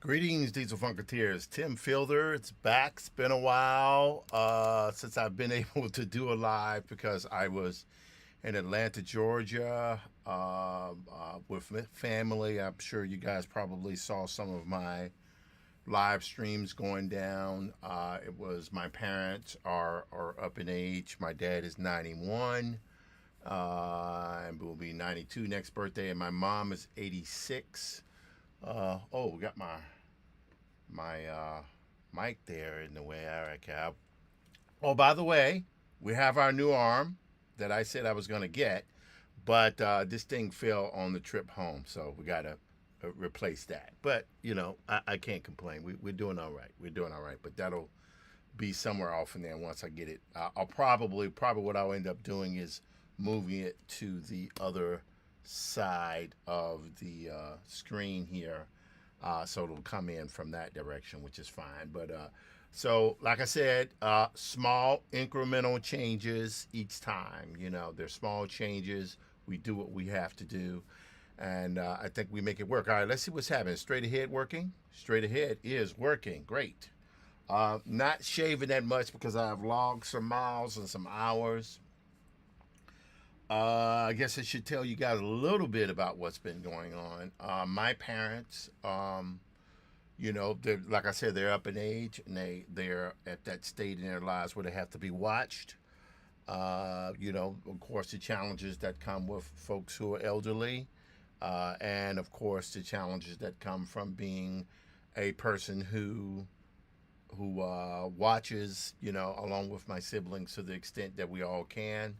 Greetings, Diesel Funketeers. Tim Fielder, it's back. It's been a while since I've been able to do a live because I was in Atlanta, Georgia with family. I'm sure you guys probably saw some of my live streams going down. It was my parents are up in age. My dad is 91 and will be 92 next birthday, and my mom is 86. We got my mic there in the way. All right, Cap. Oh, by the way, we have our new arm that I said I was going to get, but this thing fell on the trip home, so we got to replace that. But, I can't complain. We're doing all right. We're doing all right, but that'll be somewhere off in there once I get it. I'll probably what I'll end up doing is moving it to the other side of the screen here, so it'll come in from that direction, which is fine. But so like I said, small incremental changes each time. They're small changes. We do what we have to do, and I think we make it work. All right, let's see what's happening. Straight ahead working. Straight ahead is working. Great. Not shaving that much because I've logged some miles and some hours. I guess I should tell you guys a little bit about what's been going on. My parents, they're, like I said, they're up in age, and they're at that state in their lives where they have to be watched. Of course, the challenges that come with folks who are elderly, and of course, the challenges that come from being a person who watches, along with my siblings to the extent that we all can.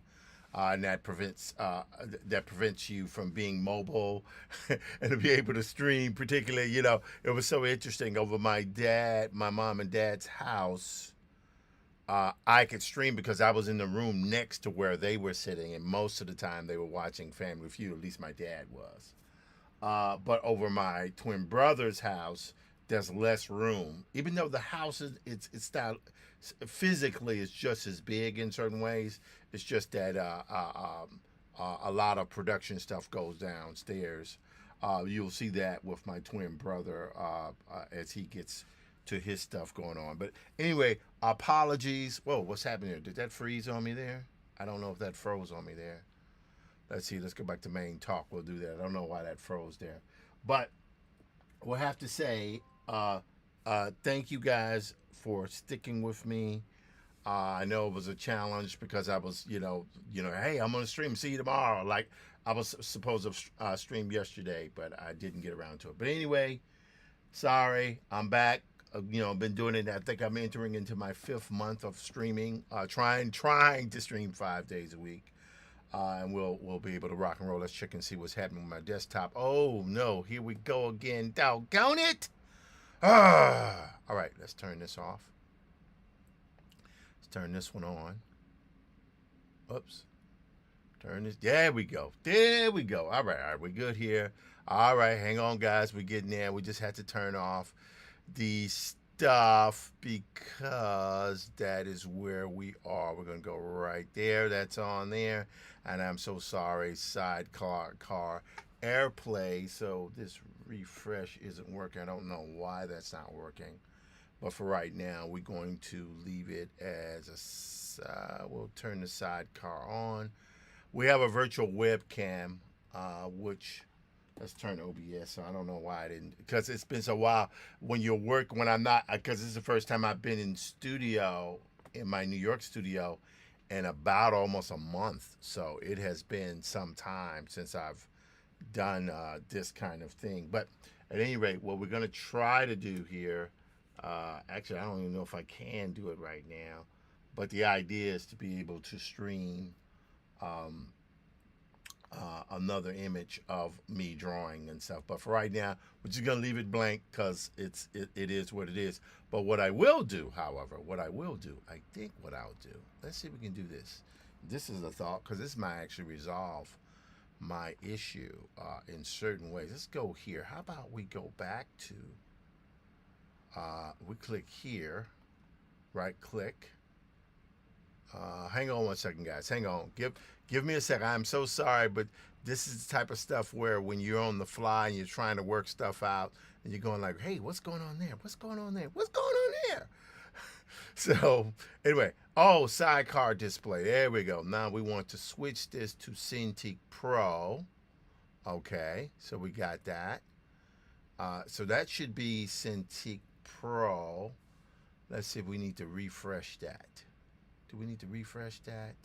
And that prevents you from being mobile and to be able to stream. Particularly, it was so interesting over my mom and dad's house. I could stream because I was in the room next to where they were sitting, and most of the time they were watching Family Feud. At least my dad was. But over my twin brother's house, there's less room, even though the house it's style physically is just as big in certain ways. It's just that a lot of production stuff goes downstairs. You'll see that with my twin brother as he gets to his stuff going on. But anyway, apologies. Whoa, what's happening here? Did that freeze on me there? I don't know if that froze on me there. Let's see. Let's go back to main talk. We'll do that. I don't know why that froze there, but we'll have to say thank you guys for sticking with me. I know it was a challenge because I was, hey, I'm gonna stream. See you tomorrow. Like I was supposed to stream yesterday, but I didn't get around to it. But anyway, sorry, I'm back. I've been doing it. I think I'm entering into my 5th month of streaming. Trying to stream 5 days a week, and we'll be able to rock and roll. Let's check and see what's happening with my desktop. Oh no, here we go again. Doggone it! All right, let's turn this off. Let's turn this one on. Oops. Turn this. There we go. There we go. All right. We're good here. All right, hang on, guys. We're getting there. We just had to turn off the stuff because that is where we are. We're going to go right there. That's on there. And I'm so sorry. Sidecar AirPlay. So this refresh isn't working. I don't know why that's not working. But for right now, we're going to leave it as we'll turn the sidecar on. We have a virtual webcam, which let's turn OBS. So I don't know why I didn't, because it's been so while when I'm not, because this is the first time I've been in studio, in my New York studio, in about almost a month. So it has been some time since I've done this kind of thing. But at any rate, what we're going to try to do here, actually, I don't even know if I can do it right now, but the idea is to be able to stream another image of me drawing and stuff. But for right now, we're just gonna leave it blank because it is what it is. But what I will do, however, I think what I'll do, let's see if we can do this. This is a thought, because this might actually resolve my issue in certain ways. Let's go here. How about we go back to, we click here, right click. Hang on one second, guys. Hang on. Give me a second. I'm so sorry, but this is the type of stuff where when you're on the fly and you're trying to work stuff out and you're going like, hey, what's going on there? What's going on there? What's going on there? So anyway, sidecar display. There we go. Now we want to switch this to Cintiq Pro. Okay, so we got that. So that should be Cintiq Pro. Let's see if we need to refresh that. Do we need to refresh that?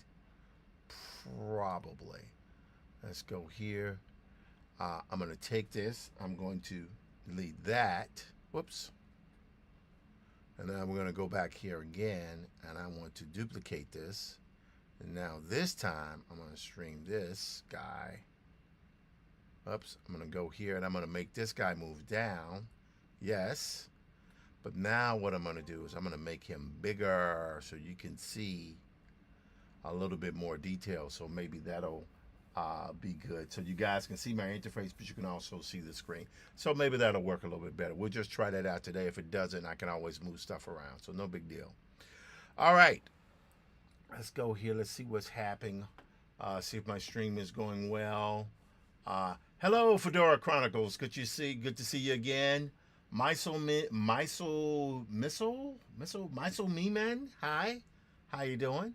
Probably. Let's go here. I'm going to take this. I'm going to delete that. Whoops. And then we're going to go back here again, and I want to duplicate this. And now this time, I'm going to stream this guy. Oops. I'm going to go here, and I'm going to make this guy move down. Yes. But now what I'm going to do is I'm going to make him bigger so you can see a little bit more detail. So maybe that'll be good. So you guys can see my interface, but you can also see the screen. So maybe that'll work a little bit better. We'll just try that out today. If it doesn't, I can always move stuff around. So no big deal. All right. Let's go here. Let's see what's happening. See if my stream is going well. Hello, Fedora Chronicles. Good to see you again. Mysel Me-Man. Hi. How you doing?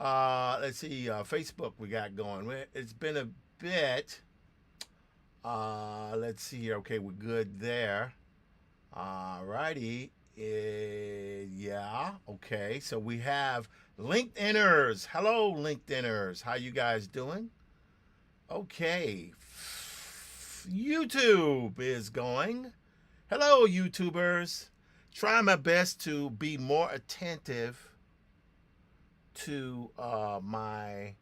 Let's see, Facebook we got going. It's been a bit. Let's see here. Okay, we're good there. Alrighty. Yeah. Okay. So we have LinkedIners. Hello, LinkedIners. How you guys doing? Okay. YouTube is going. Hello, YouTubers. Try my best to be more attentive to my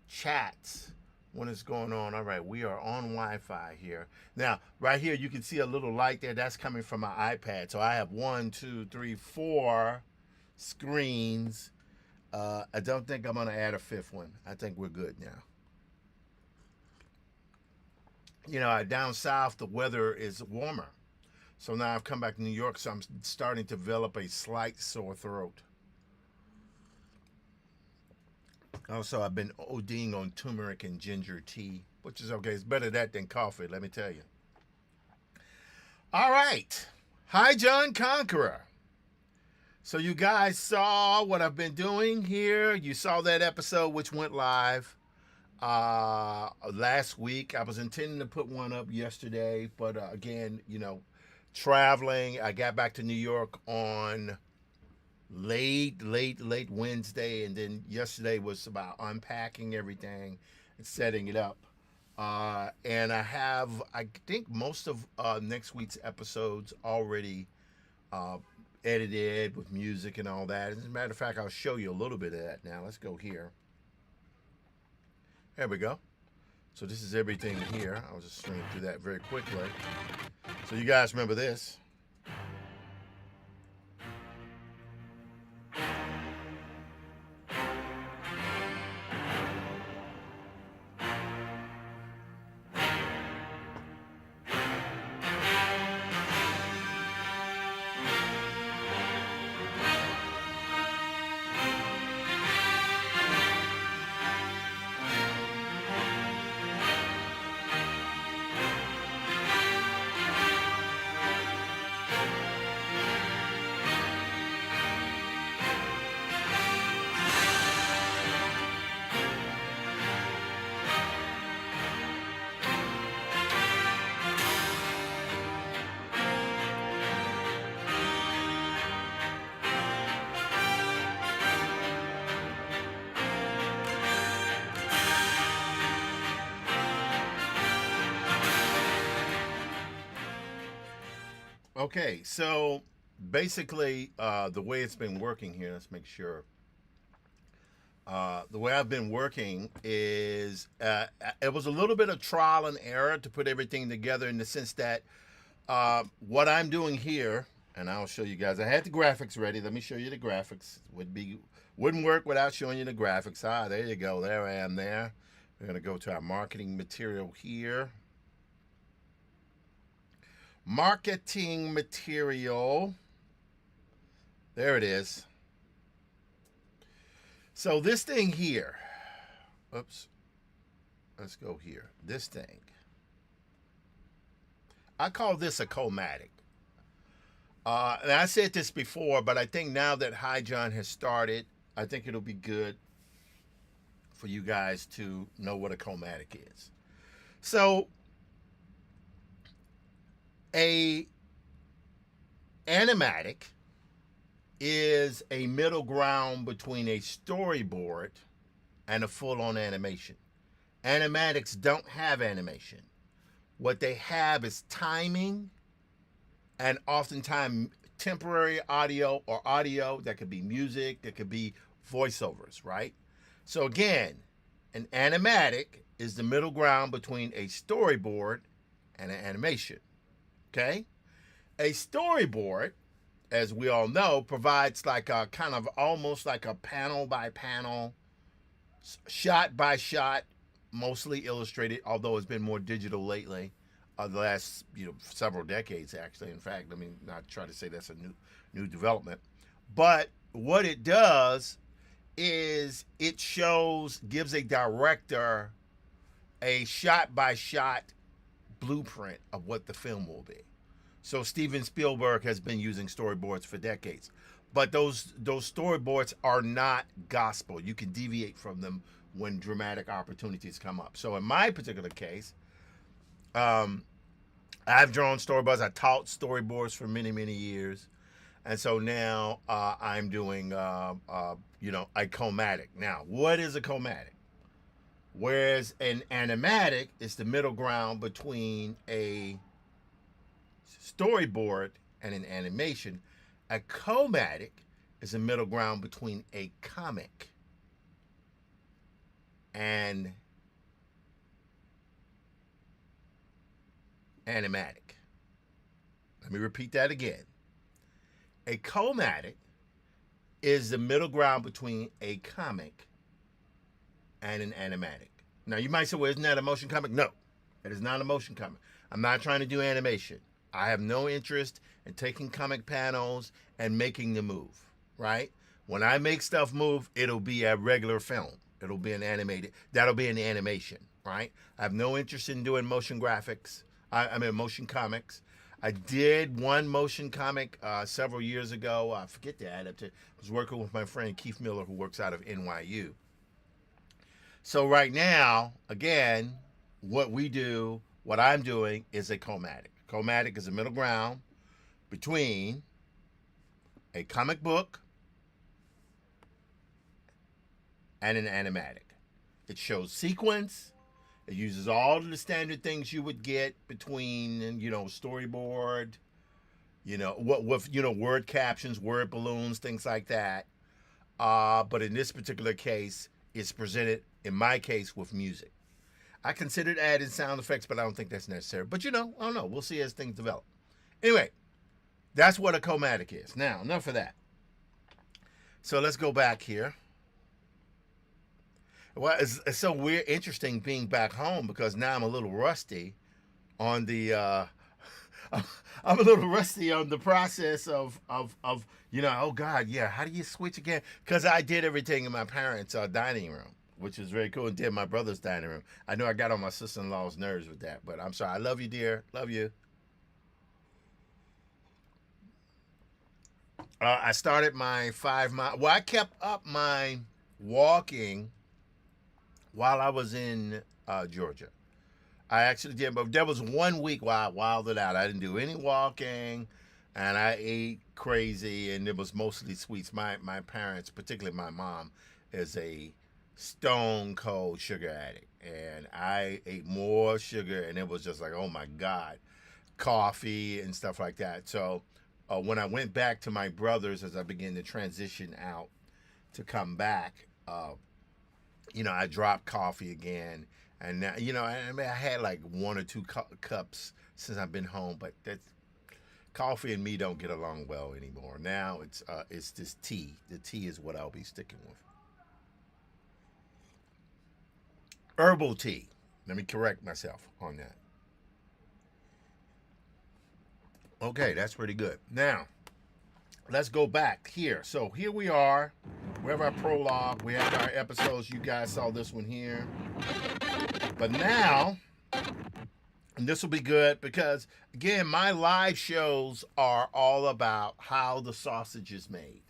chats when it's going on. All right, we are on Wi-Fi here. Now, right here, you can see a little light there. That's coming from my iPad. So I have 1, 2, 3, 4 screens. I don't think I'm going to add a 5th one. I think we're good now. Down south, the weather is warmer. So now I've come back to New York, so I'm starting to develop a slight sore throat. Also, I've been ODing on turmeric and ginger tea, which is okay. It's better that than coffee, let me tell you. All right. Hi, John Conqueror. So you guys saw what I've been doing here. You saw that episode which went live last week. I was intending to put one up yesterday, but again, traveling. I got back to New York on late Wednesday, and then yesterday was about unpacking everything and setting it up. And I think most of next week's episodes already uh, edited with music and all that. As a matter of fact, I'll show you a little bit of that now. Let's go here. There we go. So this is everything here. I'll just stream through that very quickly. So you guys remember this. Okay, so basically, the way it's been working here, let's make sure. The way I've been working is it was a little bit of trial and error to put everything together in the sense that what I'm doing here, and I'll show you guys. I had the graphics ready. Let me show you the graphics. Wouldn't work without showing you the graphics. Ah, there you go. There I am there. We're going to go to our marketing material here. Marketing material. There it is. So this thing here. Oops. Let's go here. This thing. I call this a Comatic. And I said this before, but I think now that Hi John has started, I think it'll be good for you guys to know what a Comatic is. So a animatic is a middle ground between a storyboard and a full-on animation. Animatics don't have animation. What they have is timing and oftentimes temporary audio or audio that could be music, that could be voiceovers, right? So again, an animatic is the middle ground between a storyboard and an animation. Okay? A storyboard, as we all know, provides like a kind of almost like a panel by panel, shot by shot, mostly illustrated, although it's been more digital lately, the last several decades actually. In fact, let me not try to say that's a new development. But what it does is it gives a director a shot by shot blueprint of what the film will be. So Steven Spielberg has been using storyboards for decades, but those storyboards are not gospel. You can deviate from them when dramatic opportunities come up. So in my particular case, I've drawn storyboards. I taught storyboards for many years, and so now I'm doing a Comatic. Now, what is a Comatic? Whereas an animatic is the middle ground between a storyboard and an animation, a Comatic is a middle ground between a comic and animatic. Let me repeat that again. A Comatic is the middle ground between a comic and an animatic. Now you might say, well, isn't that a motion comic? No, it is not a motion comic. I'm not trying to do animation. I have no interest in taking comic panels and making them move, right? When I make stuff move, it'll be a regular film. It'll be an animated, that'll be an animation, right? I have no interest in doing motion graphics. I mean, motion comics. I did one motion comic several years ago. I forget the adaptation. I was working with my friend Keith Miller, who works out of NYU. So right now, again, what we do, what I'm doing is a comatic. Comatic is a middle ground between a comic book and an animatic. It shows sequence. It uses all of the standard things you would get between, storyboard, what with word captions, word balloons, things like that. But in this particular case, it's presented, in my case, with music. I considered adding sound effects, but I don't think that's necessary. But I don't know. We'll see as things develop. Anyway, that's what a comatic is. Now, enough of that. So let's go back here. Well, it's so weird, interesting being back home because now I'm a little rusty on the. I'm a little rusty on the process of oh God, yeah. How do you switch again? Because I did everything in my parents' dining room, which is very cool, and did my brother's dining room. I know I got on my sister-in-law's nerves with that, but I'm sorry. I love you, dear. Love you. I started my 5 mile. Well, I kept up my walking while I was in Georgia. I actually did, but there was 1 week where I wilded out. I didn't do any walking, and I ate crazy, and it was mostly sweets. My parents, particularly my mom, is a stone cold sugar addict, and I ate more sugar, and it was just like, oh my God, coffee and stuff like that. So when I went back to my brother's, as I began to transition out to come back, I dropped coffee again. And now, I had like 1 or 2 cups since I've been home, but that's coffee and me don't get along well anymore. Now it's this tea. The tea is what I'll be sticking with. Herbal tea. Let me correct myself on that. Okay, that's pretty good. Now, let's go back here. So here we are. We have our prologue. We have our episodes. You guys saw this one here. But now, and this will be good because, again, my live shows are all about how the sausage is made.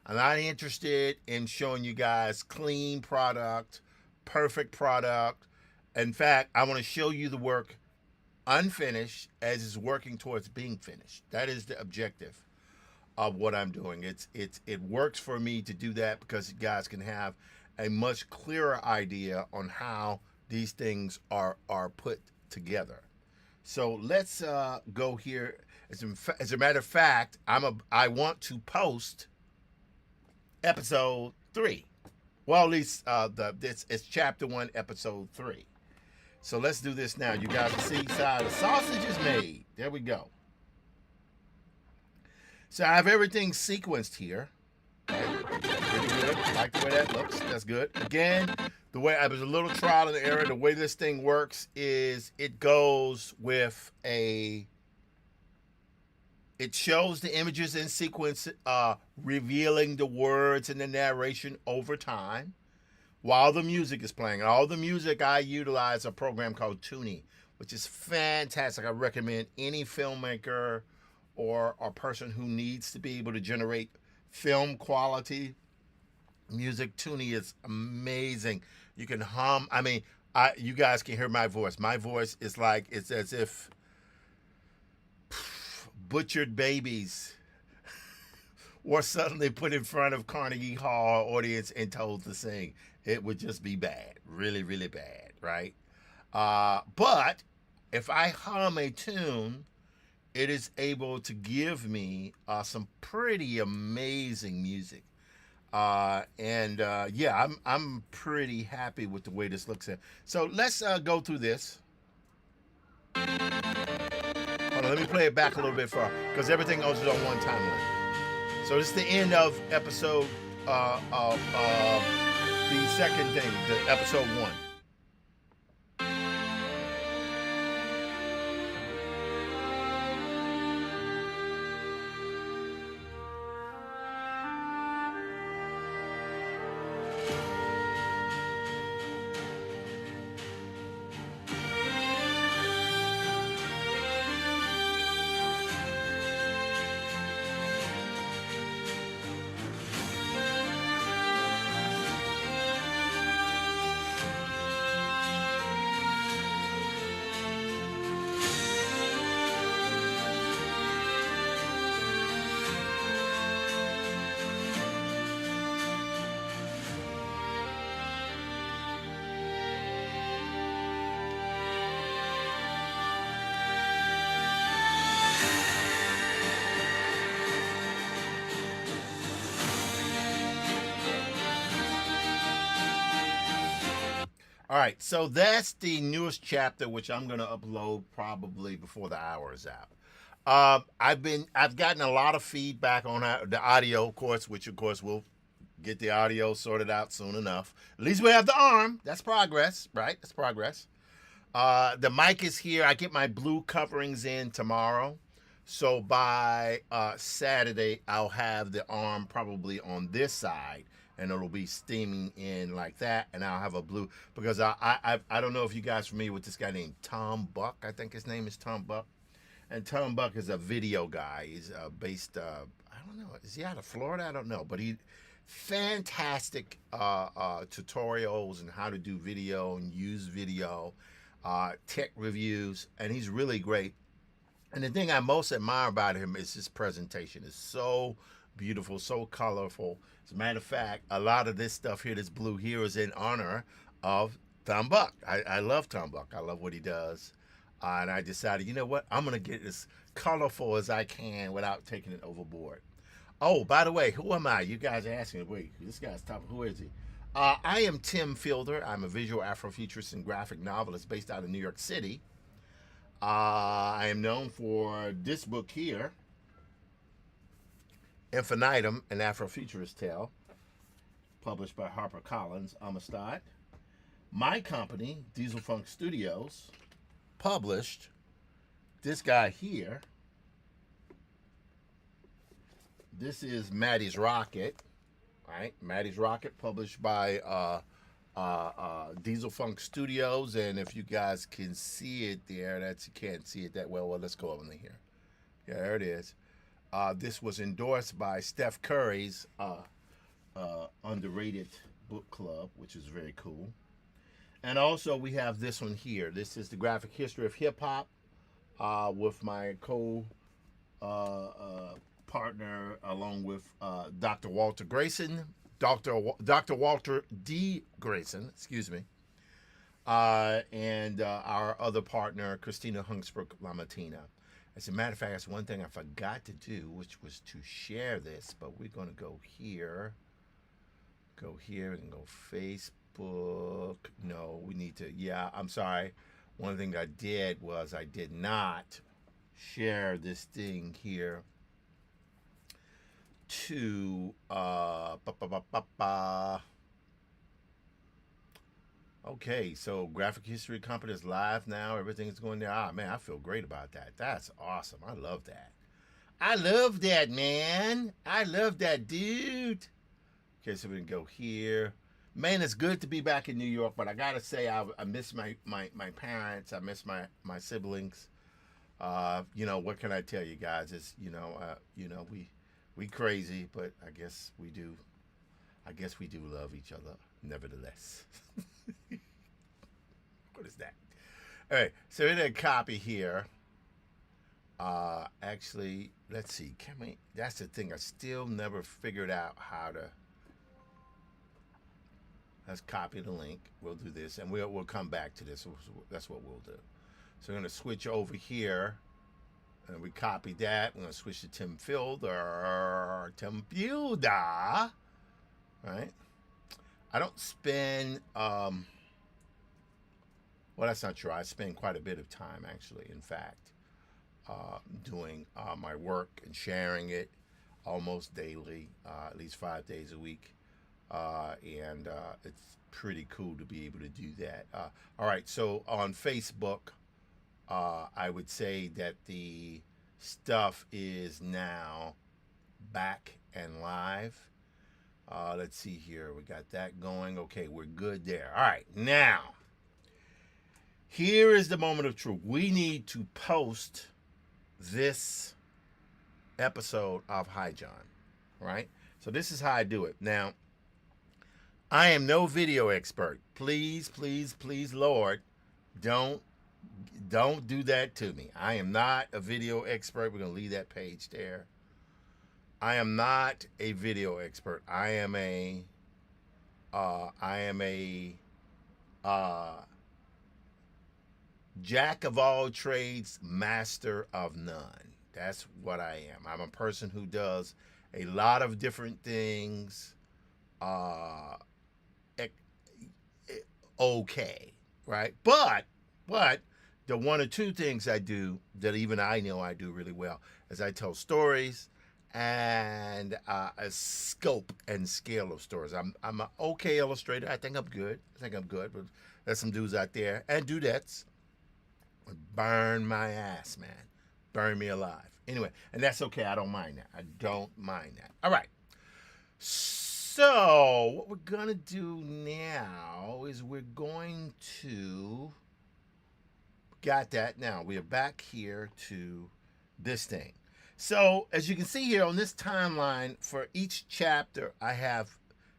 I'm not interested in showing you guys clean product, perfect product. In fact, I want to show you the work unfinished as it's working towards being finished. That is the objective of what I'm doing. It works for me to do that because you guys can have a much clearer idea on how these things are put together. So let's go here. As a matter of fact, I want to post episode 3. Well, at least it's chapter 1, episode 3. So let's do this now. You guys can see how the sausage is made. There we go. So I have everything sequenced here. Right? Pretty good. Like the way that looks. That's good. Again, the way I was a little trial and error. The way this thing works is it goes with it shows the images in sequence, revealing the words and the narration over time while the music is playing. And all the music, I utilize a program called Toonie, which is fantastic. I recommend any filmmaker or a person who needs to be able to generate film quality music. Toonie is amazing. You can hum. I mean, you guys can hear my voice. My voice is like, it's as if butchered babies were suddenly put in front of Carnegie Hall audience and told to sing. It would just be bad. Really, really bad, right? But if I hum a tune, it is able to give me some pretty amazing music. Yeah, I'm pretty happy with the way this looks. So let's go through this. Hold on, let me play it back a little bit for because everything else is on one timeline. So this is the end of episode of the second thing, the episode 1. All right, so that's the newest chapter, which I'm gonna upload probably before the hour is out. I've gotten a lot of feedback on the audio, of course, which of course we'll get the audio sorted out soon enough. At least we have the arm. That's progress, right? That's progress. The mic is here. I get my blue coverings in tomorrow. So by Saturday, I'll have the arm probably on this side, and it'll be steaming in like that. And I'll have a blue because I don't know if you guys are familiar with this guy named Tom Buck. I think his name is Tom Buck. And Tom Buck is a video guy. He's based. I don't know. Is he out of Florida? I don't know. But he fantastic tutorials and how to do video and use video, tech reviews, and he's really great. And the thing I most admire about him is his presentation. It's so beautiful, so colorful. As a matter of fact, a lot of this stuff here, this blue here, is in honor of Tom Buck. I love Tom Buck. I love what he does. And I decided, you know what? I'm going to get as colorful as I can without taking it overboard. Oh, by the way, who am I? You guys are asking, wait, this guy's top. Who is he? I am Tim Fielder. I'm a visual Afrofuturist and graphic novelist based out of New York City. I am known for this book here, Infinitum, an Afrofuturist Tale, published by HarperCollins, Amistad. My company, Diesel Funk Studios, published this guy here. This is Maddie's Rocket, right? Maddie's Rocket, published by Diesel Funk Studios. And if you guys can see it there, you can't see it that well. Well, let's go over here. Yeah, there it is. This was endorsed by Steph Curry's underrated book club, which is very cool. And also we have this one here. This is the graphic history of hip hop with my partner, along with Dr. Walter Grayson, Dr. Walter D. Grayson, excuse me, and our other partner, Christina Hungsbrook Lamatina. As a matter of fact, that's one thing I forgot to do, which was to share this, but we're going to go here and go Facebook. No, we need to, yeah, I'm sorry. One thing I did was I did not share this thing here to okay, so Graphic History Company is live now. Everything's going there. Ah, man, I feel great about that. That's awesome. I love that. I love that, man. I love that, dude. Okay, so we can go here. Man, it's good to be back in New York, but I gotta say I miss my parents. I miss my siblings. What can I tell you guys? It's we crazy, but I guess we do love each other nevertheless. What is that? All right, so in a copy here. Actually, let's see. That's the thing. I still never figured out how to. Let's copy the link. We'll do this, and we'll come back to this. That's what we'll do. So we're gonna switch over here, and we copy that. We're gonna switch to Tim Fielder. Right? I don't spend. Well, that's not true. I spend quite a bit of time, actually. In fact, doing my work and sharing it almost daily, at least 5 days a week. And it's pretty cool to be able to do that. All right, so on Facebook, I would say that the stuff is now back and live. Let's see here. We got that going. Okay, we're good there. All right, now, here is the moment of truth. We need to post this episode of Hi John, right? So this is how I do it. Now, I am no video expert. Please, please, please, Lord, don't do that to me. I am not a video expert. We're going to leave that page there. I am not a video expert. I am a jack of all trades, master of none. That's what I am. I'm a person who does a lot of different things. okay, right? But the one or two things I do that even I know I do really well is I tell stories and a scope and scale of stories. I'm an okay illustrator. I think I'm good. But there's some dudes out there and dudettes burn my ass, man. Burn me alive. Anyway, and that's okay. I don't mind that. I don't mind that. All right. So, what we're going to do now is we're going to. Got that. Now, we are back here to this thing. So, as you can see here on this timeline, for each chapter, I have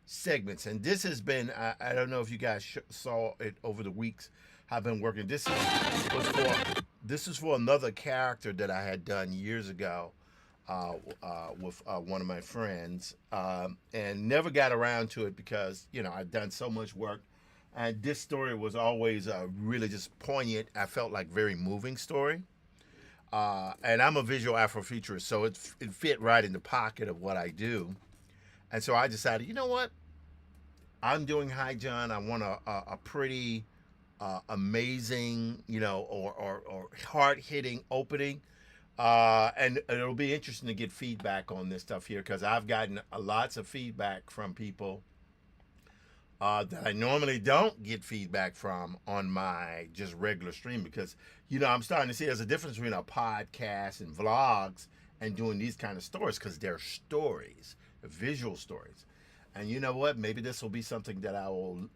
segments. And this has been, I don't know if you guys saw it over the weeks I've been working. This is for another character that I had done years ago with one of my friends, and never got around to it because I'd done so much work, and this story was always really just poignant. I felt like very moving story, and I'm a visual Afrofuturist, so it fit right in the pocket of what I do, and so I decided, you know what, I'm doing Hi John. I want a pretty amazing, or hard hitting opening. And it'll be interesting to get feedback on this stuff here because I've gotten lots of feedback from people that I normally don't get feedback from on my just regular stream because, I'm starting to see there's a difference between a podcast and vlogs and doing these kind of stories because they're stories, visual stories. And you know what? Maybe this will be something that I will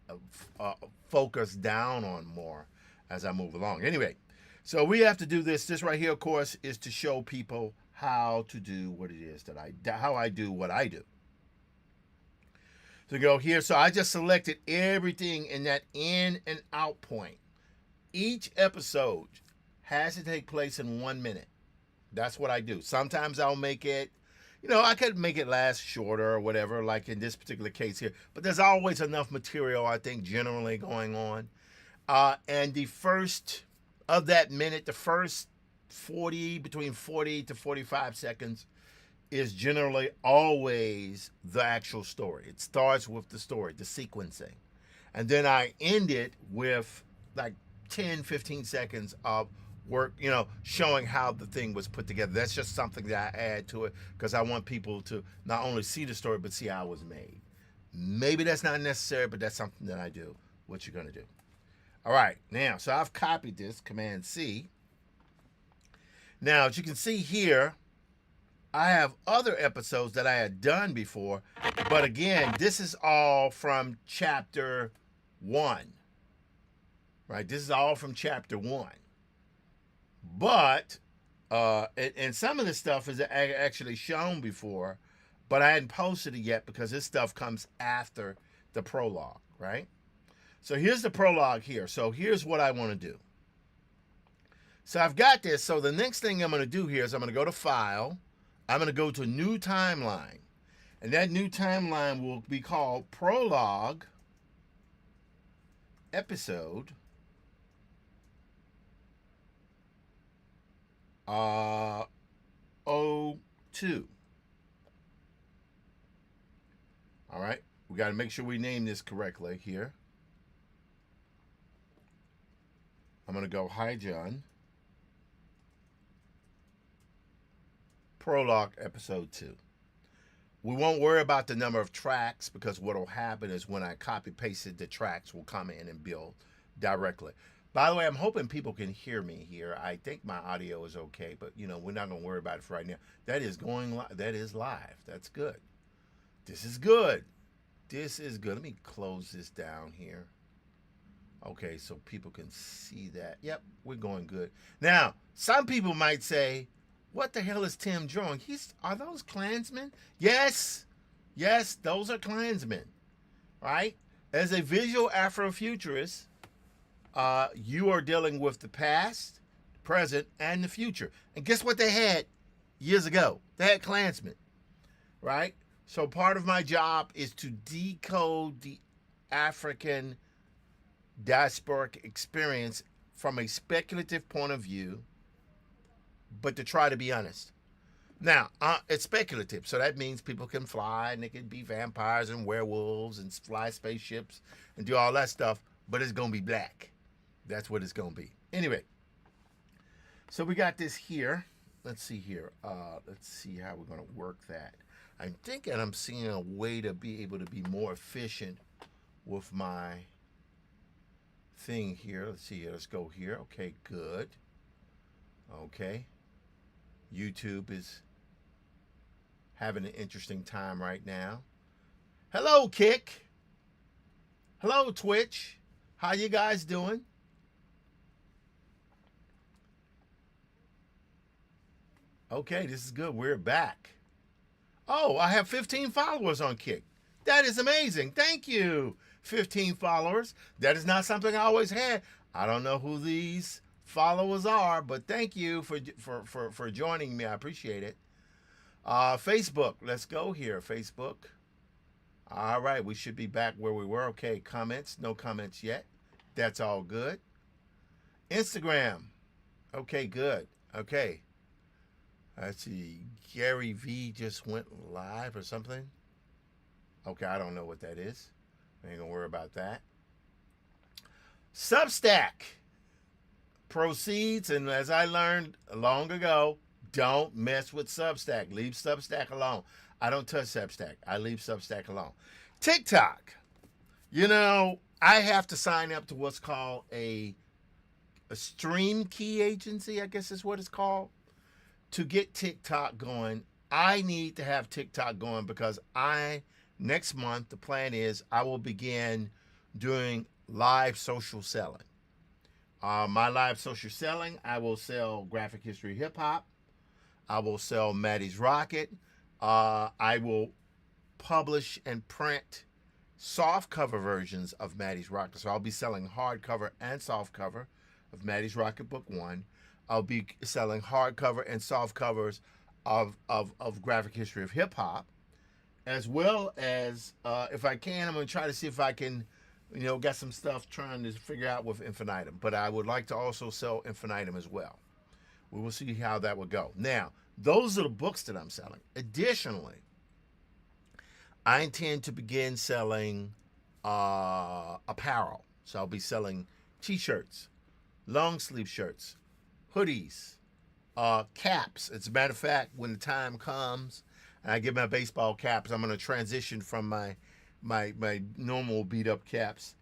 focus down on more as I move along. Anyway, so we have to do this. This right here, of course, is to show people how to do what it is how I do what I do. So go here. So I just selected everything in that in and out point. Each episode has to take place in 1 minute. That's what I do. Sometimes I'll make it, I could make it last shorter or whatever, like in this particular case here. But there's always enough material, I think, generally going on. And the first of that minute, the first between 40 to 45 seconds is generally always the actual story. It starts with the story, the sequencing. And then I end it with like 10, 15 seconds of work, showing how the thing was put together. That's just something that I add to it because I want people to not only see the story, but see how it was made. Maybe that's not necessary, but that's something that I do. What you're going to do. All right, now, so I've copied this, Command C. Now, as you can see here, I have other episodes that I had done before, but again, this is all from chapter 1, right? This is all from chapter 1. But, and some of this stuff is actually shown before, but I hadn't posted it yet because this stuff comes after the prologue, right? So here's the prologue here. So here's what I want to do. So I've got this. So the next thing I'm going to do here is I'm going to go to File. I'm going to go to New Timeline. And that new timeline will be called Prologue Episode O2. All right. We got to make sure we name this correctly here. I'm going to go Hi John. Prologue Episode 2. We won't worry about the number of tracks because what will happen is when I copy pasted, the tracks will come in and build directly. By the way, I'm hoping people can hear me here. I think my audio is okay, but we're not going to worry about it for right now. That is that is live. That's good. This is good. This is good. Let me close this down here. Okay, so people can see that. Yep, we're going good. Now, some people might say, what the hell is Tim drawing? Are those Klansmen? Yes, those are Klansmen, right? As a visual Afrofuturist, you are dealing with the past, present, and the future. And guess what they had years ago? They had Klansmen, right? So part of my job is to decode the African diasporic experience from a speculative point of view, but to try to be honest. Now, it's speculative, so that means people can fly and they can be vampires and werewolves and fly spaceships and do all that stuff, but it's gonna be black. That's what it's gonna be. Anyway, so we got this here. Let's see here. Let's see how we're gonna work that. I'm thinking I'm seeing a way to be able to be more efficient with my thing here. Let's see. Let's go here. Okay, good. Okay. YouTube is having an interesting time right now. Hello, Kick. Hello, Twitch. How you guys doing? Okay, this is good. We're back. Oh, I have 15 followers on Kick. That is amazing. Thank you. 15 followers. That is not something I always had. I don't know who these followers are, but thank you for joining me. I appreciate it. Facebook. Let's go here. Facebook. All right, we should be back where we were. Okay, comments. No comments yet. That's all good. Instagram. Okay, good. Okay. Let's see. Gary V just went live or something. Okay, I don't know what that is. I ain't gonna worry about that. Substack proceeds, and as I learned long ago, don't mess with Substack. Leave Substack alone. I don't touch Substack. I leave Substack alone. TikTok. You know, I have to sign up to what's called a stream key agency, I guess is what it's called, to get TikTok going. I need to have TikTok going because next month, the plan is I will begin doing live social selling. My live social selling, I will sell Graphic History Hip Hop. I will sell Maddie's Rocket. I will publish and print soft cover versions of Maddie's Rocket. So I'll be selling hardcover and soft cover of Maddie's Rocket Book 1. I'll be selling hardcover and soft covers of Graphic History of Hip Hop, as well as, if I can, I'm going to try to see if I can, get some stuff trying to figure out with Infinitum. But I would like to also sell Infinitum as well. We will see how that would go. Now, those are the books that I'm selling. Additionally, I intend to begin selling apparel. So I'll be selling t-shirts, long sleeve shirts, hoodies, caps. As a matter of fact, when the time comes and I get my baseball caps, I'm going to transition from my normal beat up caps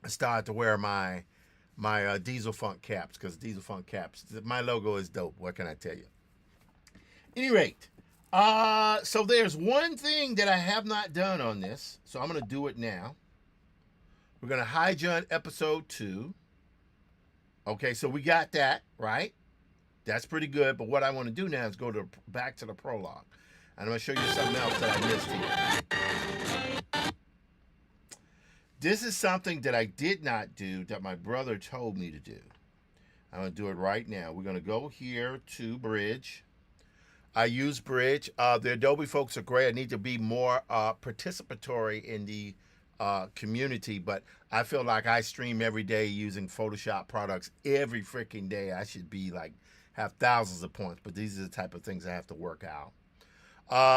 and start to wear my Diesel Funk caps, because Diesel Funk caps, my logo is dope. What can I tell you? Any rate, so there's one thing that I have not done on this, so I'm going to do it now. We're going to hijack episode 2. Okay, so we got that, right? That's pretty good, but what I want to do now is go back to the prologue. And I'm going to show you something else that I missed here. This is something that I did not do that my brother told me to do. I'm going to do it right now. We're going to go here to Bridge. I use Bridge. The Adobe folks are great. I need to be more participatory in the community, but I feel like I stream every day using Photoshop products every freaking day. I should be have thousands of points, but these are the type of things I have to work out.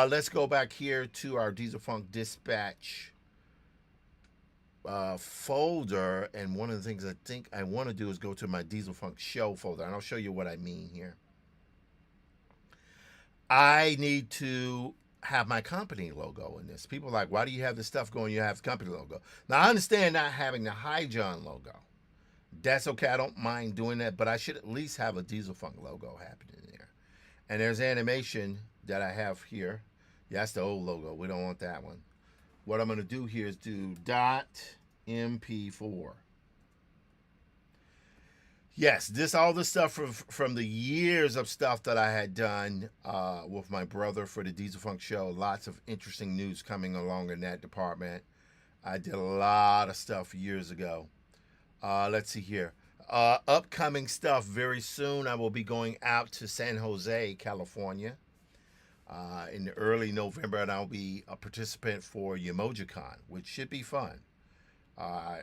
Let's go back here to our Diesel Funk Dispatch folder, and one of the things I think I want to do is go to my Diesel Funk Show folder, and I'll show you what I mean here. I need to have my company logo in this. People are like, why do you have this stuff going? You have the company logo. Now, I understand not having the High John logo. That's okay. I don't mind doing that, but I should at least have a Diesel Funk logo happening there. And there's animation that I have here. Yeah, that's the old logo. We don't want that one. What I'm going to do here is do .mp4. Yes, all this stuff from the years of stuff that I had done with my brother for the Diesel Funk Show. Lots of interesting news coming along in that department. I did a lot of stuff years ago. Let's see here. Upcoming stuff very soon. I will be going out to San Jose, California in the early November, and I'll be a participant for YemojiCon, which should be fun.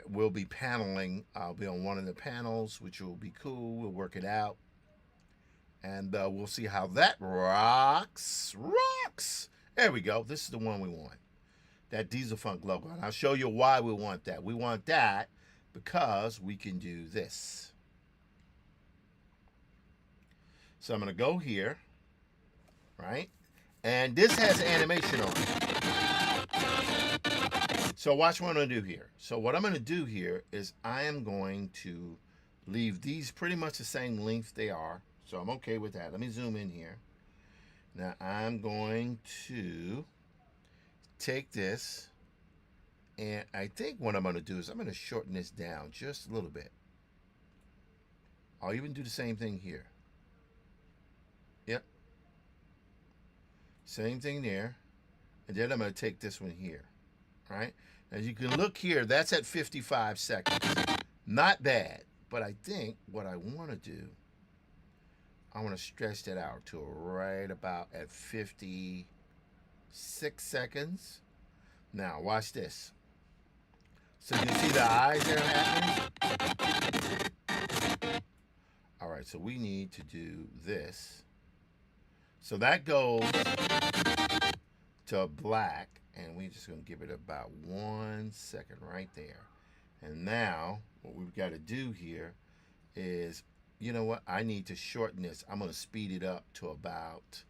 We'll be paneling. I'll be on one of the panels, which will be cool. We'll work it out. And we'll see how that rocks. There we go. This is the one we want. That Diesel Funk logo. And I'll show you why we want that. We want that because we can do this. So I'm going to go here, right? And this has animation on it. So watch what I'm going to do here. So what I'm going to do here is I am going to leave these pretty much the same length they are. So I'm okay with that. Let me zoom in here. Now I'm going to take this, and I think what I'm going to do is I'm going to shorten this down just a little bit. I'll even do the same thing here. Yep. Same thing there. And then I'm going to take this one here. Right? As you can look here, that's at 55 seconds. Not bad. But I think what I want to do, I want to stretch that out to right about at 56 seconds. Now, watch this. So you see the eyes that are happening? All right, so we need to do this. So that goes to black, and we're just going to give it about 1 second right there. And now, what we've got to do here is, you know what? I need to shorten this. I'm going to speed it up to about,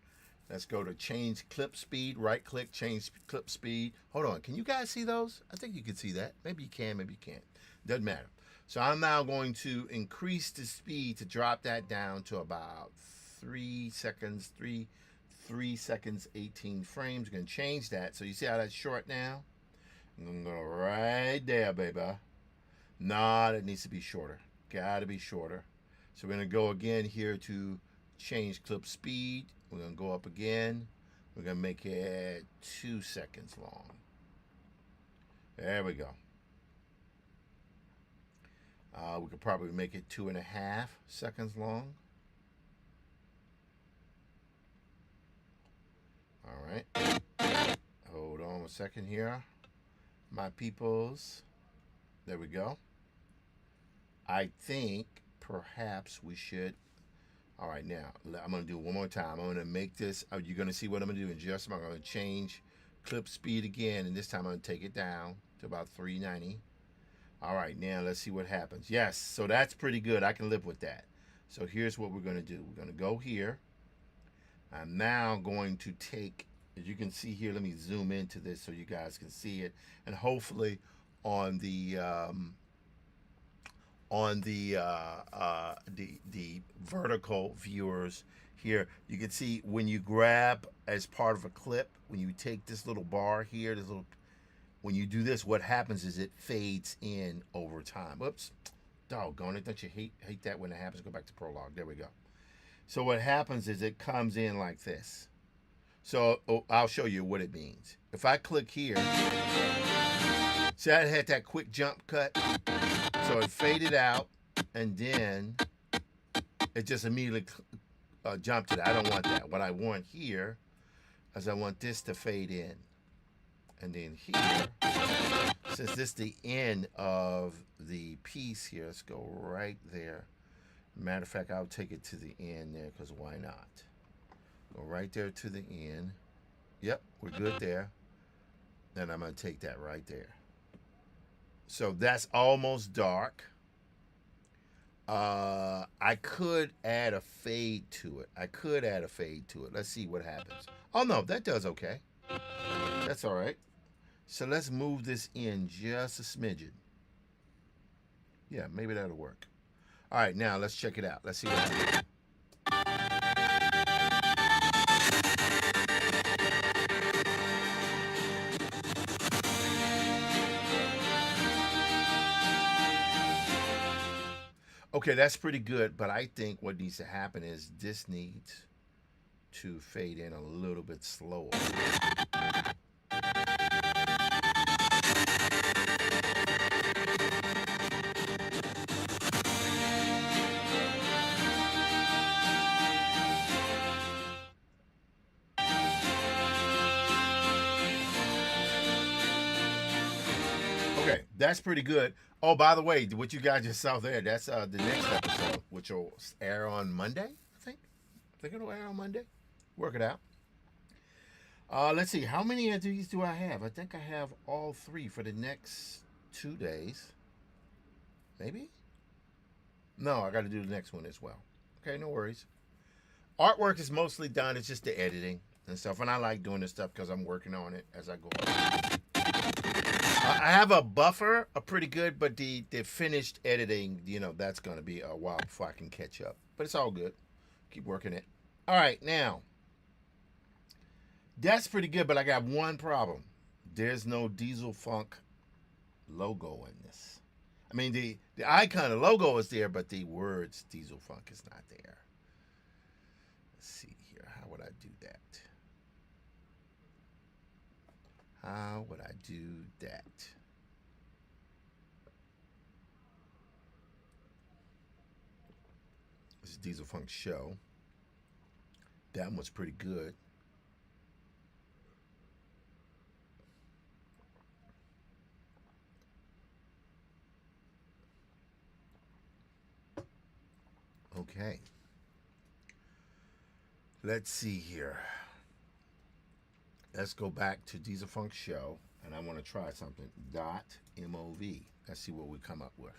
let's go to change clip speed, right click, change clip speed. Hold on, can you guys see those? I think you can see that. Maybe you can, maybe you can't. Doesn't matter. So I'm now going to increase the speed to drop that down to about 3 seconds, 3 seconds, 18 frames. Going to change that. So you see how that's short now? I'm going to go right there, baby. Nah, that needs to be shorter. Got to be shorter. So we're going to go again here to change clip speed. We're going to go up again. We're going to make it 2 seconds long. There we go. We could probably make it 2.5 seconds long. All right. Hold on a second here. My peoples. There we go. I think perhaps we should. All right, now I'm going to do it one more time. I'm going to make this. You're going to see what I'm going to do in just a moment. I'm going to change clip speed again, and this time I'm going to take it down to about 390. All right, now let's see what happens. Yes, so that's pretty good. I can live with that. So here's what we're going to do. We're going to go here. I'm now going to take, as you can see here, let me zoom into this so you guys can see it, and hopefully on the vertical viewers here, you can see when you grab as part of a clip, when you take this little bar here, this little, when you do this, what happens is it fades in over time. Oops, doggone it! Don't you hate that when it happens? Go back to prologue. There we go. So what happens is it comes in like this. So I'll show you what it means. If I click here, see I had that quick jump cut, so it faded out, and then it just immediately jumped it. I don't want that. What I want here is I want this to fade in. And then here, since this is the end of the piece here, let's go right there. Matter of fact, I'll take it to the end there, because why not? Go right there to the end. Yep, we're good there. Then I'm going to take that right there. So that's almost dark. I could add a fade to it. Let's see what happens. Oh, no, that does okay. That's all right. So let's move this in just a smidgen. Yeah, maybe that'll work. All right, now let's check it out. Let's see what happens. Okay, that's pretty good, but I think what needs to happen is this needs to fade in a little bit slower. Okay, that's pretty good. Oh, by the way, what you guys just saw there, that's the next episode, which will air on Monday, I think. I think it'll air on Monday. Work it out. Let's see, how many of these do I have? I think I have all 3 for the next 2 days. Maybe? No, I got to do the next one as well. Okay, no worries. Artwork is mostly done. It's just the editing and stuff. And I like doing this stuff because I'm working on it as I go. I have a buffer, a pretty good, but the finished editing, that's going to be a while before I can catch up. But it's all good. Keep working it. All right, now. That's pretty good, but I got one problem. There's no Diesel Funk logo in this. I mean, the icon, the logo is there, but the words Diesel Funk is not there. Let's see here. How would I do that? How would I do that? This is Diesel Funk Show. That one was pretty good. Okay. Let's see here. Let's go back to Diesel Funk Show, and I want to try something. .mov. Let's see what we come up with.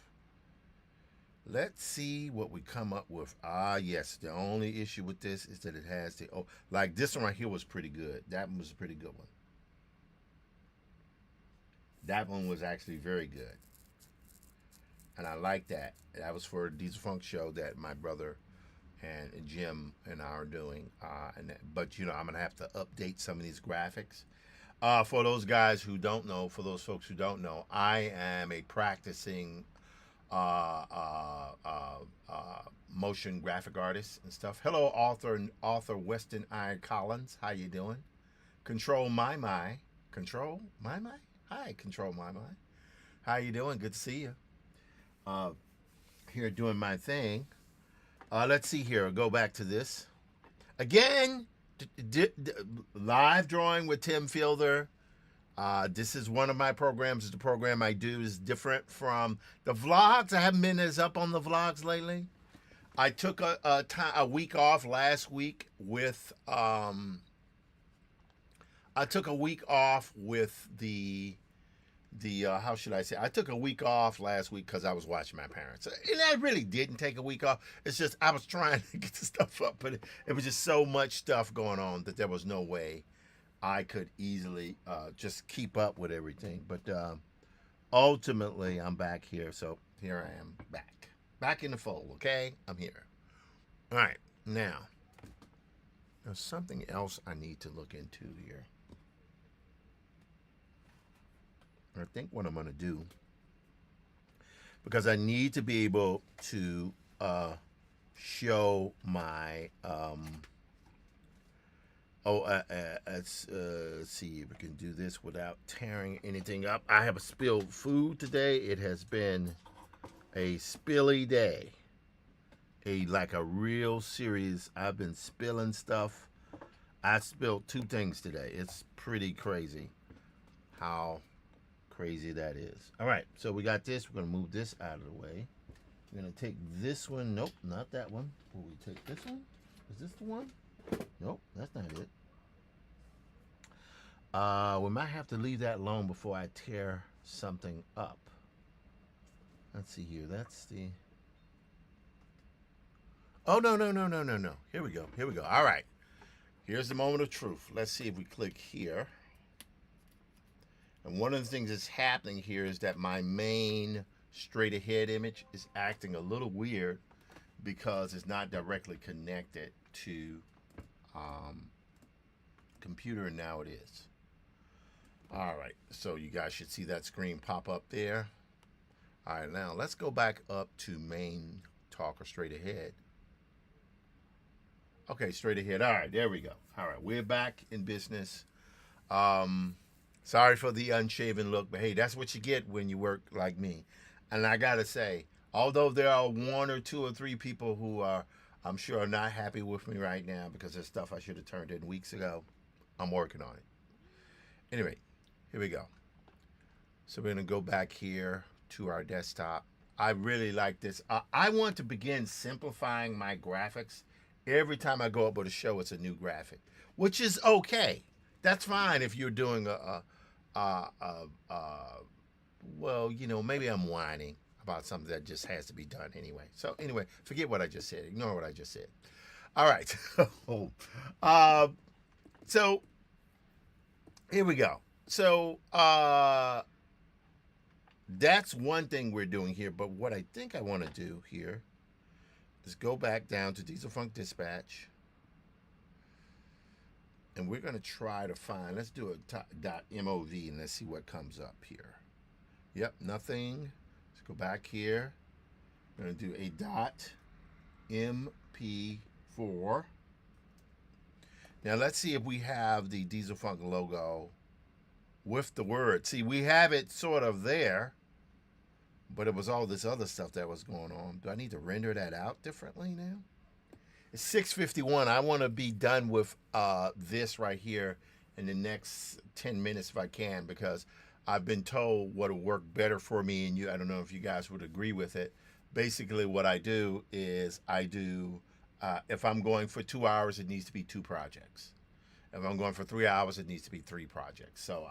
Let's see what we come up with. Ah, yes. The only issue with this is that it has the like this one right here was pretty good. That one was a pretty good one. That one was actually very good, and I like that. That was for a Diesel Funk Show that my brother and Jim and I are doing. But I'm gonna have to update some of these graphics. For those guys who don't know, for those folks who don't know, I am a practicing uh, uh, uh, uh, motion graphic artist and stuff. Hello, author Weston I. Collins. How you doing? Control my. Control my. Hi, Control my. How you doing? Good to see you. Uh, Here doing my thing. Let's see here. Go back to this again. Live drawing with Tim Fielder. This is one of my programs. The program I do is different from the vlogs. I haven't been as up on the vlogs lately. I took a week off last week with I took a week off with the how should I say? I took a week off last week because I was watching my parents, and I really didn't take a week off. It's just I was trying to get the stuff up, but it was just so much stuff going on that there was no way I could easily just keep up with everything. But ultimately, I'm back here, so here I am back in the fold. Okay, I'm here. All right, now there's something else I need to look into here. I think what I'm going to do, because I need to be able to show my let's see if we can do this without tearing anything up. I have spilled food today. It has been a spilly day, like a real serious. I've been spilling stuff. I spilled 2 things today. It's pretty crazy how crazy that is. All right, so we got this. We're gonna move this out of the way. We're gonna take this one. Nope, not that one. Will we take this one? Is this the one? Nope, that's not it. We might have to leave that alone before I tear something up. Let's see here. That's the. Oh no. Here we go. All right. Here's the moment of truth. Let's see if we click here. And one of the things that's happening here is that my main straight ahead image is acting a little weird because it's not directly connected to computer, and now it is. All right, so you guys should see that screen pop up there. All right, now let's go back up to main talker straight ahead. Okay, straight ahead. All right, there we go. All right, we're back in business. Sorry for the unshaven look, but hey, that's what you get when you work like me. And I gotta say, although there are 1 or 2 or 3 people who are, I'm sure, are not happy with me right now because there's stuff I should have turned in weeks ago, I'm working on it. Anyway, here we go. So we're gonna go back here to our desktop. I really like this. I want to begin simplifying my graphics. Every time I go up with a show, it's a new graphic, which is okay. That's fine if you're doing well, maybe I'm whining. about something that just has to be done anyway. So anyway, forget what I just said. Ignore what I just said. All right. uh, so here we go. So that's one thing we're doing here. But what I think I want to do here is go back down to Diesel Funk Dispatch. And we're going to try to find, let's do a .mov and let's see what comes up here. Yep, nothing. Let's go back here. We're going to do a .mp4. Now let's see if we have the Diesel Funk logo with the word. See, we have it sort of there, but it was all this other stuff that was going on. Do I need to render that out differently now? It's 6:51. I want to be done with this right here in the next 10 minutes if I can, because I've been told what will work better for me and you. I don't know if you guys would agree with it. Basically, what I do is if I'm going for 2 hours, it needs to be 2 projects. If I'm going for 3 hours, it needs to be 3 projects. So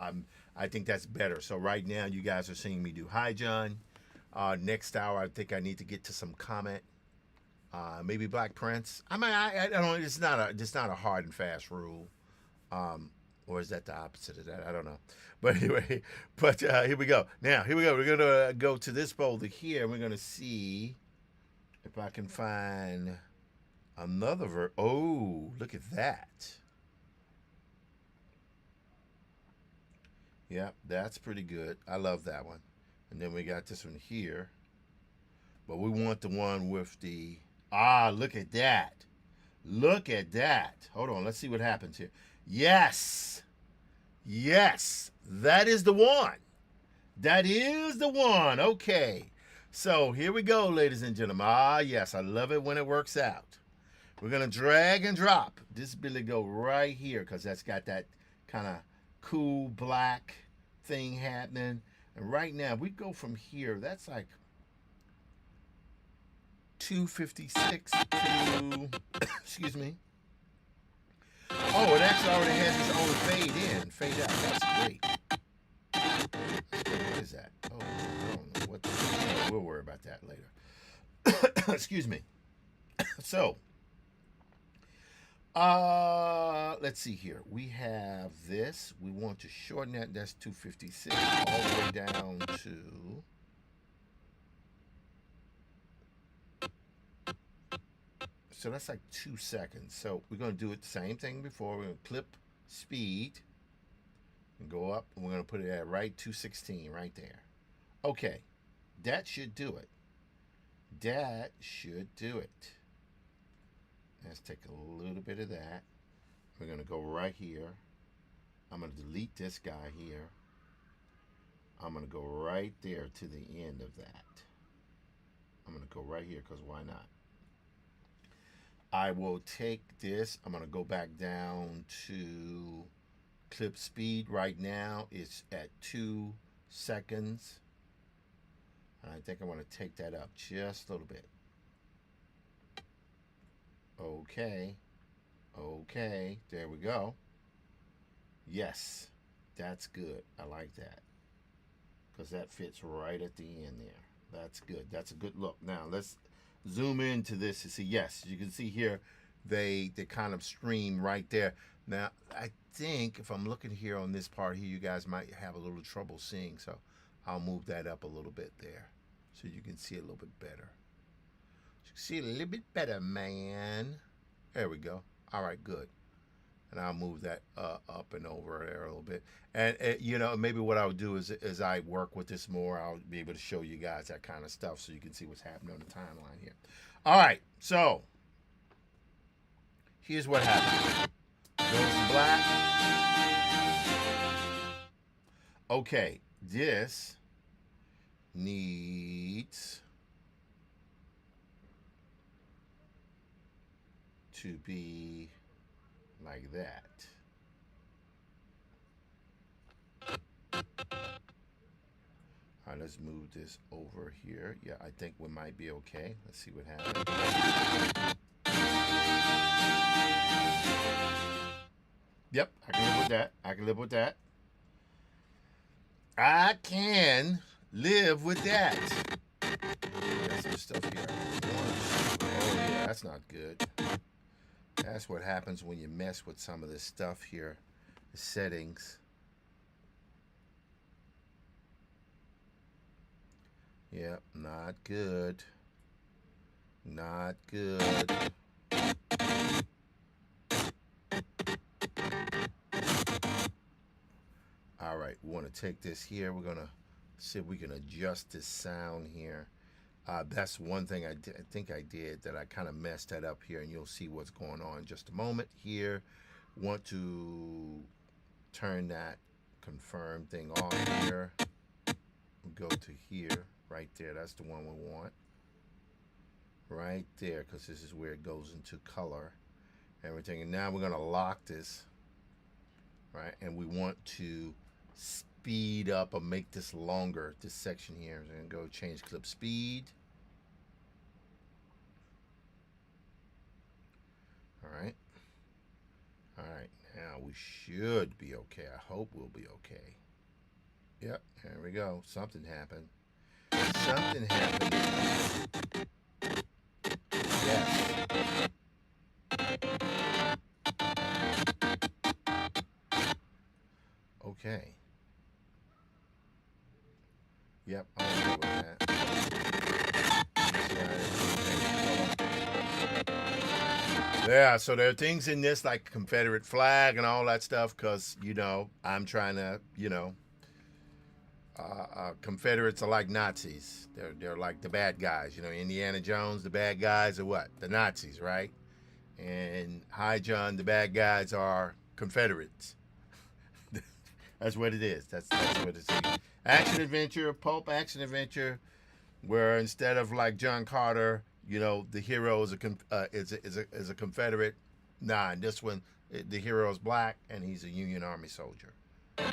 I think that's better. So right now, you guys are seeing me do Hi John. Next hour, I think I need to get to some comment. Maybe Black Prince. I mean, I don't. It's not a hard and fast rule. Or is that the opposite of that? I don't know. But anyway, here we go. Now, here we go. We're going to go to this folder here, and we're going to see if I can find another Oh, look at that. Yep, that's pretty good. I love that one. And then we got this one here. But we want the one with the... look at that. Look at that. Hold on, let's see what happens here. Yes. Yes. That is the one. That is the one. Okay. So here we go, ladies and gentlemen. Yes. I love it when it works out. We're going to drag and drop this Billy Goat right here because that's got that kind of cool black thing happening. And right now, we go from here. That's like 256 to... excuse me. Oh, it actually already has its own fade in, fade out. That's great. What is that? Oh, I don't know what. We'll worry about that later. Excuse me. So, let's see here. We have this. We want to shorten that. That's 256 all the way down to... So that's like 2 seconds. So we're going to do it the same thing before. We're going to clip speed and go up. And we're going to put it at right 216 right there. Okay. That should do it. That should do it. Let's take a little bit of that. We're going to go right here. I'm going to delete this guy here. I'm going to go right there to the end of that. I'm going to go right here because why not? I will take this. I'm going to go back down to clip speed. Right now, it's at 2 seconds. And I think I want to take that up just a little bit. Okay. Okay. There we go. Yes. That's good. I like that. Because that fits right at the end there. That's good. That's a good look. Now, let's zoom into this to see. Yes, you can see here they kind of stream right there. Now I think if I'm looking here on this part here, you guys might have a little trouble seeing, so I'll move that up a little bit there so you can see a little bit better. You can see a little bit better, man. There we go. All right, good. And I'll move that up and over there a little bit. And you know, maybe what I'll do is as I work with this more, I'll be able to show you guys that kind of stuff so you can see what's happening on the timeline here. All right, so here's what happens. Goes to black. Okay, this needs to be like that. All right, let's move this over here. Yeah, I think we might be okay. Let's see what happens. Yep, I can live with that. I can live with that. I can live with that. some stuff here. Oh yeah, that's not good. That's what happens when you mess with some of this stuff here. The settings. Yep, not good. Not good. All right, we want to take this here. We're going to see if we can adjust this sound here. That's one thing I think I did that I kind of messed that up here, and you'll see what's going on in just a moment here. Want to turn that confirm thing off here. Go to here, right there. That's the one we want. Right there, because this is where it goes into color, everything. And now we're going to lock this, right? And we want to speed up or make this longer, this section here. So I'm going to go change clip speed. All right. All right. Now we should be okay. I hope we'll be okay. Yep. There we go. Something happened. Something happened. Yes. Okay. Yep, I'm okay with that. Yeah, so there are things in this like Confederate flag and all that stuff because, you know, I'm trying to, you know, Confederates are like Nazis. They're like the bad guys. You know, Indiana Jones, the bad guys are what? The Nazis, right? And Hi John, the bad guys are Confederates. That's what it is. That's what it is. Action adventure, pulp action adventure, where instead of like John Carter, you know, the hero is a Confederate. Nah, in this one, the hero is black and he's a Union Army soldier. All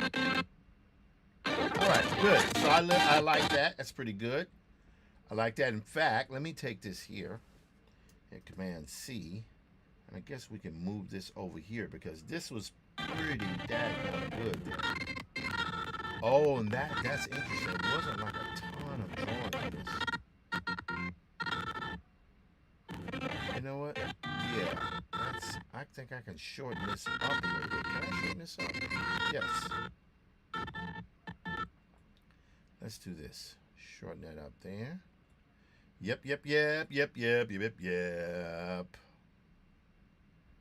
right, good. So I like that. That's pretty good. I like that. In fact, let me take this here, hit Command C, and I guess we can move this over here because this was pretty daggone good there. Oh, and that's interesting. It wasn't like a ton of drawing in this. You know what? Yeah, I think I can shorten this up a little bit. Can I shorten this up? Yes. Let's do this. Shorten that up there. Yep.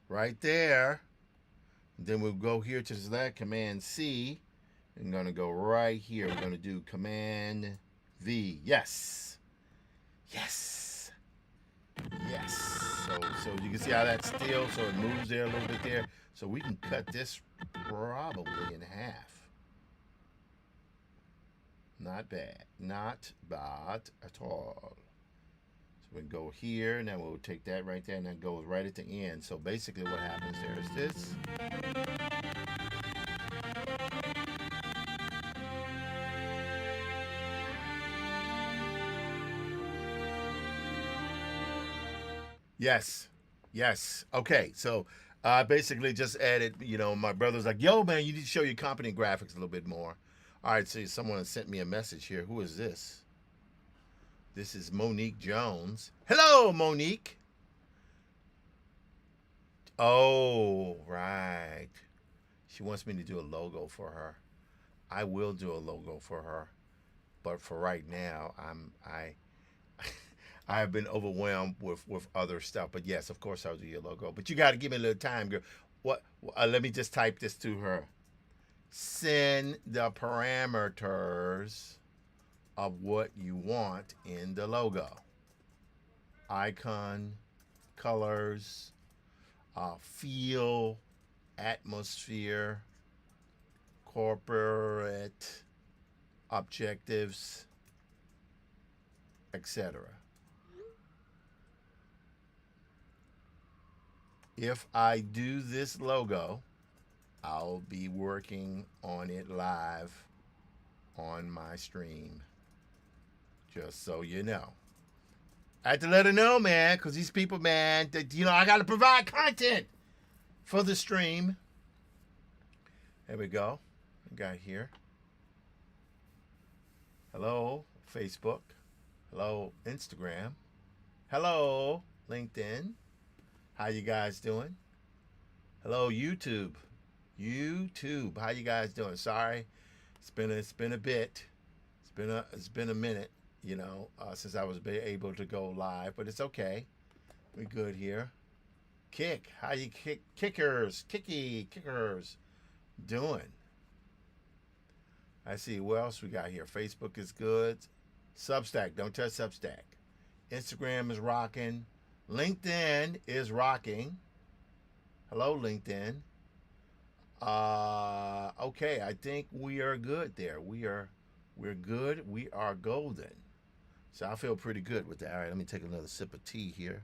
Right there. Then we'll go here to that Command C. I'm going to go right here. We're going to do Command V. Yes. Yes. Yes. So you can see how that's still, so it moves there a little bit there. So we can cut this probably in half. Not bad. Not bad at all. So we can go here, and then we'll take that right there, and that goes right at the end. So basically what happens there is this. Yes. Yes. Okay. So basically just added, you know, my brother's like, yo, man, you need to show your company graphics a little bit more. All right. So someone sent me a message here. Who is this? This is Monique Jones. Hello, Monique. Oh, right. She wants me to do a logo for her. I will do a logo for her. But for right now, I have been overwhelmed with other stuff. But yes, of course I'll do your logo. But you got to give me a little time, girl. What? Let me just type this to her. Send the parameters of what you want in the logo. Icon, colors, feel, atmosphere, corporate, objectives, etc. If I do this logo, I'll be working on it live on my stream. Just so you know. I had to let her know, man, because these people, man, that, you know, I got to provide content for the stream. There we go. I got here. Hello, Facebook. Hello, Instagram. Hello, LinkedIn. How you guys doing? Hello, YouTube. YouTube. How you guys doing? Sorry, it's been a bit. It's been a minute. Since I was able to go live, but it's okay. We're good here. Kick. How you kickers doing? I see. What else we got here? Facebook is good. Substack. Don't touch Substack. Instagram is rocking. LinkedIn is rocking. Hello, LinkedIn. Okay, I think we are good there. We're good. We are golden. So I feel pretty good with that. All right, let me take another sip of tea here.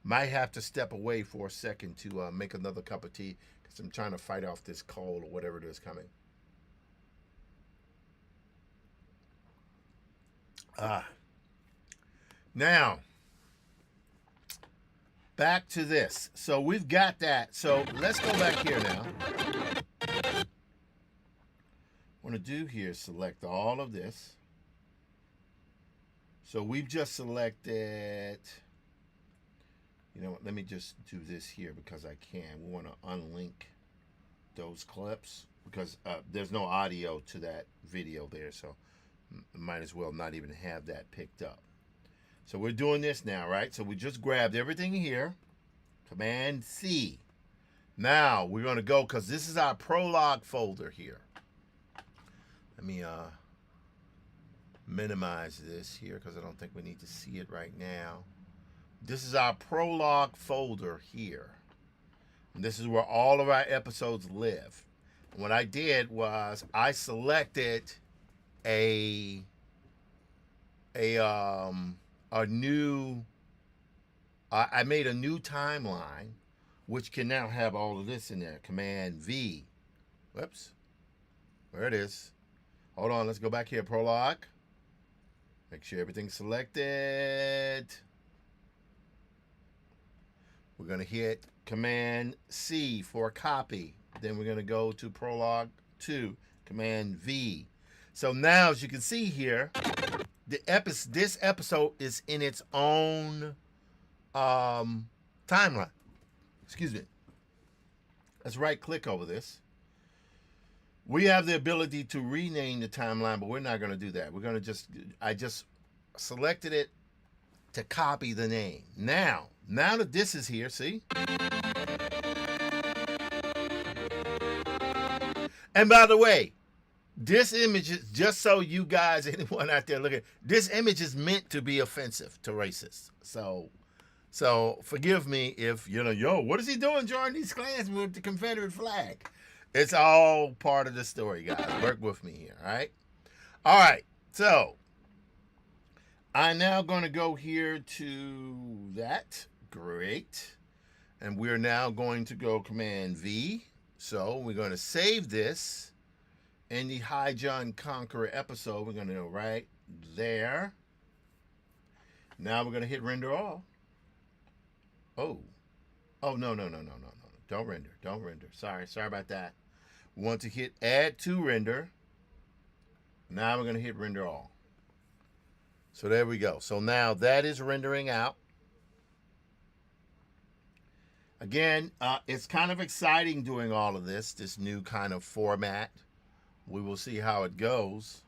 Might have to step away for a second to make another cup of tea because I'm trying to fight off this cold or whatever it is coming. Ah, now back to this. So we've got that. So let's go back here now. What I want to do here is select all of this. So we've just selected, you know what, let me just do this here because I can. We want to unlink those clips because there's no audio to that video there, so might as well not even have that picked up. So we're doing this now, right? So we just grabbed everything here, Command C. Now we're going to go, because this is our prologue folder here. Let me minimize this here because I don't think we need to see it right now. This is our prologue folder here. And this is where all of our episodes live. And what I did was I selected a new, I made a new timeline, which can now have all of this in there. Command V. Whoops. There it is. Hold on, let's go back here. Prologue. Make sure everything's selected. We're going to hit Command C for copy. Then we're going to go to Prologue 2, Command V. So now, as you can see here, this episode is in its own timeline. Excuse me. Let's right-click over this. We have the ability to rename the timeline, but we're not going to do that. We're going to I just selected it to copy the name. Now that this is here, see? And by the way, this image is, just so you guys, anyone out there looking, this image is meant to be offensive to racists. So forgive me if, what is he doing joining these Klansmen with the Confederate flag? It's all part of the story, guys. Work with me here, all right? All right, so I'm now going to go here to that. Great. And we're now going to go Command V. So we're going to save this in the High John Conqueror episode. We're going to go right there. Now we're going to hit render all. Oh, no. Don't render. Sorry about that. We want to hit add to render. Now we're going to hit render all. So there we go. So now that is rendering out. Again, it's kind of exciting doing all of this new kind of format. We will see how it goes.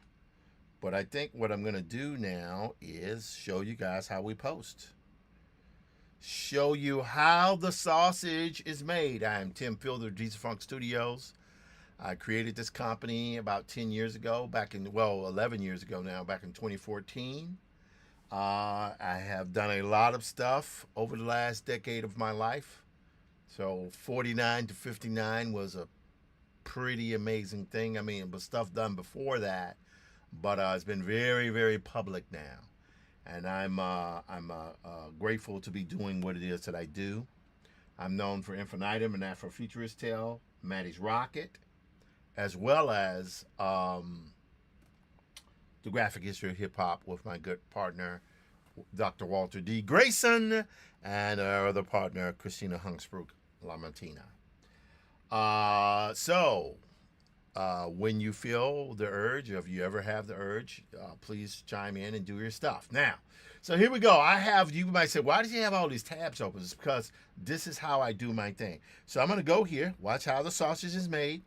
But I think what I'm going to do now is show you guys how we post. Show you how the sausage is made. I am Tim Fielder of Jesus Funk Studios. I created this company about 10 years ago, 11 years ago now, back in 2014. I have done a lot of stuff over the last decade of my life. So 49 to 59 was a pretty amazing thing. I mean, it was stuff done before that, but it's been very, very public now. And I'm grateful to be doing what it is that I do. I'm known for Infinitum and Afrofuturist Tale, Maddie's Rocket, as well as the graphic history of hip hop with my good partner, Dr. Walter D. Grayson, and our other partner, Christina Hungsbrook Lamartina. So when you feel the urge, or if you ever have the urge, please chime in and do your stuff. Now, so here we go. You might say, why does he have all these tabs open? It's because this is how I do my thing. So I'm going to go here, watch how the sausage is made.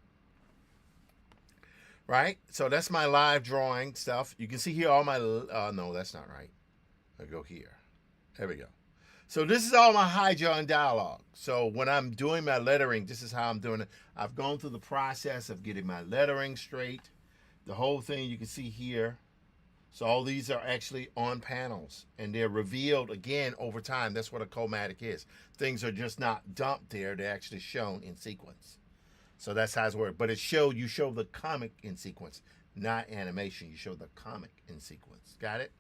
Right? So that's my live drawing stuff. You can see here all my, no, that's not right. I'll go here. There we go. So this is all my Hi John dialogue. So when I'm doing my lettering, this is how I'm doing it. I've gone through the process of getting my lettering straight. The whole thing you can see here. So all these are actually on panels, and they're revealed again over time. That's what a chromatic is. Things are just not dumped there. They're actually shown in sequence. So that's how it's worked. But you show the comic in sequence, not animation. You show the comic in sequence. Got it?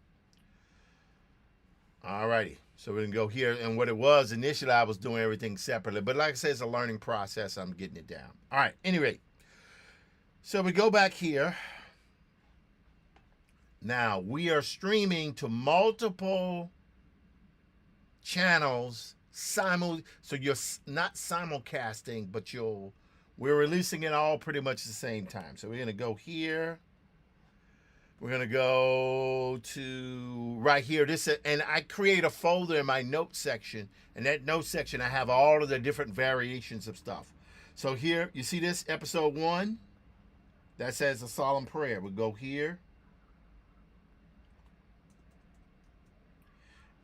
Alrighty. So we're going to go here. And what it was, initially I was doing everything separately. But like I said, it's a learning process. I'm getting it down. All right. Anyway. So we go back here. Now, we are streaming to multiple channels. So you're not simulcasting, but we're releasing it all pretty much at the same time. So we're going to go here. We're going to go to right here. And I create a folder in my notes section. And that notes section, I have all of the different variations of stuff. So here, you see this, episode 1? That says a solemn prayer. We go here.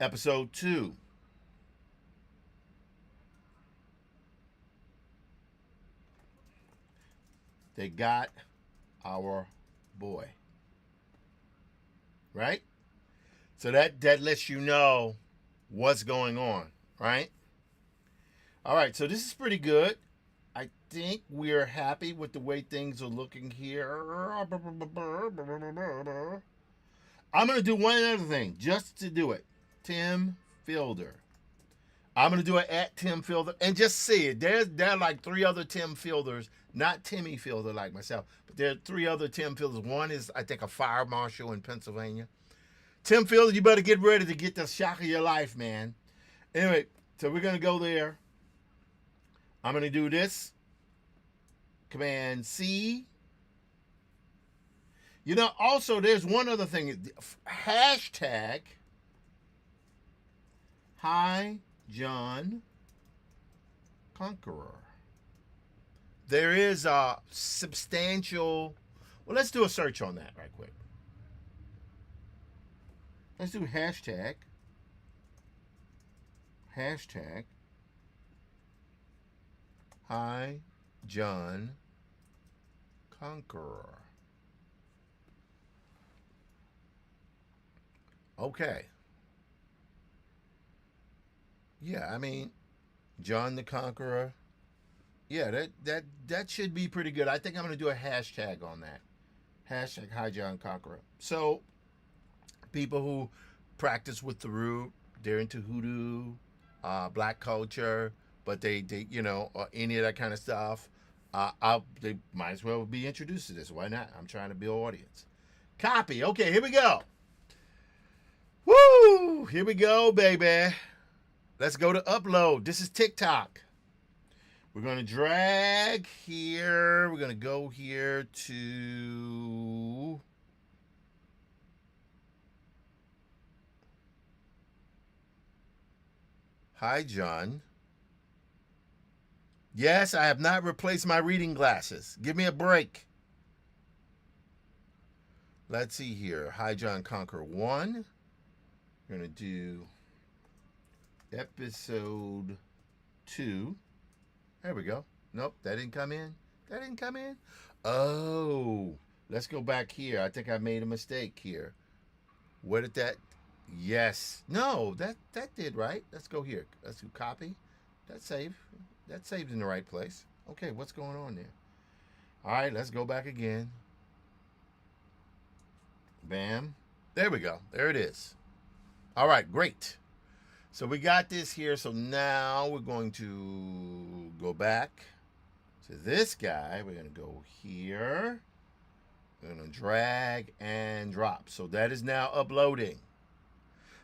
Episode 2. They got our boy. Right? So that lets you know what's going on, right? All right, so this is pretty good. I think we're happy with the way things are looking here. I'm going to do one other thing just to do it. Tim Fielder. I'm going to do it at Tim Fielder and just see it. There are like 3 other Tim Fielders, not Timmy Fielder like myself, but there are 3 other Tim Fielders. One is, I think, a fire marshal in Pennsylvania. Tim Fielder, you better get ready to get the shock of your life, man. Anyway, so we're going to go there. I'm going to do this. Command C. You know, also, there's one other thing. Hashtag Hi John Conqueror. There is a substantial... Well, let's do a search on that right quick. Let's do hashtag Hi John Conqueror. Okay. Yeah, I mean, John the Conqueror. Yeah, that should be pretty good. I think I'm going to do a hashtag on that. Hashtag Hi John Conqueror. So, people who practice with the root, they're into hoodoo, black culture, but they any of that kind of stuff. They might as well be introduced to this. Why not? I'm trying to build audience. Copy. Okay, here we go. Woo! Here we go, baby. Let's go to upload. This is TikTok. We're going to drag here. We're going to go here to... Hi, John. Yes, I have not replaced my reading glasses. Give me a break. Let's see here. Hi, John Conqueror 1. We're going to do episode 2. There we go. Nope, that didn't come in. That didn't come in. Oh, let's go back here. I think I made a mistake here. Where did that... Yes. No, that did right. Let's go here. Let's do copy. That's saved. That's saved in the right place. Okay, what's going on there? All right, let's go back again. Bam. There we go. There it is. All right, great. So we got this here. So now we're going to go back to this guy. We're going to go here. We're going to drag and drop. So that is now uploading.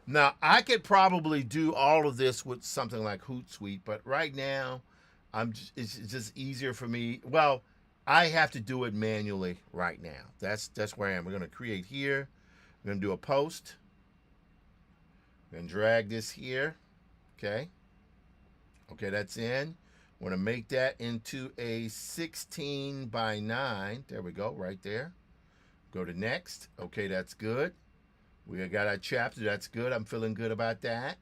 Now, I could probably do all of this with something like Hootsuite, but right now, it's just easier for me. Well, I have to do it manually right now. That's where I am. We're gonna create here. We're gonna do a post. We're gonna drag this here. Okay. Okay, that's in. Want to make that into a 16 by 9. There we go, right there. Go to next. Okay, that's good. We got our chapter. That's good. I'm feeling good about that.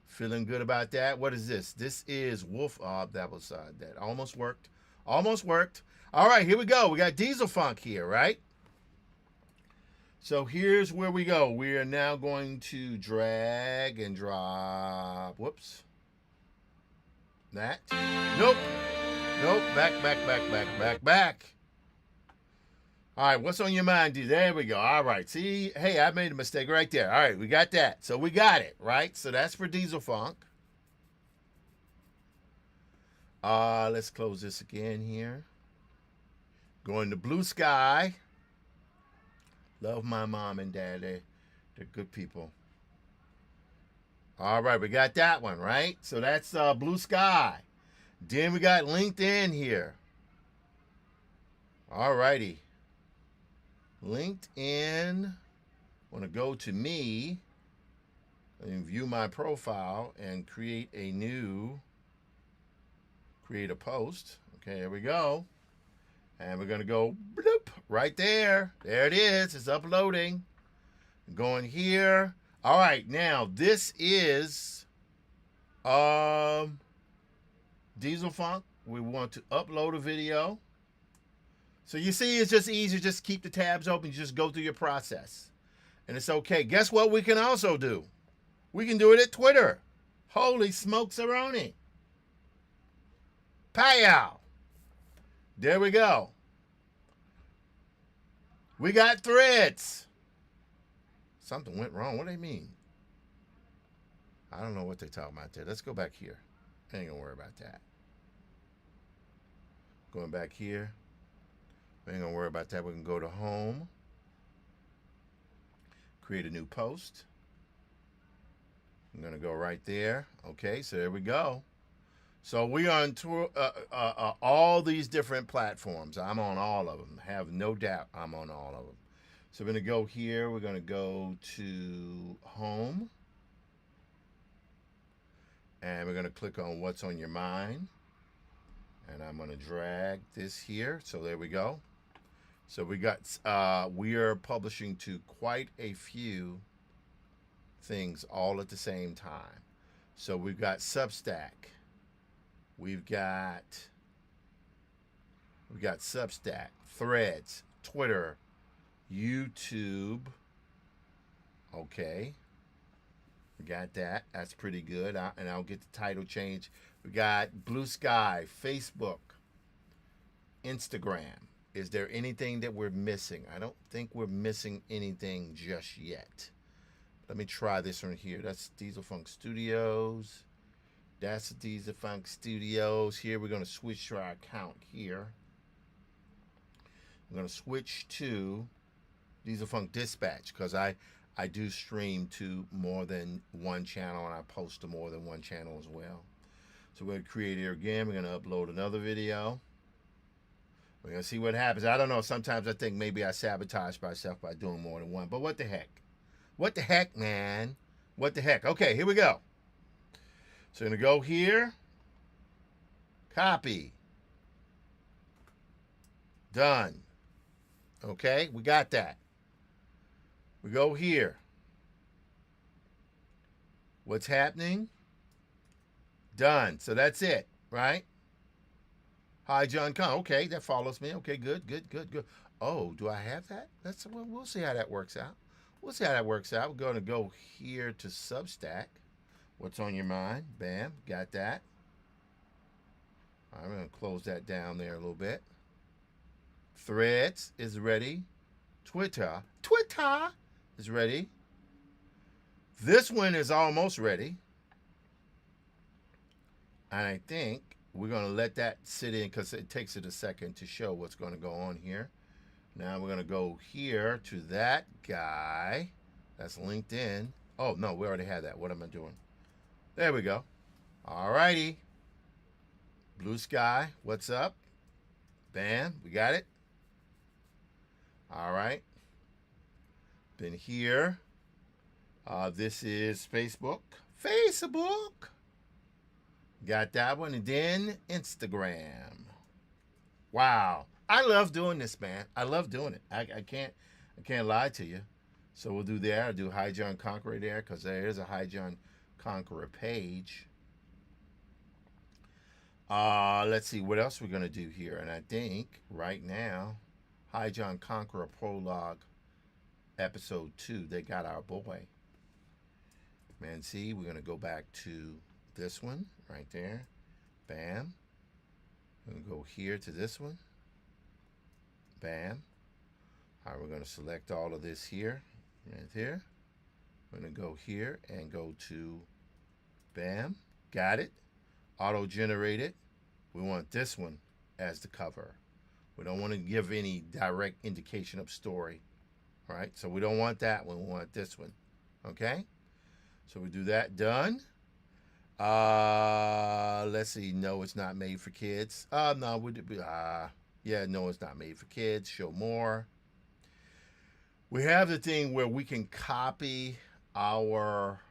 Feeling good about that. What is this? This is Wolf. That was that almost worked. Almost worked. All right, here we go. We got Diesel Funk here, right? So here's where we go. We are now going to drag and drop. Whoops. That. Nope. Nope. Back. All right, what's on your mind, dude? There we go. All right. See, hey, I made a mistake right there. All right, we got that. So we got it, right? So that's for Diesel Funk. Let's close this again here. Going to Blue Sky. Love my mom and dad. They're good people. All right, we got that one, right? So that's Blue Sky. Then we got LinkedIn here. All righty. LinkedIn. Want to go to me and view my profile and create a post. Okay, here we go. And we're going to go bloop, right there. There it is. It's uploading. Going here. All right, now this is Diesel Funk. We want to upload a video. So you see, it's just easy. Just keep the tabs open. You just go through your process. And it's okay. Guess what we can also do? We can do it at Twitter. Holy smokes-a-roni. Pow! There we go. We got Threads. Something went wrong. What do they mean? I don't know what they're talking about there. Let's go back here. I ain't gonna worry about that. Going back here. We ain't gonna worry about that. We can go to home. Create a new post. I'm gonna go right there. Okay, so there we go. So we are on tour, all these different platforms. I'm on all of them. Have no doubt I'm on all of them. So we're going to go here. We're going to go to home. And we're going to click on what's on your mind. And I'm going to drag this here. So there we go. So we are publishing to quite a few things all at the same time. So we've got Substack. We've got Substack, Threads, Twitter, YouTube. Okay. We got that. That's pretty good. And I'll get the title change. We got Blue Sky, Facebook, Instagram. Is there anything that we're missing? I don't think we're missing anything just yet. Let me try this one here. That's Diesel Funk Studios. That's Diesel Funk Studios. Here we're going to switch to our account here. I'm going to switch to Diesel Funk Dispatch because I do stream to more than one channel and I post to more than one channel as well. So we're going to create here again. We're going to upload another video. We're going to see what happens. I don't know. Sometimes I think maybe I sabotage myself by doing more than one. But what the heck? What the heck, man? What the heck? Okay, here we go. So I'm going to go here. Copy. Done. Okay, we got that. We go here. What's happening? Done. So that's it, right? Hi, John Con. Okay, that follows me. Okay, good. Oh, do I have that? We'll see how that works out. We're going to go here to Substack. What's on your mind? Bam, got that. I'm going to close that down there a little bit. Threads is ready. Twitter is ready. This one is almost ready. And I think we're going to let that sit in because it takes it a second to show what's going to go on here. Now we're going to go here to that guy. That's LinkedIn. Oh, no, we already had that. What am I doing? There we go. All righty. Blue Sky, what's up? Bam. We got it. All right. Then here. This is Facebook. Facebook. Got that one. And then Instagram. Wow. I love doing this, man. I love doing it. I can't lie to you. So we'll do there. I'll do High John Conqueror there because there is a High John Conqueror page. Let's see what else we're gonna do here. And I think right now, High John Conqueror Prologue Episode 2, they got our boy. Man, see, we're gonna go back to this one right there. Bam. We're gonna go here to this one. Bam. All right, we're gonna select all of this here, right here. We're gonna go here and go to bam. Got it. Auto generated. We want this one as the cover. We don't want to give any direct indication of story. All right, so we don't want that one. We want this one. Okay, so we do that. Done. Let's see. No, it's not made for kids. No, yeah, no, it's not made for kids. Show more. We have the thing where we can copy our.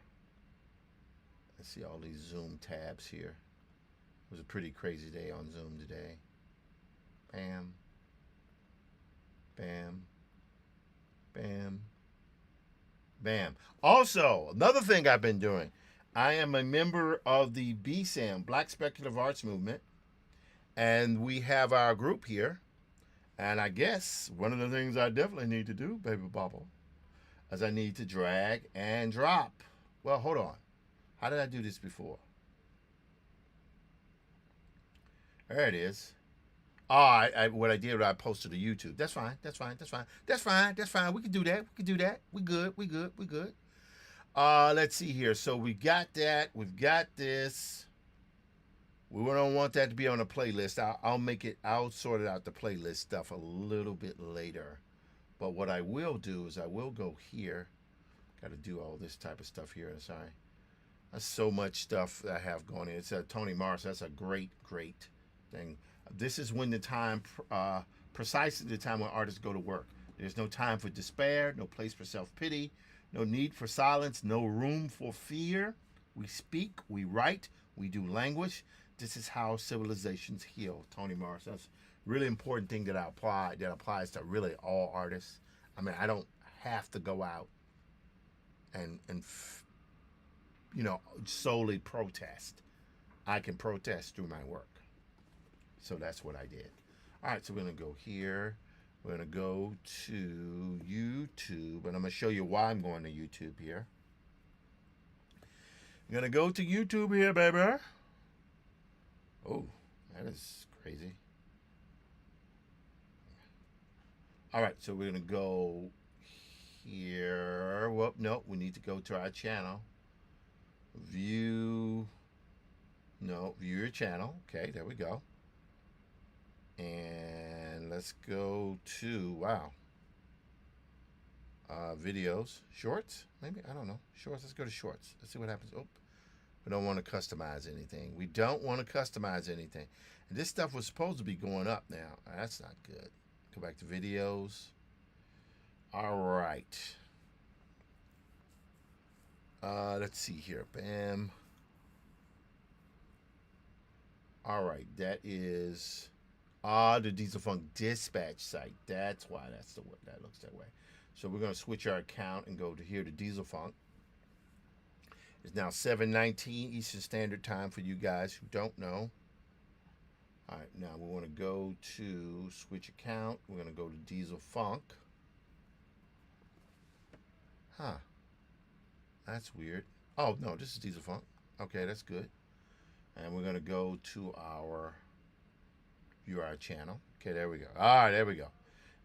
Let's see all these Zoom tabs here. It was a pretty crazy day on Zoom today. Bam. Bam. Bam. Bam. Also, another thing I've been doing. I am a member of the BSAM, Black Speculative Arts Movement, and we have our group here. And I guess one of the things I definitely need to do, baby bubble, is I need to drag and drop. Well, hold on. How did I do this before? There it is. Oh, what I did, I posted to YouTube. That's fine. That's fine. That's fine. That's fine. That's fine. We can do that. We can do that. We good. We good. We good. Let's see here. So we got that. We've got this. We don't want that to be on a playlist. I'll sort it out, the playlist stuff, a little bit later. But what I will do is I will go here. Got to do all this type of stuff here. Sorry. That's so much stuff that I have going in. It's Tony Morris. That's a great, great thing. This is when the time, precisely the time when artists go to work. There's no time for despair, no place for self-pity, no need for silence, no room for fear. We speak, we write, we do language. This is how civilizations heal. Tony Morris. That's a really important thing that applies to really all artists. I mean, I don't have to go out and solely protest. I can protest through my work. So that's what I did. All right, so we're going to go here. We're going to go to YouTube, and I'm going to show you why I'm going to YouTube here. I'm going to go to YouTube here, baby. Oh, that is crazy. All right, so we're going to go here. Well, no, we need to go to our channel. View your channel. Okay, there we go. And let's go to, videos, shorts, maybe, I don't know, shorts. Let's go to shorts. Let's see what happens. Oh, we don't want to customize anything. We don't want to customize anything. And this stuff was supposed to be going up now. That's not good. Go back to videos. All right. Let's see here. Bam. All right, that is the Diesel Funk dispatch site. That's why that looks that way. So we're going to switch our account and go to here to Diesel Funk. It's now 7:19 Eastern Standard Time for you guys who don't know. All right, now we want to go to switch account. We're going to go to Diesel Funk. Huh. That's weird. Oh, no, this is Diesel Funk. Okay, that's good. And we're going to go to view our channel. Okay, there we go. All right, there we go.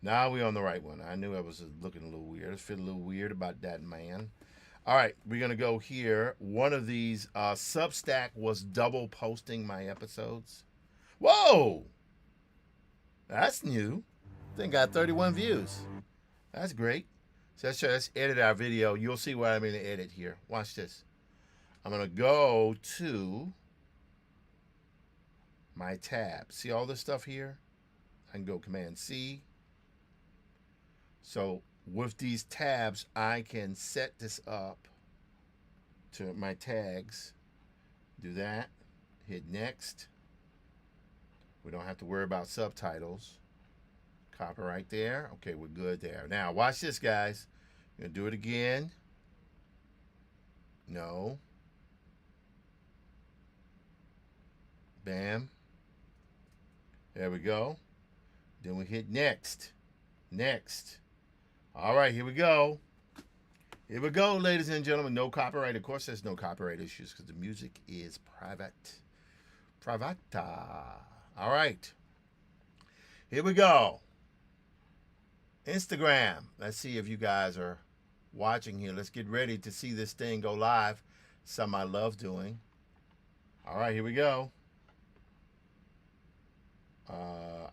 Now we're on the right one. I knew I was looking a little weird. I feel a little weird about that, man. All right, we're going to go here. One of these, Substack was double posting my episodes. Whoa! That's new. Thing got 31 views. That's great. So let's edit our video. You'll see what I'm going to edit here. Watch this. I'm going to go to my tab. See all this stuff here? I can go Command C. So with these tabs, I can set this up to my tags. Do that. Hit next. We don't have to worry about subtitles. Copyright there. Okay, we're good there. Now, watch this, guys. I'm going to do it again. No. Bam. There we go. Then we hit next. Next. All right, here we go. Here we go, ladies and gentlemen. No copyright. Of course, there's no copyright issues because the music is private. Privata. All right. Here we go. Instagram. Let's see if you guys are watching here. Let's get ready to see this thing go live. Something I love doing. All right, here we go.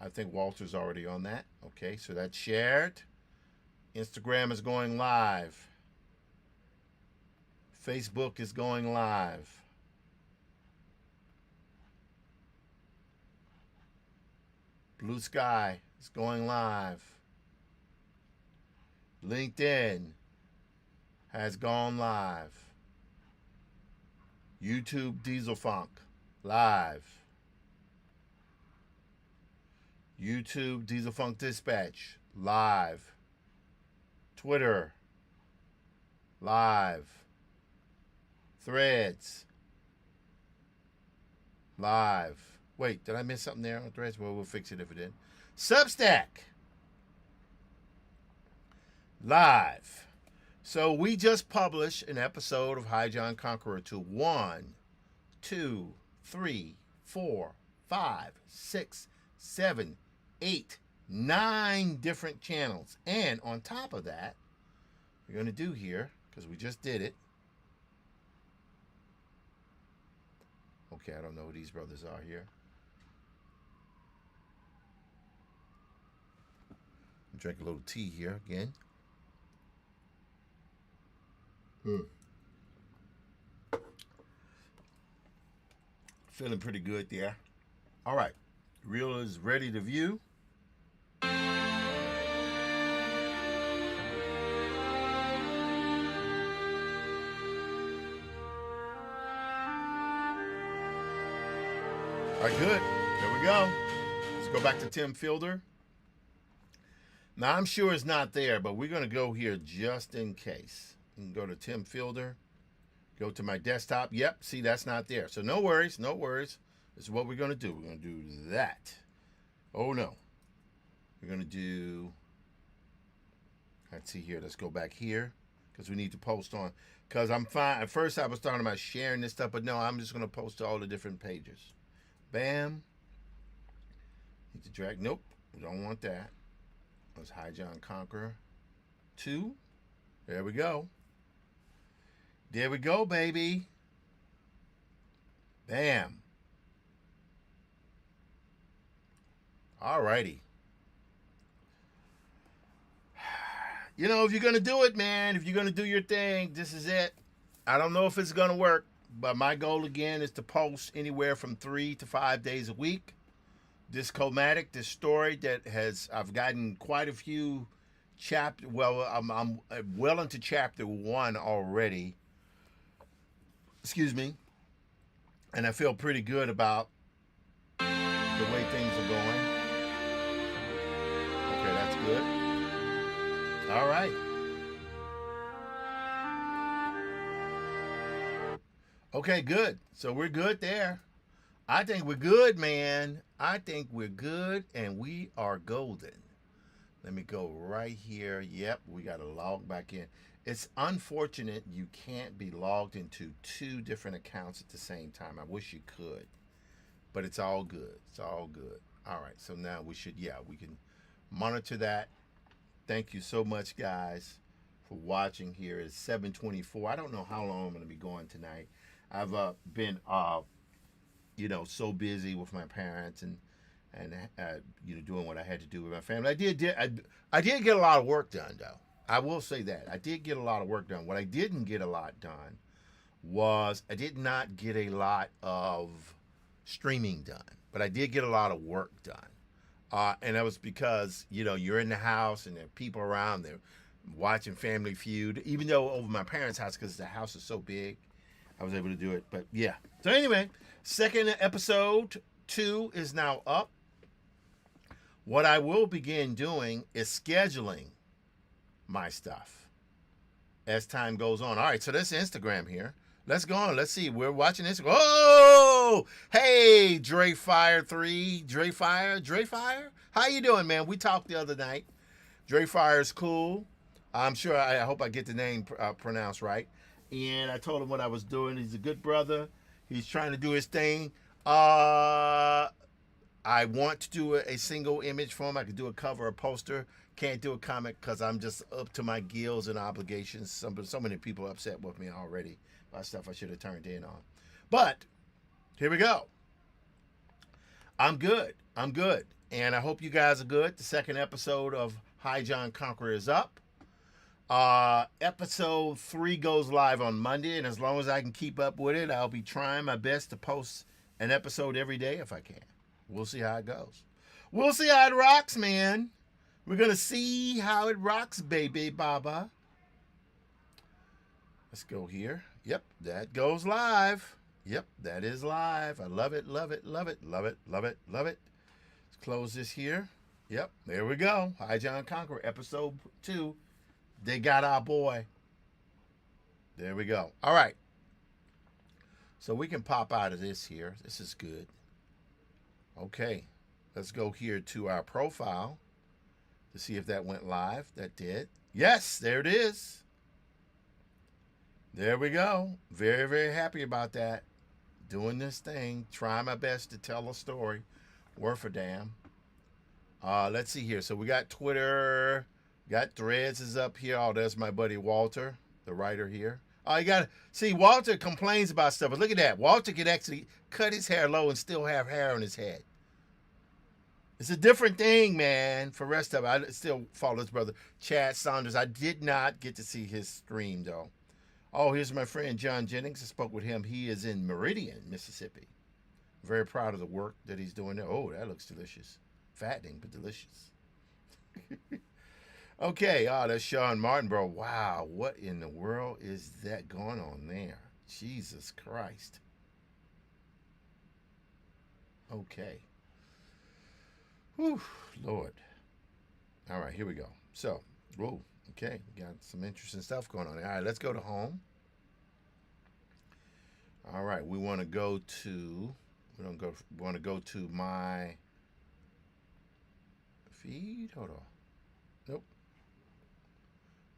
I think Walter's already on that. Okay, so that's shared. Instagram is going live. Facebook is going live. Blue Sky is going live. LinkedIn has gone live. YouTube Diesel Funk live. YouTube Diesel Funk Dispatch live. Twitter live. Threads live. Wait, did I miss something there on Threads? Well, we'll fix it if it did. Substack live. So we just published an episode of High John Conqueror to 1, 2, 3, 4, 5, 6, 7, 8, 9 different channels. And on top of that, we're going to do here, because we just did it. Okay, I don't know who these brothers are here. Drink a little tea here again. Feeling pretty good there. All right. Reel is ready to view. All right, good. There we go. Let's go back to Tim Fielder. Now, I'm sure it's not there, but we're going to go here just in case. You can go to Tim Fielder. Go to my desktop. Yep, see, that's not there. So no worries, no worries. This is what we're going to do. We're going to do that. Oh, no. We're going to do... Let's see here. Let's go back here because we need to post on. Because I'm fine. At first, I was talking about sharing this stuff, but no, I'm just going to post to all the different pages. Bam. Need to drag. Nope. We don't want that. Let's High John Conqueror 2. There we go. There we go, baby. Bam. All righty. You know, if you're going to do it, man, if you're going to do your thing, this is it. I don't know if it's going to work, but my goal, again, is to post anywhere from 3 to 5 days a week. This Comatic, this story that I've gotten quite a few chapters. Well, I'm well into chapter 1 already. Excuse me. And I feel pretty good about the way things are going. Okay, that's good. All right. Okay, good. So we're good there. I think we're good, man. I think we're good, and we are golden. Let me go right here. Yep, we got to log back in. It's unfortunate you can't be logged into 2 different accounts at the same time. I wish you could, but it's all good. It's all good. All right, so now we can monitor that. Thank you so much, guys, for watching here. It's 7:24. I don't know how long I'm going to be going tonight. I've been so busy with my parents and doing what I had to do with my family. I did get a lot of work done, though. I will say that. I did get a lot of work done. What I didn't get a lot done was I did not get a lot of streaming done, but I did get a lot of work done. And that was because, you're in the house and there are people around, they're watching Family Feud. Even though over my parents' house, because the house is so big, I was able to do it. But yeah. So anyway, second episode 2 is now up. What I will begin doing is scheduling my stuff as time goes on. All right, so that's Instagram here. Let's go on. Let's see. We're watching Instagram. Oh, hey, Dre Fire 3. Dre Fire. How you doing, man? We talked the other night. Dre Fire is cool. I'm sure. I hope I get the name pronounced right. And I told him what I was doing. He's a good brother. He's trying to do his thing. I want to do a single image for him. I could do a cover, a poster. Can't do a comic because I'm just up to my gills and obligations. So many people are upset with me already about stuff I should have turned in on. But here we go. I'm good. And I hope you guys are good. The second episode of Hi John Conqueror is up. Episode 3 goes live on Monday. And as long as I can keep up with it, I'll be trying my best to post an episode every day if I can. We'll see how it goes. We'll see how it rocks, man. We're going to see how it rocks, baby baba. Let's go here. Yep, that goes live. Yep, that is live. I love it. Let's close this here. Yep, there we go. Hi, John Conqueror, episode 2. They got our boy. There we go. All right. So we can pop out of this here. This is good. Okay, let's go here to our profile to see if that went live. That did. Yes, there it is. There we go. Very, very happy about that. Doing this thing. Trying my best to tell a story. Worth a damn. Let's see here. So we got Twitter. Got Threads is up here. Oh, there's my buddy Walter, the writer here. Oh, you got to see, Walter complains about stuff, but look at that. Walter can actually cut his hair low and still have hair on his head. It's a different thing, man. For the rest of it, I still follow his brother, Chad Saunders. I did not get to see his stream, though. Oh, here's my friend John Jennings. I spoke with him. He is in Meridian, Mississippi. Very proud of the work that he's doing there. Oh, that looks delicious. Fattening, but delicious. Okay, that's Sean Martin, bro. Wow, what in the world is that going on there? Jesus Christ. Okay. Whew, Lord. All right, here we go. So, whoa, okay, got some interesting stuff going on. All right, let's go to home. All right, we want to go to my feed. Hold on. Nope.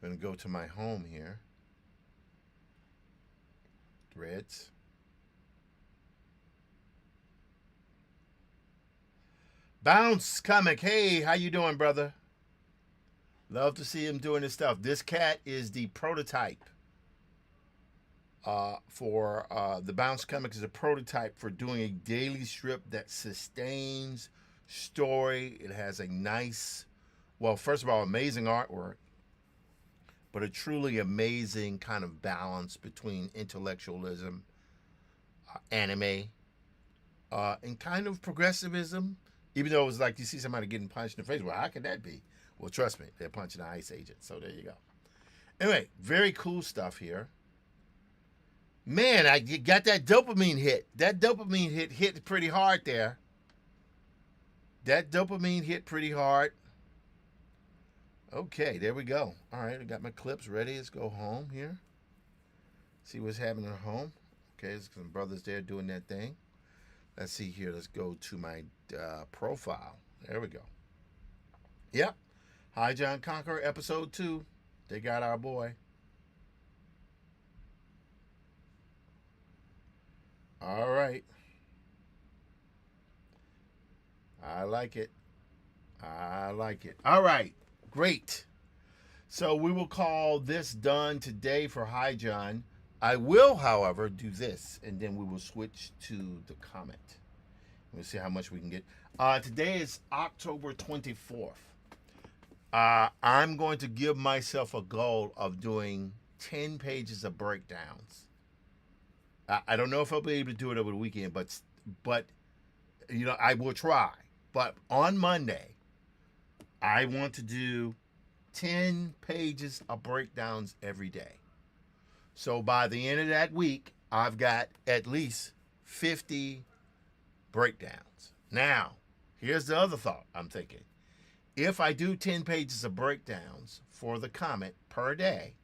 I'm going to go to my home here. Threads. Bounce Comic. Hey, how you doing, brother? Love to see him doing his stuff. This cat is the prototype for the Bounce Comic is a prototype for doing a daily strip that sustains story. It has a nice, well, first of all, amazing artwork, but a truly amazing kind of balance between intellectualism, anime, and kind of progressivism. Even though it was like you see somebody getting punched in the face. Well, how could that be? Well, trust me, they're punching an ICE agent. So there you go. Anyway, very cool stuff here. Man, I got that dopamine hit. That dopamine hit pretty hard there. That dopamine hit pretty hard. Okay, there we go. All right, I got my clips ready. Let's go home here. See what's happening at home. Okay, there's some brothers there doing that thing. Let's see here. Let's go to my profile. There we go. Yep. Hi, John Conqueror, episode 2. They got our boy. All right. I like it. All right. Great. So we will call this done today for Hi John. I will, however, do this, and then we will switch to the comment. We'll see how much we can get. Today is October 24th. I'm going to give myself a goal of doing 10 pages of breakdowns. I don't know if I'll be able to do it over the weekend, but I will try. But on Monday, I want to do 10 pages of breakdowns every day. So by the end of that week, I've got at least 50 breakdowns. Now, here's the other thought I'm thinking. If I do 10 pages of breakdowns for the comet per day,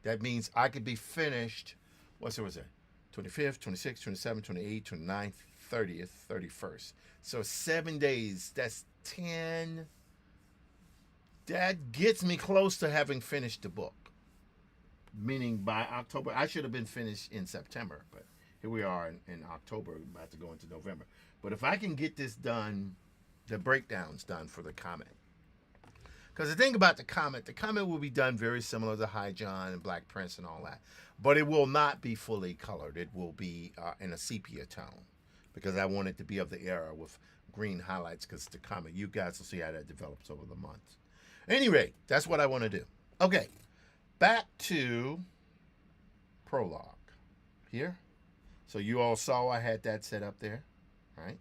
that means I could be finished, what's it, was it? 25th, 26th, 27th, 28th, 29th, 30th, 31st. So 7 days, that's 10. That gets me close to having finished the book. Meaning by October, I should have been finished in September, but here we are in October, about to go into November. But if I can get this done, the breakdowns done for the comet. Because the thing about the comet will be done very similar to High John and Black Prince and all that. But it will not be fully colored. It will be in a sepia tone. Because I want it to be of the era with green highlights, because the comet. You guys will see how that develops over the months. Anyway, that's what I want to do. Okay, back to prologue here. So you all saw I had that set up there, right?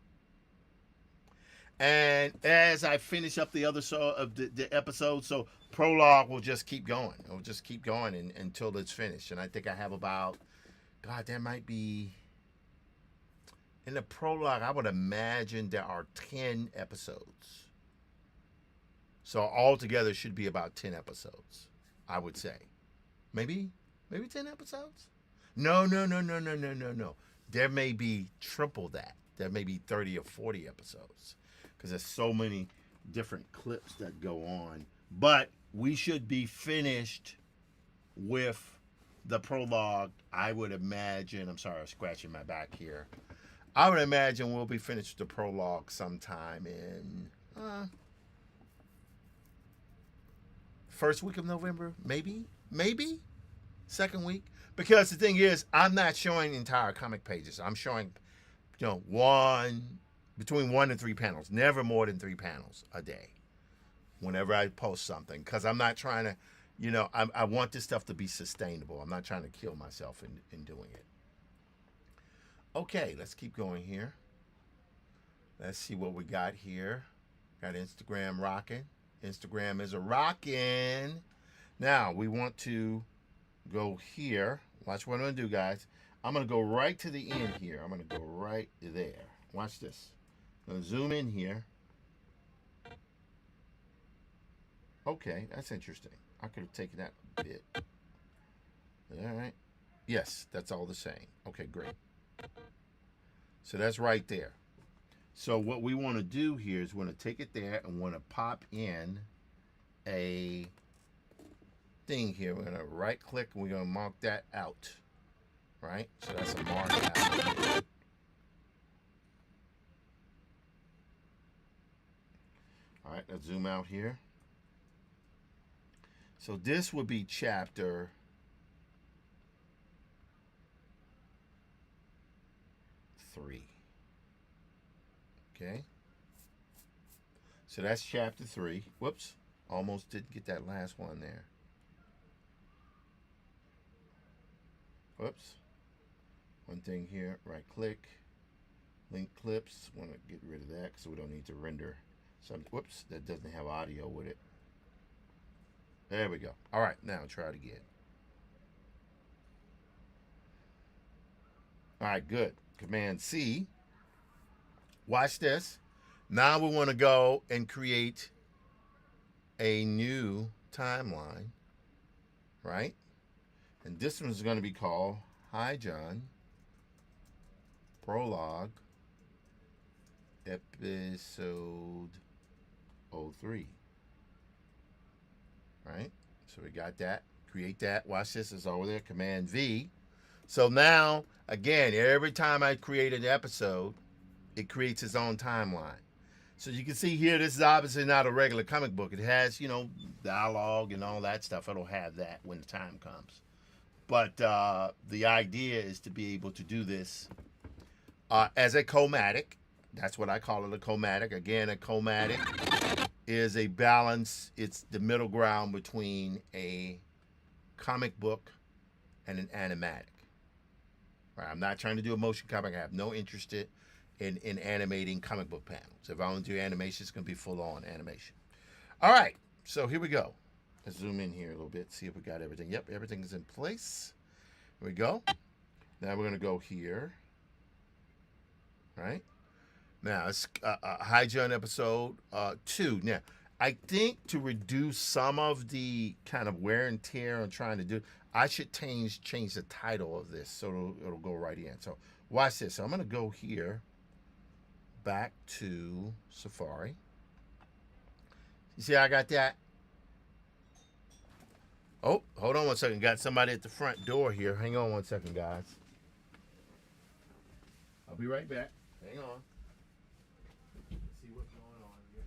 And as I finish up the other of the episode, so prologue will just keep going. It'll just keep going until it's finished. And I think I have about, God, there might be, in the prologue, I would imagine there are 10 episodes. So altogether should be about 10 episodes, I would say. Maybe 10 episodes? No. There may be triple that. There may be 30 or 40 episodes. Because there's so many different clips that go on. But we should be finished with the prologue, I would imagine. I'm sorry, I'm scratching my back here. I would imagine we'll be finished with the prologue sometime in first week of November, maybe second week. Because the thing is, I'm not showing entire comic pages. I'm showing, between 1 and 3 panels, never more than 3 panels a day whenever I post something, because I'm not trying to, I want this stuff to be sustainable. I'm not trying to kill myself in doing it. Okay, let's keep going here. Let's see what we got here. Got Instagram rocking. Instagram is a rocking. Now, we want to go here. Watch what I'm going to do, guys. I'm going to go right to the end here. I'm going to go right there. Watch this. I'm going to zoom in here. Okay, that's interesting. I could have taken that bit. All right. Yes, that's all the same. Okay, great. So that's right there. So what we want to do here is we want to take it there and want to pop in a thing here. We're going to right click and we're going to mark that out. Right? So that's a mark out. All right, let's zoom out here. So this would be chapter 3. Okay. So that's chapter 3. Whoops. Almost didn't get that last one there. Whoops. One thing here. Right click. Link clips. Want to get rid of that so we don't need to render something. Whoops. That doesn't have audio with it. There we go. All right. Now try it again. All right. Good. Command C. Watch this. Now we want to go and create a new timeline, right? And this one's going to be called High John Prologue Episode 03. Right? So we got that. Create that. Watch this. It's over there. Command V. So now, again, every time I create an episode, it creates its own timeline. So you can see here, this is obviously not a regular comic book. It has, dialogue and all that stuff. It'll have that when the time comes. But the idea is to be able to do this as a chromatic. That's what I call it, a chromatic. Again, a chromatic is a balance. It's the middle ground between a comic book and an animatic. Right? I'm not trying to do a motion comic. I have no interest in animating comic book panels. If I want to do animation, it's going to be full on animation. All right, so here we go. Let's zoom in here a little bit, see if we got everything. Yep, everything is in place. Here we go. Now we're going to go here. Right? Now, it's Hygiene episode 2. Now, I think to reduce some of the kind of wear and tear on trying to do, I should change the title of this so it'll go right in. So watch this. So I'm going to go here back to Safari. You see how I got that? Oh, hold on one second. Got somebody at the front door here. Hang on one second, guys. I'll be right back. Hang on. Let's see what's going on here.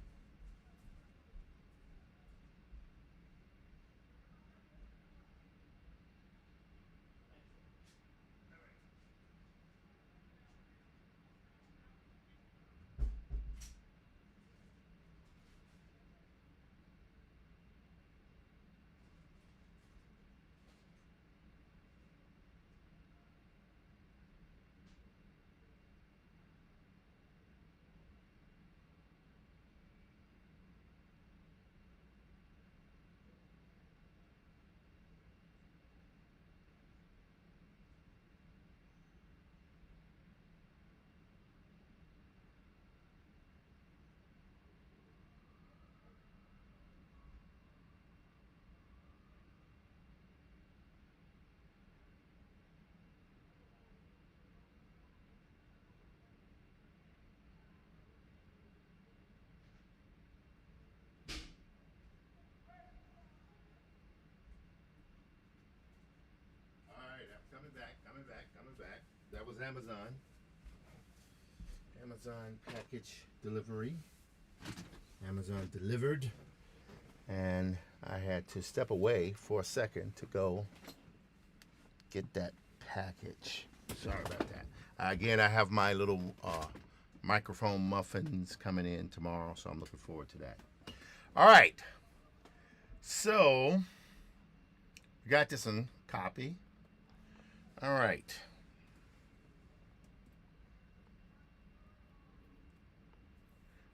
All right, I'm coming back. That was Amazon. Amazon package delivery. Amazon delivered. And I had to step away for a second to go get that package. Sorry about that. Again, I have my little microphone muffins coming in tomorrow, so I'm looking forward to that. All right. So, we got this in copy. All right.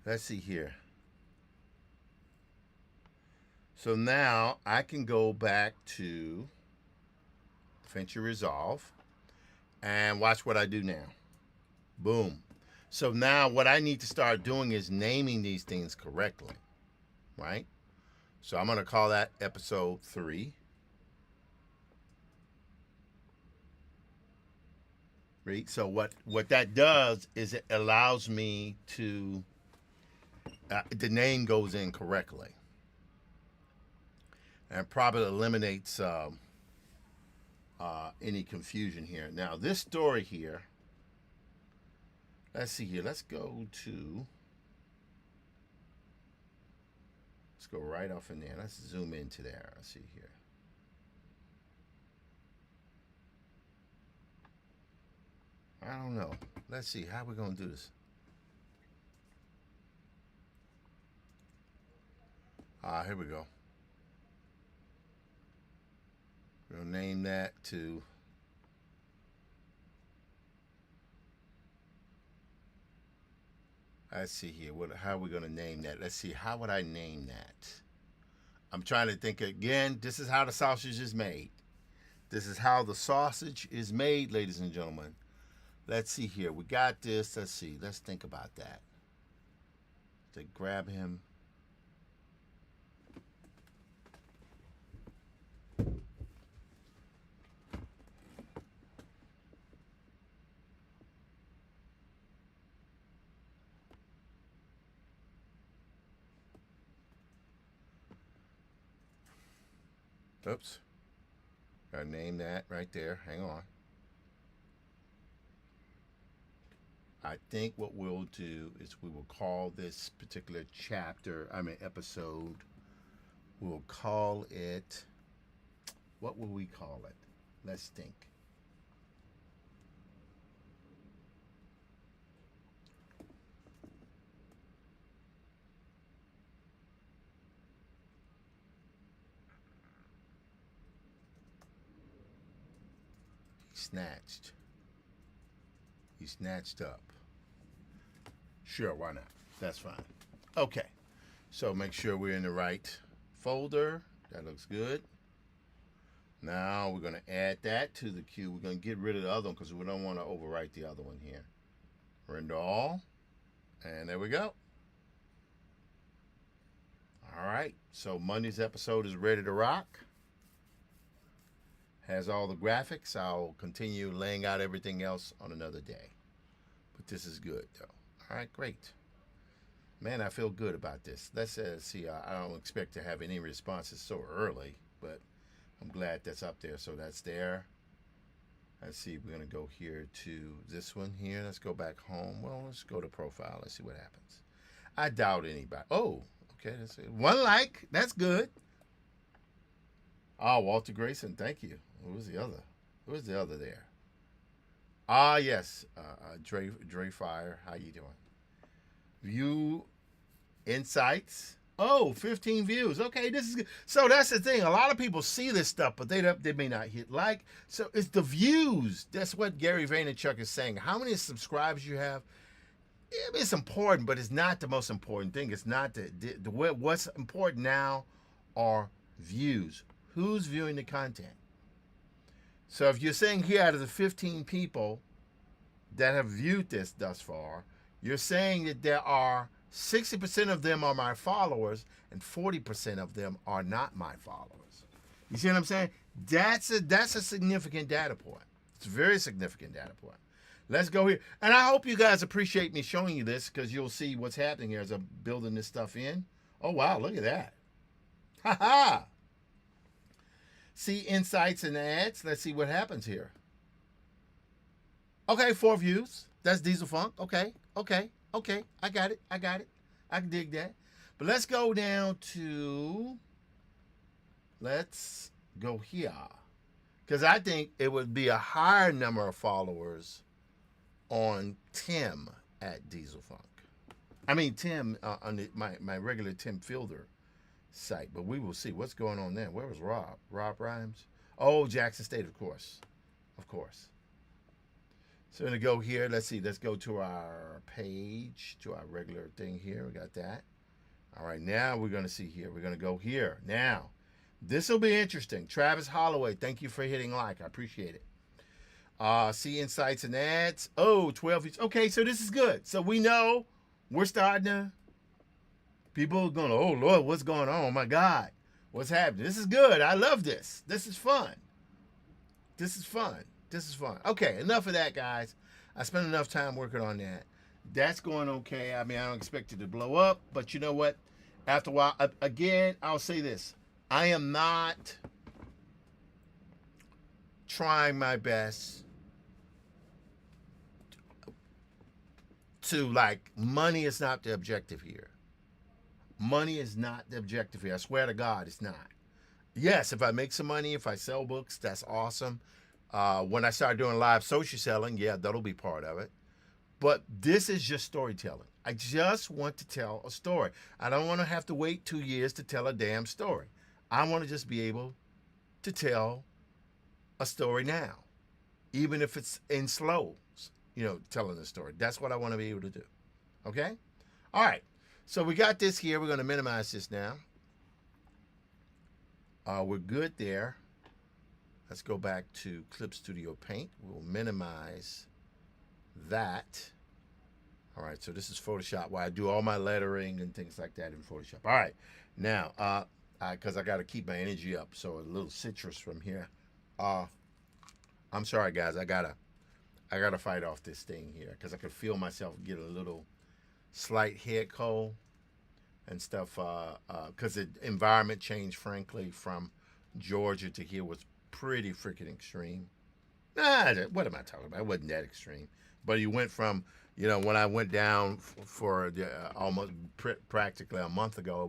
Let's see here. So now I can go back to DaVinci Resolve and watch what I do now. Boom. So now what I need to start doing is naming these things correctly, right? So I'm going to call that episode 3. Right? So what that does is it allows me to, the name goes in correctly. And probably eliminates any confusion here. Now this story here, let's see here. Let's go right off in there. Let's zoom into there. Let's see here. I don't know. Let's see. How we going to do this? Here we go. We'll name that to let's see here. How are we going to name that? Let's see. How would I name that? I'm trying to think again. This is how the sausage is made. This is how the sausage is made, ladies and gentlemen. Let's see here. We got this. Let's see. Let's think about that. To grab him. Oops. Gotta name that right there. Hang on. I think what we'll do is we will call this particular episode, we'll call it, what will we call it? Let's think. He snatched up. Sure, why not? That's fine. Okay, so make sure we're in the right folder. That looks good. Now we're going to add that to the queue. We're going to get rid of the other one because we don't want to overwrite the other one here. Render all. And there we go. All right. So Monday's episode is ready to rock. Has all the graphics. I'll continue laying out everything else on another day. But this is good, though. All right, great. Man, I feel good about this. Let's see. I don't expect to have any responses so early, but I'm glad that's up there. So that's there. Let's see. We're going to go here to this one here. Let's go back home. Well, let's go to profile. Let's see what happens. I doubt anybody. Oh, okay. That's it. One like. That's good. Oh, Walter Grayson. Thank you. Who was the other? Who was the other there? Ah, yes. Dre Fire. How you doing? View insights. Oh, 15 views. Okay, this is good. So that's the thing. A lot of people see this stuff, but they may not hit like. So it's the views. That's what Gary Vaynerchuk is saying. How many subscribers you have? It's important, but it's not the most important thing. It's not what's important now are views. Who's viewing the content? So if you're saying here out of the 15 people that have viewed this thus far, you're saying that there are 60% of them are my followers and 40% of them are not my followers. You see what I'm saying? That's a significant data point. It's a very significant data point. Let's go here. And I hope you guys appreciate me showing you this because you'll see what's happening here as I'm building this stuff in. Oh, wow. Look at that. Ha ha. See insights and ads. Let's see what happens here. Okay, 4 views. That's Diesel Funk. Okay. I got it. I can dig that. But let's go down to, let's go here. Because I think it would be a higher number of followers on Tim at Diesel Funk. I mean, Tim on my regular Tim Fielder site. But we will see what's going on there. Where was Rob? Rob Rhymes? Oh, Jackson State, of course. Of course. So we're going to go here. Let's see. Let's go to our page, to our regular thing here. We got that. All right. Now we're going to see here. We're going to go here. Now, this will be interesting. Travis Holloway, thank you for hitting like. I appreciate it. See insights and ads. Oh, 12. Okay, so this is good. So we know we're starting to, people are going, oh, Lord, what's going on? Oh, my God. What's happening? This is good. I love this. This is fun. This is fun. This is fun. Okay, enough of that, guys. I spent enough time working on that. That's going okay. I mean, I don't expect it to blow up, but you know what? After a while, again, I'll say this. I am not trying my best to, like, money is not the objective here. Money is not the objective here. I swear to God, it's not. Yes, if I make some money, if I sell books, that's awesome. When I start doing live social selling, yeah, that'll be part of it. But this is just storytelling. I just want to tell a story. I don't want to have to wait 2 years to tell a damn story. I want to just be able to tell a story now, even if it's in slow, telling the story. That's what I want to be able to do. Okay? All right. So we got this here. We're going to minimize this now. We're good there. Let's go back to Clip Studio Paint. We'll minimize that. All right, so this is Photoshop, where I do all my lettering and things like that in Photoshop. All right, now, because I got to keep my energy up, so a little citrus from here. I'm sorry, guys. I gotta fight off this thing here because I can feel myself get a little slight head cold and stuff. Because the environment change, frankly, from Georgia to here was pretty freaking extreme. What am I talking about? It wasn't that extreme. But you went from, when I went down for almost practically a month ago,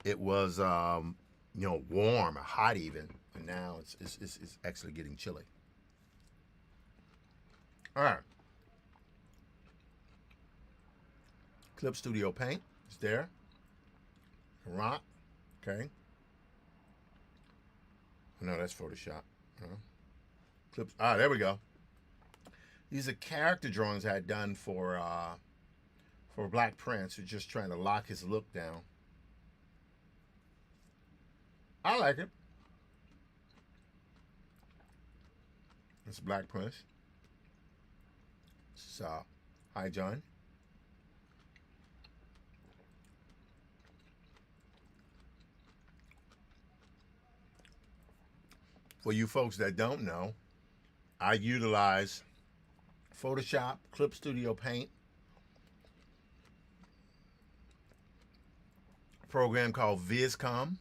it was warm, hot even, and now it's actually getting chilly. All right. Clip Studio Paint is there. Rock. Okay. No, that's Photoshop. Clips. There we go. These are character drawings I had done for Black Prince, who's just trying to lock his look down. I like it. It's Black Prince. So, hi, John. For you folks that don't know, I utilize Photoshop, Clip Studio Paint, a program called VizCom,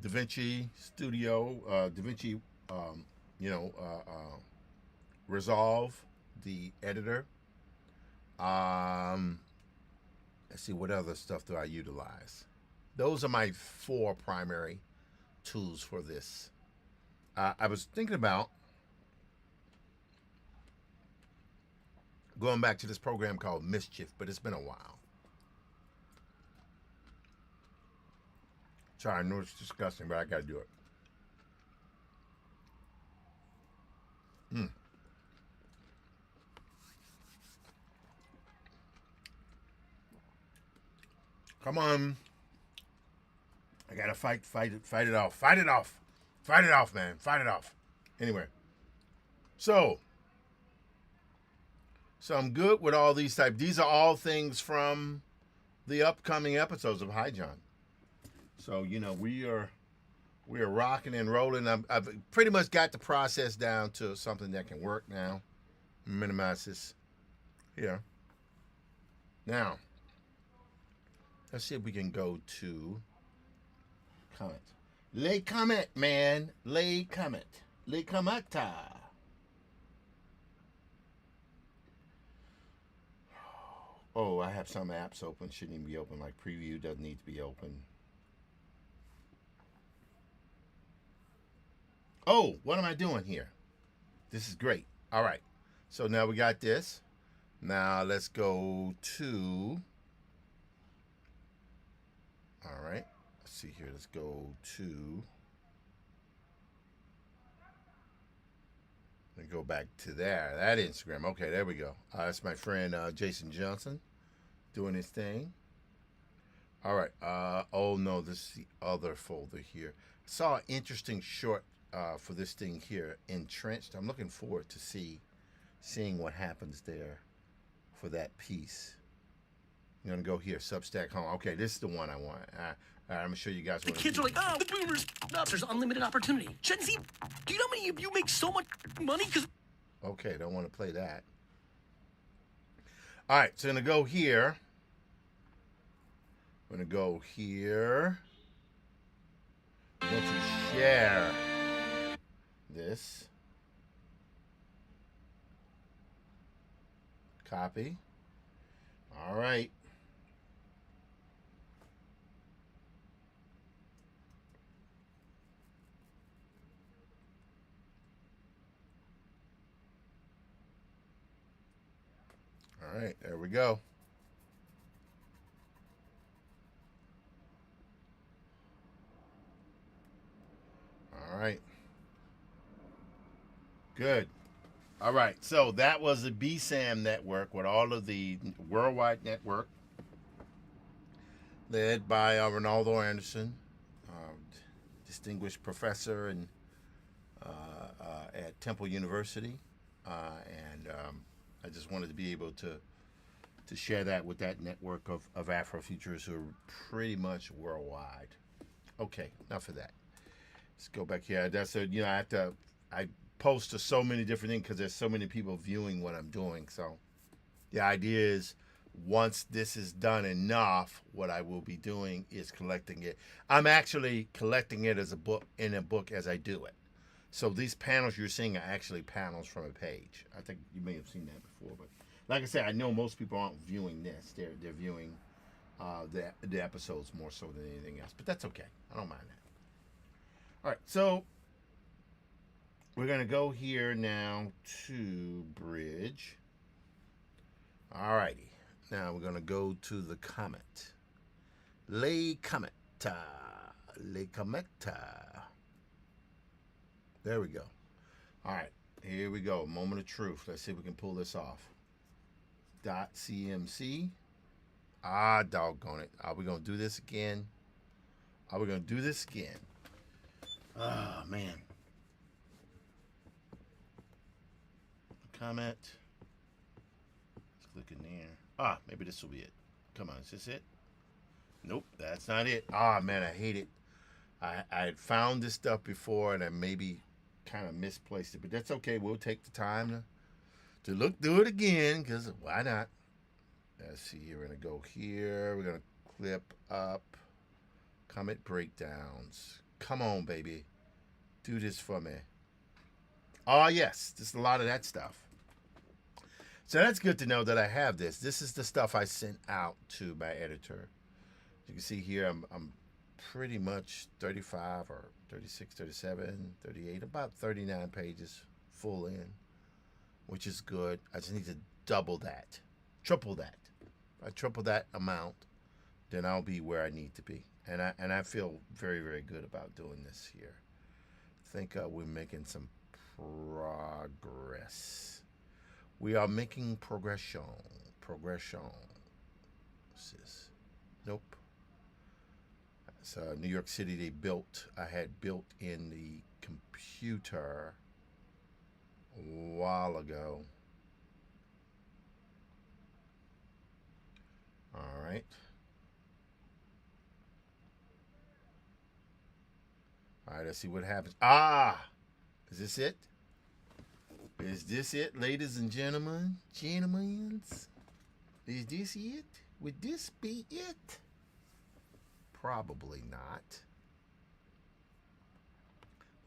DaVinci Studio, DaVinci, you know, Resolve, the editor. Um, let's see, what other stuff do I utilize? Those are my 4 primary tools for this. I was thinking about going back to this program called Mischief, but it's been a while. Sorry, I know it's disgusting, but I gotta do it. Mm. Come on. I gotta fight it off. Fight it off. Fight it off, man. Fight it off. Anyway. So I'm good with all these types. These are all things from the upcoming episodes of Hi John. So, you know, we are rocking and rolling. I've pretty much got the process down to something that can work now. Minimize this here. Now, let's see if we can go to comments. Lay comment, man. Lay comment. Lay commenta. Oh, I have some apps open. Shouldn't even be open. Like preview doesn't need to be open. Oh, what am I doing here? This is great. All right. So now we got this. Now let's go to. All right. Let's see here. Let's go to. Let me go back to there. That Instagram. Okay, there we go. That's my friend Jason Johnson doing his thing. All right. Oh no, this is the other folder here. I saw an interesting short for this thing here, Entrenched. I'm looking forward to seeing what happens there for that piece. I'm gonna go here, Substack Home. Okay, this is the one I want. I'm gonna show you guys The what kids are like, oh, the boomers nuts. There's unlimited opportunity. Gen Z, do you know how many of you make so much money? Because Okay, don't want to play that. All right, so I'm gonna go here. I'm gonna go here. I want to share this. Copy. All right. All right, there we go. All right. Good. All right. So that was the BSAM network with all of the worldwide network led by Ronaldo Anderson, distinguished professor at Temple University. And I just wanted to be able to share that with that network of Afrofuturists who are pretty much worldwide. Okay, enough of that. Let's go back here. That's a, you know, I post to so many different things because there's so many people viewing what I'm doing. So the idea is once this is done enough, what I will be doing is collecting it. I'm actually collecting it as a book in a book as I do it. So these panels you're seeing are actually panels from a page. I think you may have seen that before, but like I said, I know most people aren't viewing this. They're viewing the episodes more so than anything else. But that's okay. I don't mind that. All right, so we're gonna go here now to bridge. All righty. Now we're gonna go to the comment. Le commenta. Le commenta. There we go. All right, here we go. Moment of truth. Let's see if we can pull this off. .cmc. Ah, doggone it. Are we going to do this again? Are we going to do this again? Oh, man. Comment. Let's click in there. Ah, maybe this will be it. Come on, is this it? Nope, that's not it. Ah, man, I hate it. I had found this stuff before and I maybe kind of misplaced it, but that's okay. We'll take the time to look through it again, because why not? Let's see here. We're going to go here. We're going to clip up. Comment breakdowns. Come on, baby. Do this for me. Oh, yes. Just a lot of that stuff. So that's good to know that I have this. This is the stuff I sent out to my editor. You can see here I'm pretty much 35 or 36, 37, 38, about 39 pages full in, which is good. I just need to double that, triple that. If I triple that amount, then I'll be where I need to be. And I feel very, very good about doing this here. I think we're making some progress. We are making progression. Progression. What's this? Nope. So New York City, I had built in the computer a while ago. All right. All right, let's see what happens. Ah, is this it? Is this it, ladies and gentlemen? Gentlemen? Is this it? Would this be it? Probably not.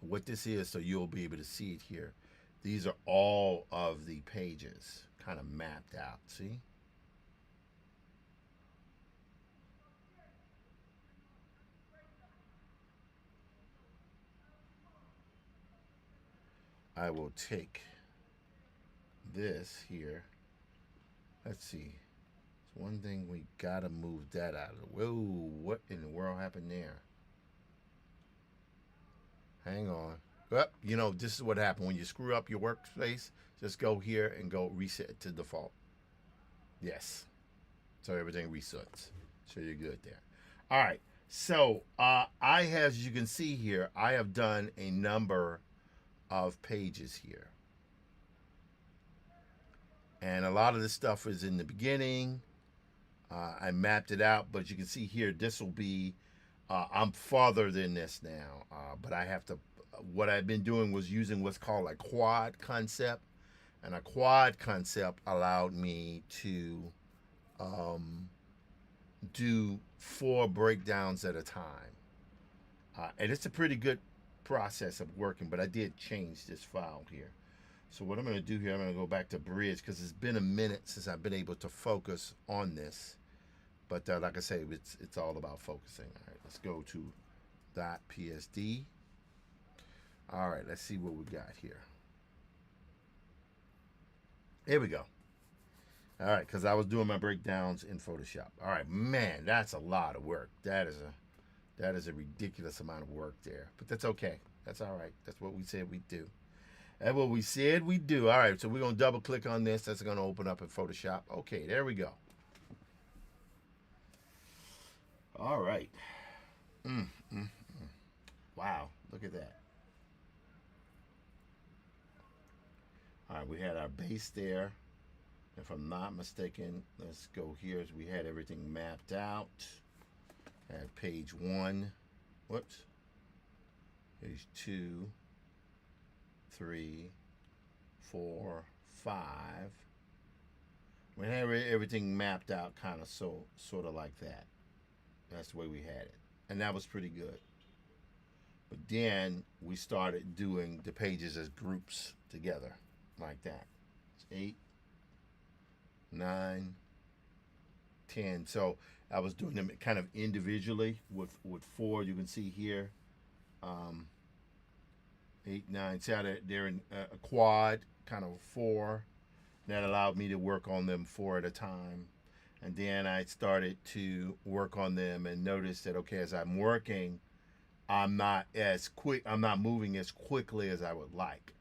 What this is, so you'll be able to see it here. These are all of the pages kind of mapped out, see? I will take this here. Let's see. It's one thing we gotta move that out of the way. Whoa, what in the world happened there? Hang on. Well, you know, this is what happened when you screw up your workspace. Just go here and go reset to default. Yes. So everything resets. So you're good there. All right. So I have, as you can see here, I have done a number of pages here. And a lot of this stuff is in the beginning. I mapped it out, but you can see here, this will be, I'm farther than this now. But I have to, what I've been doing was using what's called a quad concept. And a quad concept allowed me to do 4 breakdowns at a time. And it's a pretty good process of working, but I did change this file here. So what I'm going to do here, I'm going to go back to Bridge, because it's been a minute since I've been able to focus on this. But like I say, it's all about focusing. All right, let's go to .psd. All right, let's see what we got here. Here we go. All right, because I was doing my breakdowns in Photoshop. All right, man, that's a lot of work. That is a ridiculous amount of work there. But that's okay. That's all right. That's what we said we'd do. That's what we said we'd do. All right, so we're going to double click on this. That's going to open up in Photoshop. Okay, there we go. All right. Wow, look at that. All right, we had our base there. If I'm not mistaken, let's go here. We had everything mapped out. Had page 1. Whoops. Page 2, 3, 4, 5. We had everything mapped out kind of sort of like that. That's the way we had it. And that was pretty good. But then we started doing the pages as groups together like that. It's 8, 9, 10. So I was doing them kind of individually with 4. You can see here, 8, 9. See how they're in a quad, kind of 4. That allowed me to work on them 4 at a time. And then I started to work on them and noticed that, okay, as I'm working, I'm not moving as quickly as I would like.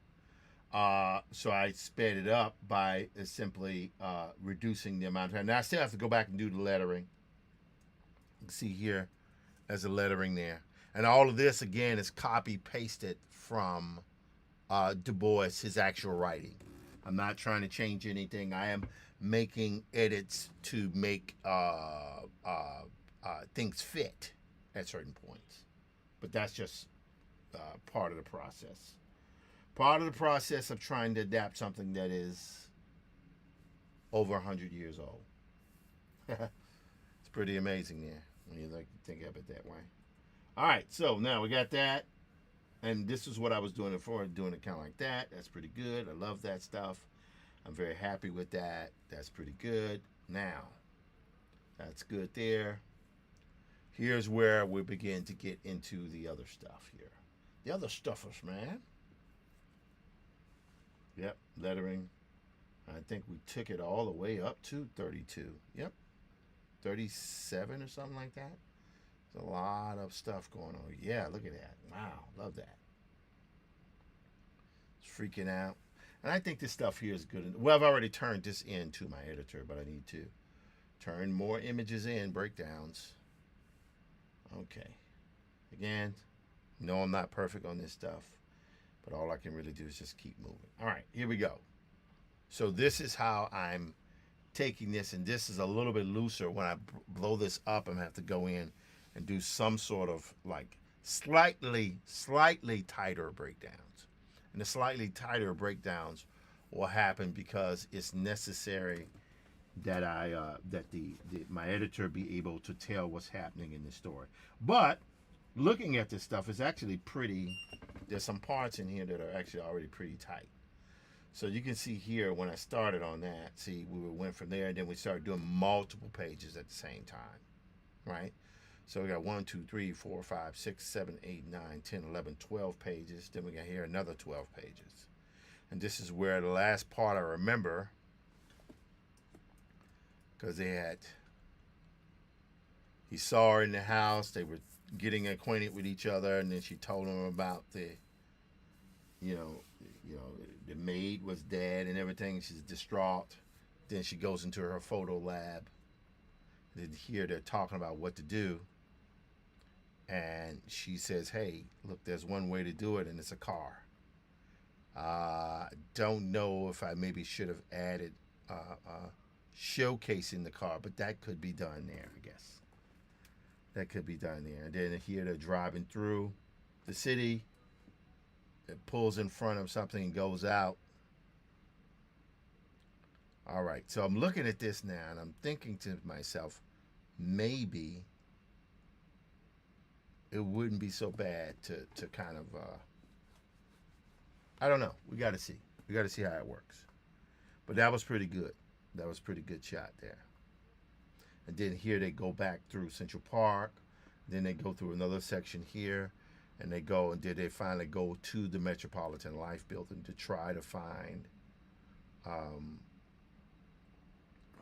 So I sped it up by simply reducing the amount of time. Now I still have to go back and do the lettering. You can see here, there's a lettering there. And all of this, again, is copy pasted from Du Bois, his actual writing. I'm not trying to change anything. I am making edits to make things fit at certain points. But that's just part of the process. Part of the process of trying to adapt something that is over 100 years old. It's pretty amazing there when you like to think of it that way. All right, so now we got that. And this is what I was doing it for, doing it kind of like that. That's pretty good. I love that stuff. I'm very happy with that. That's pretty good. Now, that's good there. Here's where we begin to get into the other stuff here. The other stuffers, man. Yep, lettering. I think we took it all the way up to 32. Yep, 37 or something like that. There's a lot of stuff going on. Yeah, look at that. Wow, love that. It's freaking out. And I think this stuff here is good. Well, I've already turned this into my editor, but I need to turn more images in, breakdowns. Okay. Again, no, I'm not perfect on this stuff, but all I can really do is just keep moving. All right, here we go. So this is how I'm taking this, and this is a little bit looser. When I blow this up, I'm going to have to go in and do some sort of like slightly tighter breakdowns. And the slightly tighter breakdowns will happen because it's necessary that my editor be able to tell what's happening in the story. But looking at this stuff is actually pretty. There's some parts in here that are actually already pretty tight. So you can see here when I started on that, see, we went from there and then we started doing multiple pages at the same time, right? So we got 1, 2, 3, 4, 5, 6, 7, 8, 9, 10, 11, 12 pages. Then we got here another 12 pages. And this is where the last part I remember, because he saw her in the house, they were getting acquainted with each other, and then she told him about the maid was dead and everything. She's distraught. Then she goes into her photo lab. Then here they're talking about what to do. And she says, hey, look, there's one way to do it, and it's a car. Don't know if I maybe should have added showcasing the car, but that could be done there, I guess. That could be done there. And then here they're driving through the city. It pulls in front of something and goes out. All right, so I'm looking at this now, and I'm thinking to myself, maybe it wouldn't be so bad to kind of, I don't know. We got to see. We got to see how it works. But that was pretty good. That was a pretty good shot there. And then here they go back through Central Park. Then they go through another section here. And they go, and then they finally go to the Metropolitan Life building to try to find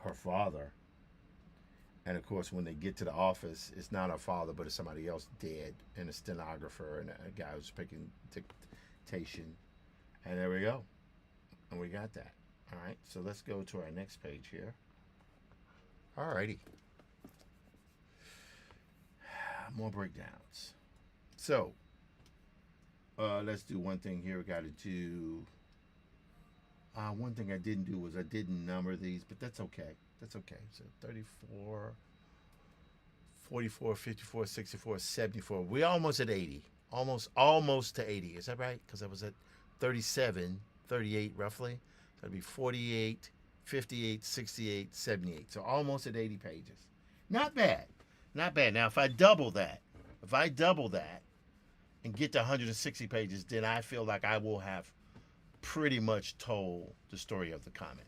her father. And of course, when they get to the office, it's not her father, but it's somebody else dead, and a stenographer and a guy who's picking dictation. And there we go. And we got that. All right, so let's go to our next page here. All righty. More breakdowns. So, let's do one thing here. We got to do. One thing I didn't do was I didn't number these, but that's okay. That's okay. So 34, 44, 54, 64, 74. We're almost at 80. Almost to 80. Is that right? Because I was at 37, 38 roughly. So that'd be 48, 58, 68, 78. So almost at 80 pages. Not bad. Not bad. Now, if I double that and get to 160 pages, then I feel like I will have pretty much told the story of the comic.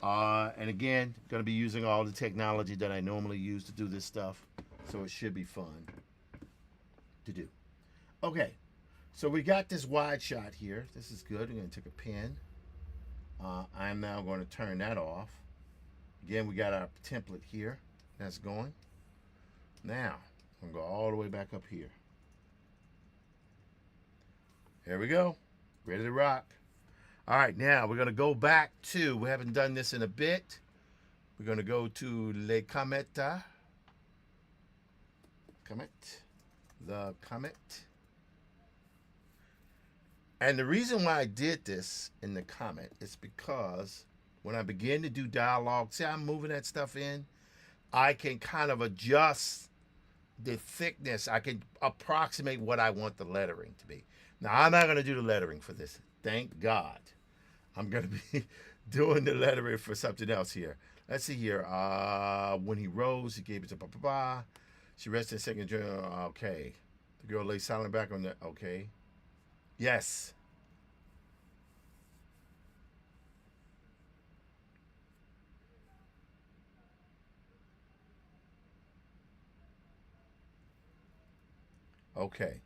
And again, going to be using all the technology that I normally use to do this stuff. So it should be fun to do. Okay. So we got this wide shot here. This is good. I'm going to take a pen. I'm now going to turn that off. Again, we got our template here. That's going. Now, I'm going to go all the way back up here. There we go. Ready to rock. All right, now we're going to go back to, we haven't done this in a bit. We're going to go to Le Comet. The Comet. And the reason why I did this in the Comet is because when I begin to do dialogue, see, I'm moving that stuff in. I can kind of adjust the thickness. I can approximate what I want the lettering to be. Now, I'm not going to do the lettering for this. Thank God. I'm going to be doing the lettering for something else here. Let's see here. When he rose, he gave it to Papa. She rested a second. Okay. The girl lay silent back on the. Okay. Yes. Okay.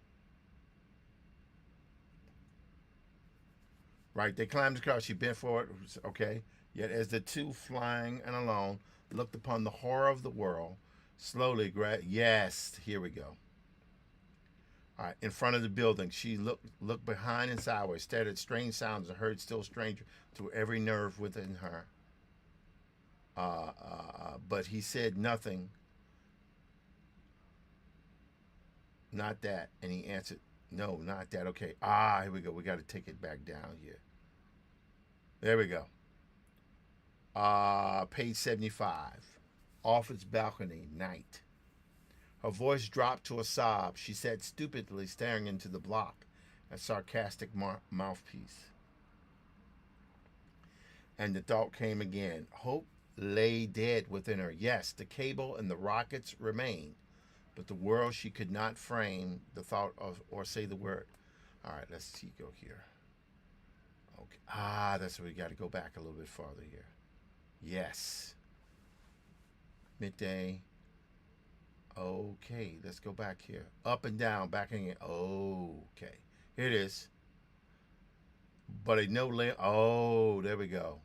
Right. They climbed the car. She bent forward. Okay. Yet as the two, flying and alone, looked upon the horror of the world, slowly, yes, here we go. All right, in front of the building, she looked behind and sideways, stared at strange sounds, and heard still stranger through every nerve within her. But he said nothing. Not that. And he answered, no, not that. Okay. Here we go. We got to take it back down here. There we go. Page 75. Off its balcony, night. Her voice dropped to a sob. She sat stupidly staring into the block, a sarcastic mouthpiece. And the thought came again. Hope lay dead within her. Yes, the cable and the rockets remained, but the world she could not frame the thought of or say the word. All right, let's see. Go here. Okay. That's where we got to go back a little bit farther here. Yes. Midday. Okay, let's go back here. Up and down, backing it. Okay, here it is. But a no length. Oh, there we go.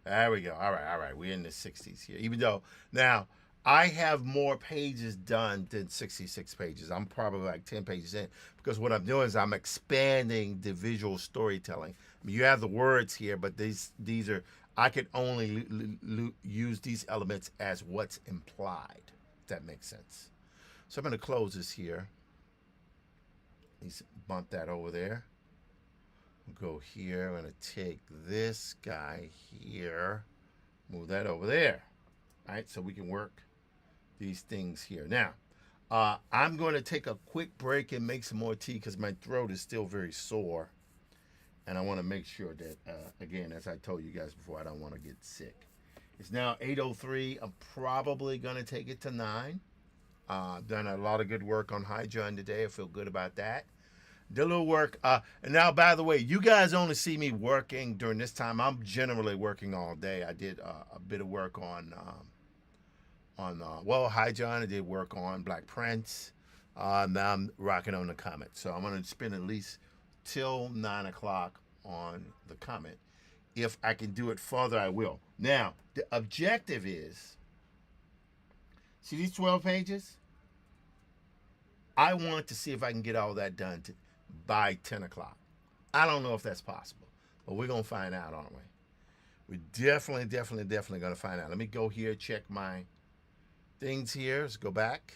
There we go. All right. We're in the 60s here. Even though now I have more pages done than 66 pages. I'm probably like 10 pages in because what I'm doing is I'm expanding the visual storytelling. I mean, you have the words here, but these are I can only use these elements as what's implied. If that makes sense. So I'm going to close this here. Let's bump that over there. We'll go here. I'm going to take this guy here, move that over there. All right, so we can work these things here. Now, I'm going to take a quick break and make some more tea because my throat is still very sore. And I want to make sure that, again, as I told you guys before, I don't want to get sick. It's now 8:03. I'm probably going to take it to 9. I've done a lot of good work on Hydron today. I feel good about that. Did a little work. And now, by the way, you guys only see me working during this time. I'm generally working all day. I did a bit of work on Hydron. I did work on Black Prince. Now I'm rocking on the Comet. So I'm going to spend at least till 9 o'clock on the Comet. If I can do it further, I will. Now, the objective is, see these 12 pages? I want to see if I can get all that done by 10 o'clock. I don't know if that's possible, but we're going to find out, aren't we? We're definitely going to find out. Let me go here, check my things here. Let's go back.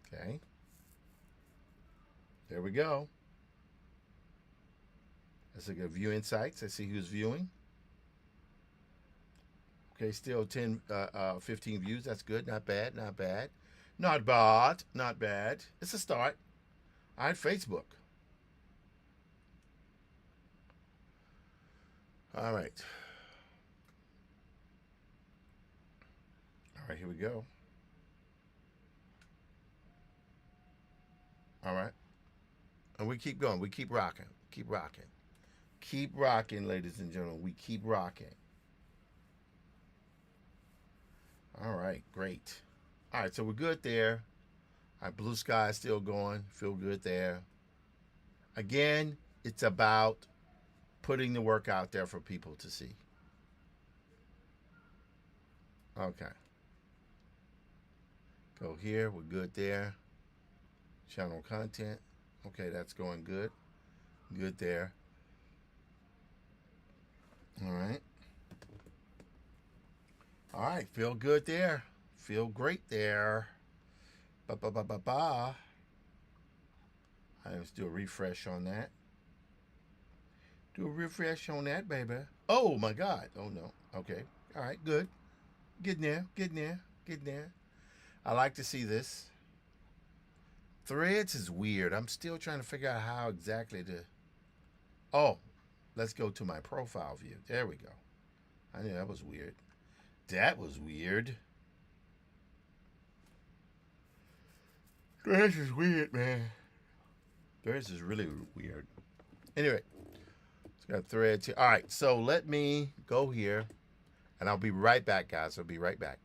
Okay. There we go. Let's look at view insights. Let's see who's viewing. Okay, still 15 views. That's good. Not bad. Not bad. Not bad. Not bad. It's a start. All right, Facebook. All right. All right, here we go. All right. And we keep going. We keep rocking. Keep rocking. Keep rocking, ladies and gentlemen. We keep rocking. All right, great. All right, so we're good there. All right, blue sky is still going. Feel good there. Again, it's about putting the work out there for people to see. Okay. Go here. We're good there. Channel content. Okay, that's going good. Good there. All right. All right. Feel good there. Feel great there. Ba ba ba ba ba. All right, let's do a refresh on that. Do a refresh on that, baby. Oh my God. Oh no. Okay. All right. Good. Getting there. Getting there. Getting there. I like to see this. Threads is weird. I'm still trying to figure out how exactly to. Oh, let's go to my profile view. There we go. I knew that was weird. That was weird. Threads is weird, man. Threads is really weird. Anyway, it's got threads here. All right, so let me go here, and I'll be right back, guys. I'll be right back.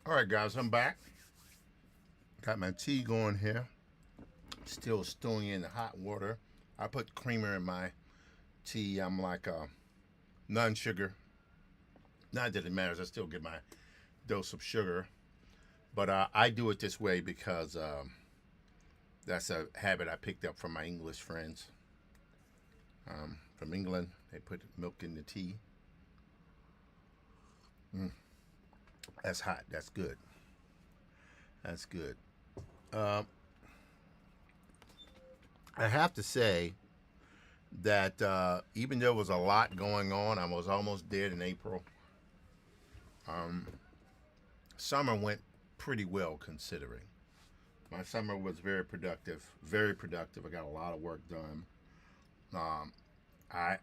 All right, guys, I'm back. Got my tea going here. Still stewing in the hot water. I put creamer in my tea. I'm like none sugar. Not that it matters. I still get my dose of sugar. But I do it this way because that's a habit I picked up from my English friends from England. They put milk in the tea. That's hot. That's good. That's good. Um, I have to say that even though there was a lot going on, I was almost dead in April. Um, Summer went pretty well considering. My summer was very productive. Very productive. I got a lot of work done. Um, I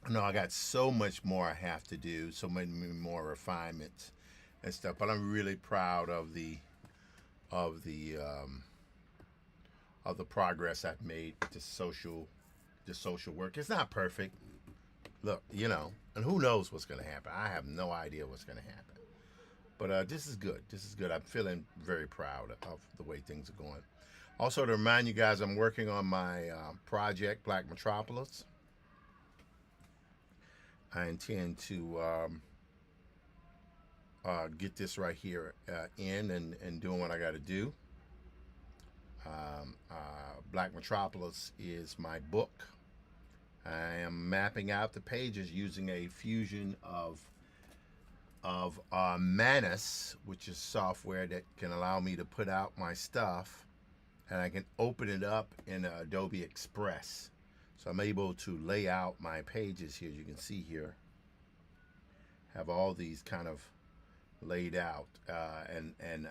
know I got so much more I have to do, so many more refinements and stuff. But I'm really proud of the um, of the progress I've made the social work. It's not perfect. Look, and who knows what's going to happen? I have no idea what's going to happen. But this is good. This is good. I'm feeling very proud of the way things are going. Also, to remind you guys, I'm working on my project, Black Metropolis. I intend to get this right here in and doing what I got to do. Black Metropolis is my book. I am mapping out the pages using a fusion of Manus, which is software that can allow me to put out my stuff, and I can open it up in Adobe Express. So I'm able to lay out my pages here. You can see here, have all these kind of laid out, and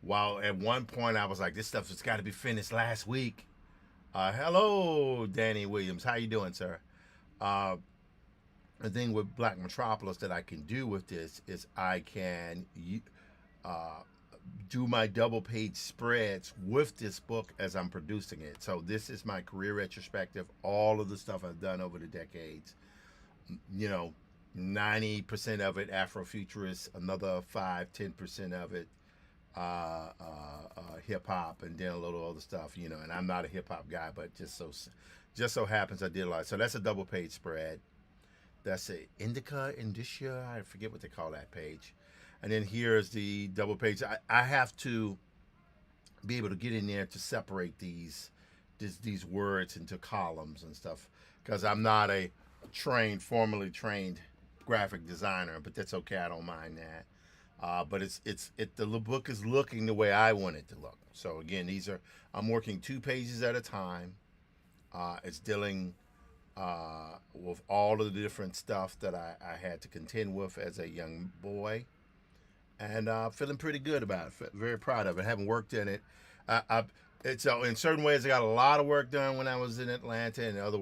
while at one point I was like, this stuff has got to be finished last week. Hello, Danny Williams. How you doing, sir? The thing with Black Metropolis that I can do with this is I can do my double page spreads with this book as I'm producing it. So this is my career retrospective, all of the stuff I've done over the decades. 90% of it Afrofuturist, another 5-10% of it hip hop, and then a little other stuff, and I'm not a hip hop guy, but just so happens I did a lot. So that's a double page spread. That's a indicia. I forget what they call that page. And then here's the double page. I have to be able to get in there to separate these words into columns and stuff, because I'm not a formally trained graphic designer, but that's okay. I don't mind that. But the book is looking the way I want it to look. So again, I'm working 2 pages at a time. It's dealing with all of the different stuff that I had to contend with as a young boy, and feeling pretty good about it. Very proud of it. Having worked in it, it's in certain ways I got a lot of work done when I was in Atlanta. In other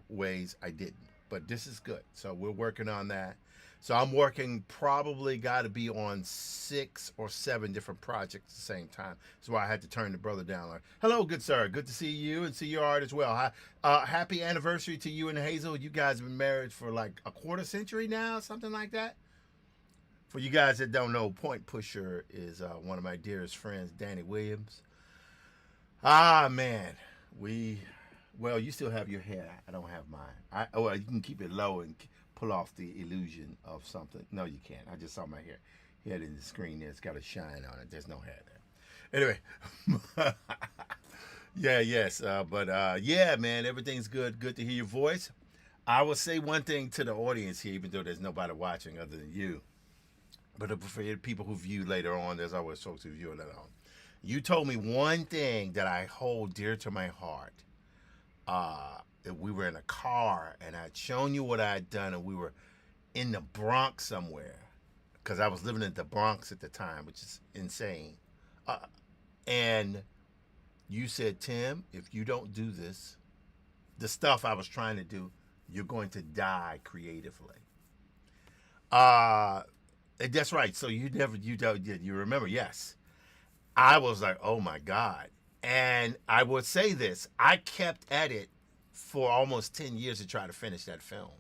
ways I didn't. But this is good. So we're working on that. So I'm working, probably got to be on 6 or 7 different projects at the same time. That's why I had to turn the brother down. Like, hello, good sir. Good to see you and see your art as well. Happy anniversary to you and Hazel. You guys have been married for like a quarter century now, something like that. For you guys that don't know, Point Pusher is one of my dearest friends, Danny Williams. Man, well, you still have your hair. I don't have mine. You can keep it low and pull off the illusion of something. No, you can't. I just saw my hair. Head in the screen there. It's got a shine on it. There's no hair there. Anyway. Yeah, man, everything's good. Good to hear your voice. I will say one thing to the audience here, even though there's nobody watching other than you. But for people who view later on, there's always folks who view later on. You told me one thing that I hold dear to my heart. We were in a car, and I'd shown you what I had done, and we were in the Bronx somewhere, because I was living in the Bronx at the time, which is insane. And you said, Tim, if you don't do this, the stuff I was trying to do, you're going to die creatively. That's right. So you remember? Yes. I was like, oh my God. And I would say this, I kept at it for almost 10 years to try to finish that film.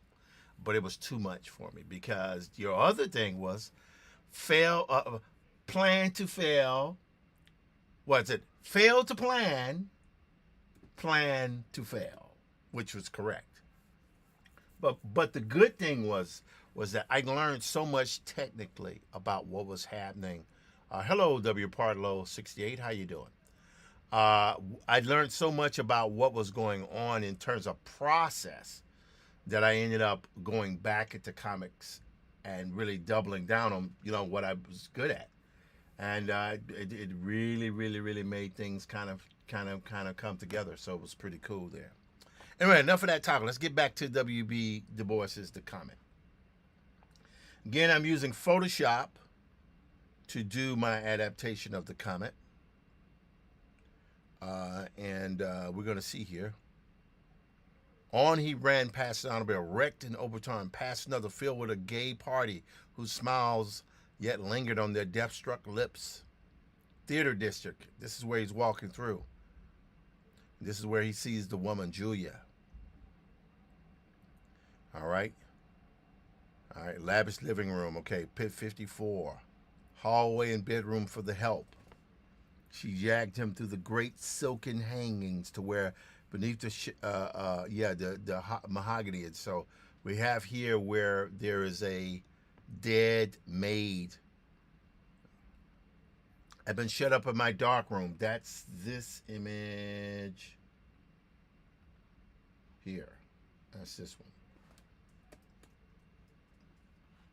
But it was too much for me, because your other thing was plan to fail. What's it? Fail to plan to fail, which was correct. But the good thing was that I learned so much technically about what was happening. Hello, W. Partlow 68. How you doing? I learned so much about what was going on in terms of process that I ended up going back into comics and really doubling down on what I was good at, and it really, really, really made things kind of come together. So it was pretty cool there. Anyway, enough of that talking. Let's get back to W.B. Du Bois's The Comet. Again, I'm using Photoshop to do my adaptation of The Comet. And we're going to see here. On he ran past an automobile, wrecked and overturned, past another filled with a gay party whose smiles yet lingered on their death-struck lips. Theater district. This is where he's walking through. This is where he sees the woman, Julia. All right. All right. Lavish living room. Okay. Pit 54. Hallway and bedroom for the help. She dragged him through the great silken hangings to where beneath the mahogany. And so we have here where there is a dead maid. I've been shut up in my dark room. That's this image here. That's this one.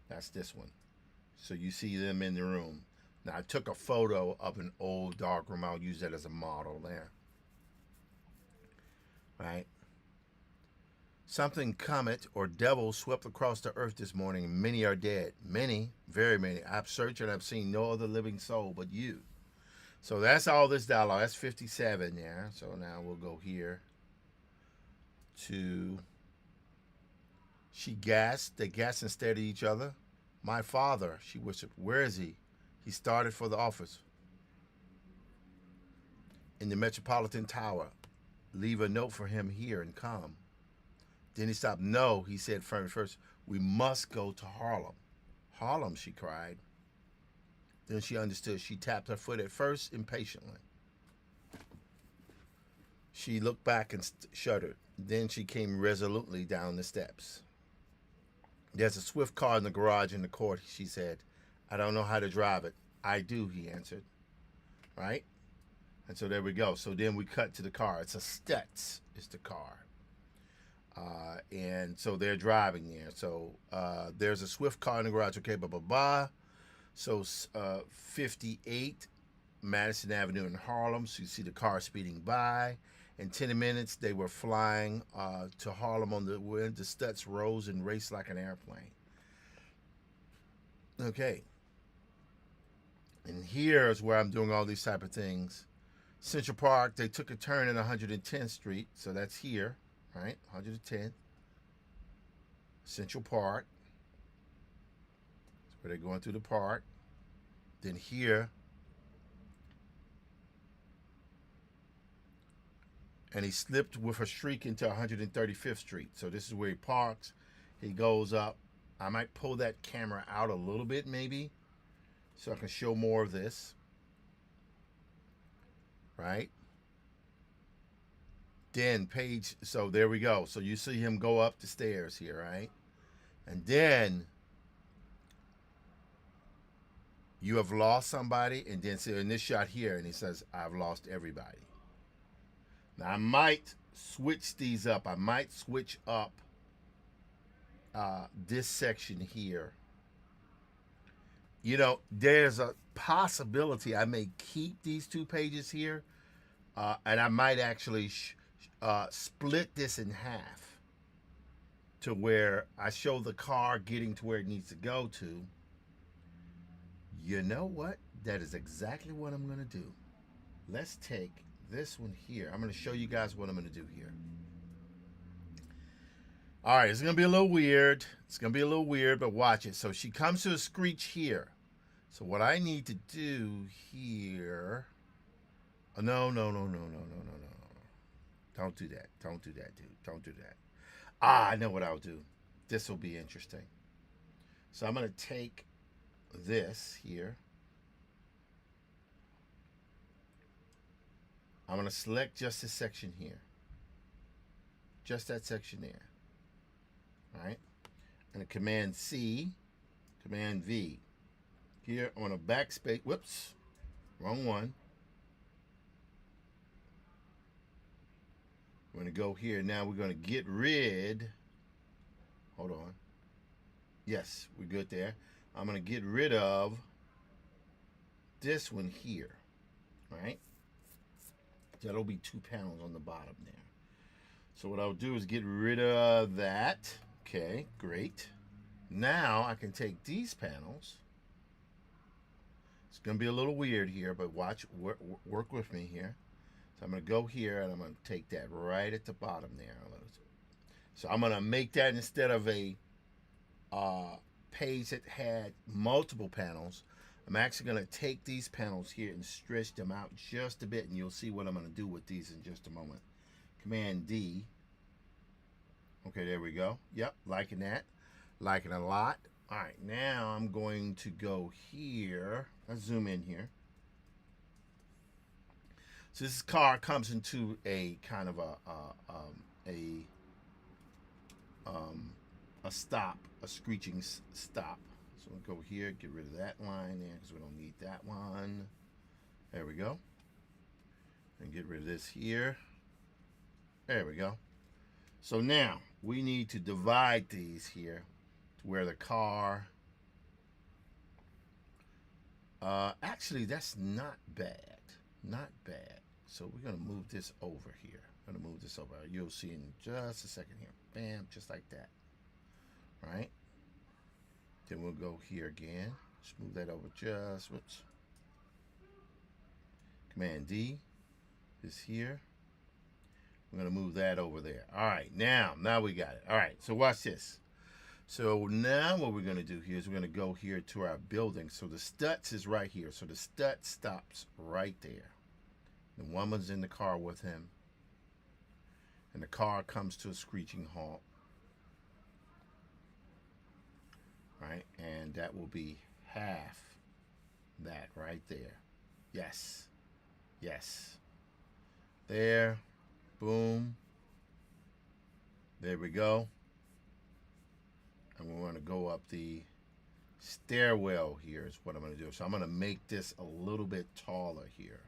That's this one. So you see them in the room. Now, I took a photo of an old dark room. I'll use that as a model there. Right? Something comet or devil swept across the earth this morning. Many are dead. Many, very many. I've searched and I've seen no other living soul but you. So that's all this dialogue. That's 57, yeah. So now we'll go here to... She gasped. They gasped and stared at each other. My father, she whispered. Where is he? He started for the office. In the Metropolitan Tower. Leave a note for him here and come. Then he stopped. No, he said firmly. First, we must go to Harlem. Harlem, she cried. Then she understood. She tapped her foot at first impatiently. She looked back and shuddered. Then she came resolutely down the steps. There's a swift car in the garage in the court, she said. I don't know how to drive it. I do, he answered. Right? And so there we go. So then we cut to the car. It's a Stutz is the car. And so they're driving there. So there's a swift car in the garage. Okay, blah, blah, blah. So 58 Madison Avenue in Harlem. So you see the car speeding by. In 10 minutes, they were flying to Harlem on the wind. The Stutz rose and raced like an airplane. Okay. And here's where I'm doing all these type of things. Central Park, they took a turn in 110th Street. So that's here, right? 110th. Central Park. That's where they're going through the park. Then here. And he slipped with a shriek into 135th Street. So this is where he parks. He goes up. I might pull that camera out a little bit maybe so I can show more of this. Right? Then page, so there we go. So you see him go up the stairs here, right? And then you have lost somebody, and then see in this shot here, and he says, I've lost everybody. Now I might switch these up. I might switch up this section here. You know, there's a possibility I may keep these two pages here, and I might actually split this in half to where I show the car getting to where it needs to go to. You know what? That is exactly what I'm going to do. Let's take this one here. I'm going to show you guys what I'm going to do here. All right, it's going to be a little weird. It's going to be a little weird, but watch it. So she comes to a screech here. So what I need to do here... Oh, no. Don't do that. Don't do that, dude. Don't do that. I know what I'll do. This will be interesting. So I'm going to take this here. I'm going to select just this section here. Just that section there. All right? And a Command C, Command V. Here on a backspace. Whoops. Wrong one. We're going to go here. Now we're going to get rid. Hold on. Yes, we're good there. I'm going to get rid of this one here, right? That'll be 2 panels on the bottom there. So what I'll do is get rid of that. Okay, great. Now I can take these panels. It's going to be a little weird here, but watch, work with me here. So I'm going to go here and I'm going to take that right at the bottom there. So I'm going to make that, instead of a page that had multiple panels, I'm actually going to take these panels here and stretch them out just a bit, and you'll see what I'm going to do with these in just a moment. Command D. Okay, there we go. Yep, liking that. Liking a lot. All right, now I'm going to go here. Let's zoom in here. So this car comes into a kind of a stop, a screeching stop. So we'll go here, get rid of that line there because we don't need that one. There we go. And get rid of this here. There we go. So now we need to divide these here to where the car. Actually, that's not bad. Not bad. So we're going to move this over here. I'm going to move this over. You'll see in just a second here. Bam, just like that. Right? Then we'll go here again. Just move that over just, whoops. Command D is here. We're going to move that over there. All right, now we got it. All right, so watch this. So now what we're going to do here is we're going to go here to our building. So the Stutz is right here. So the Stutz stops right there. The woman's in the car with him. And the car comes to a screeching halt. Right? And that will be half that right there. Yes. Yes. There. Boom. There we go. And we're going to go up the stairwell here is what I'm going to do. So I'm going to make this a little bit taller here.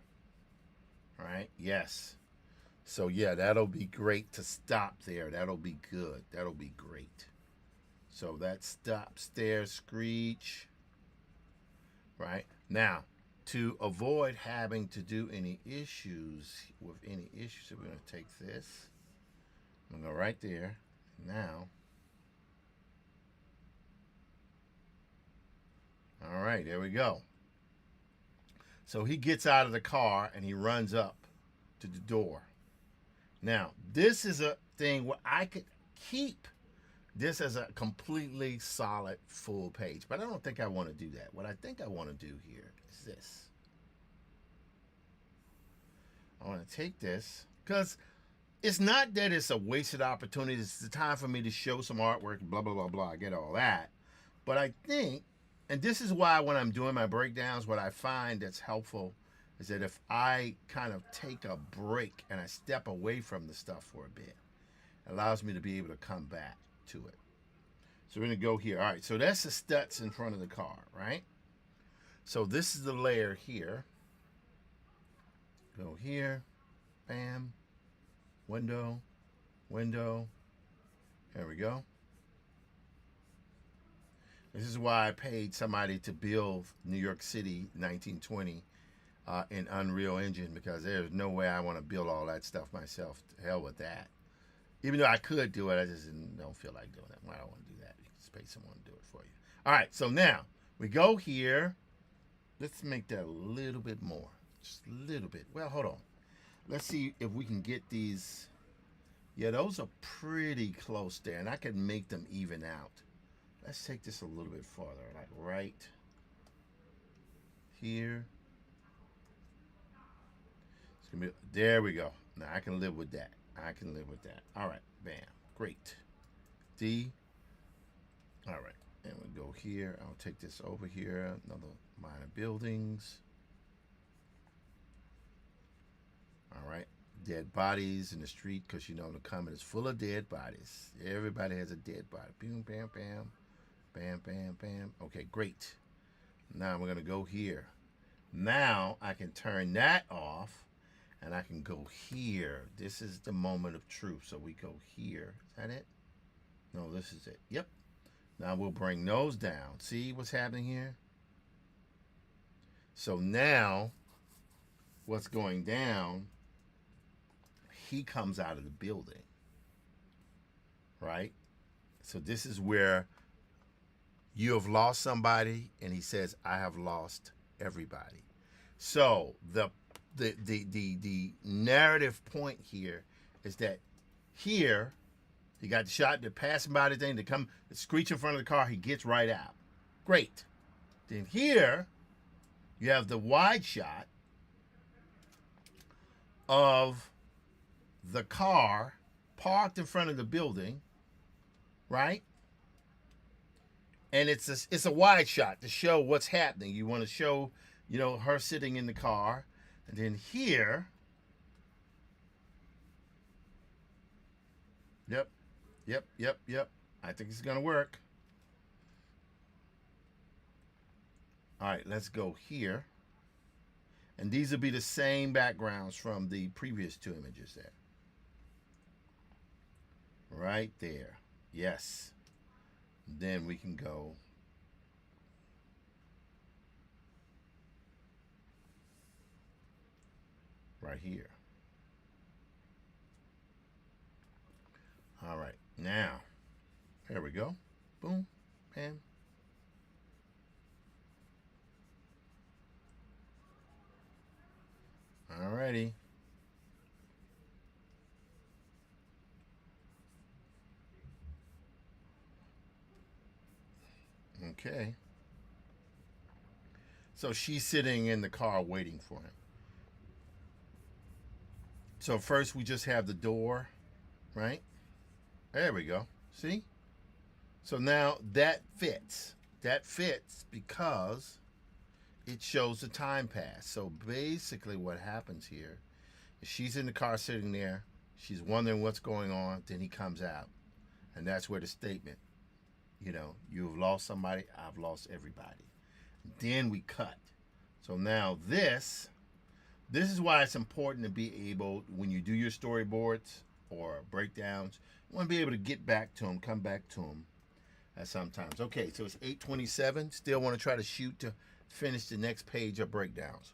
All right. Yes. So yeah, that'll be great to stop there. That'll be good. That'll be great. So that stops there, screech. Right. Now, to avoid having to do any issues with any issues, so we're going to take this. I'm going to go right there. Now. All right, there we go. So he gets out of the car and he runs up to the door. Now, this is a thing where I could keep this as a completely solid full page, but I don't think I want to do that. What I think I want to do here is this. I want to take this because it's not that it's a wasted opportunity. It's the time for me to show some artwork, blah, blah, blah, blah. I get all that. But I think, and this is why when I'm doing my breakdowns, what I find that's helpful is that if I kind of take a break and I step away from the stuff for a bit, it allows me to be able to come back to it. So we're going to go here. All right, so that's the Stutz in front of the car, right? So this is the layer here. Go here, bam, window, window. There we go. This is why I paid somebody to build New York City 1920 in Unreal Engine, because there's no way I want to build all that stuff myself. To hell with that. Even though I could do it, I just don't feel like doing it. I don't want to do that. You can just pay someone to do it for you. All right, so now we go here. Let's make that a little bit more. Just a little bit. Well, hold on. Let's see if we can get these. Yeah, those are pretty close there, and I can make them even out. Let's take this a little bit farther, like right here. It's gonna be, there we go. Now I can live with that. I can live with that. All right, bam, great. D. All right, and we go here. I'll take this over here. Another minor buildings. All right, dead bodies in the street, because you know the comment is full of dead bodies. Everybody has a dead body. Boom, bam, bam. Bam, bam, bam. Okay, great. Now we're going to go here. Now I can turn that off and I can go here. This is the moment of truth. So we go here. Is that it? No, this is it. Yep. Now we'll bring those down. See what's happening here? So now what's going down, he comes out of the building, right? So this is where you have lost somebody, and he says, I have lost everybody. So the narrative point here is that here he got shot, they're passing by the thing, they come screech in front of the car, he gets right out. Great. Then here you have the wide shot of the car parked in front of the building, right? And it's a wide shot to show what's happening. You want to show, her sitting in the car. And then here, yep. I think it's going to work. All right, let's go here. And these will be the same backgrounds from the previous two images there. Right there. Yes. Then we can go right here. All right. Now, there we go. Boom. Bam. All righty. Okay. So she's sitting in the car waiting for him. So first we just have the door, right? There we go. See? So now that fits. That fits because it shows the time pass. So basically what happens here is she's in the car sitting there. She's wondering what's going on. Then he comes out. And that's where the statement, you've lost somebody, I've lost everybody. Then we cut. So now this is why it's important to be able, when you do your storyboards or breakdowns, you want to be able to get back to them, come back to them at sometimes. Okay, so it's 8:27. Still want to try to shoot to finish the next page of breakdowns.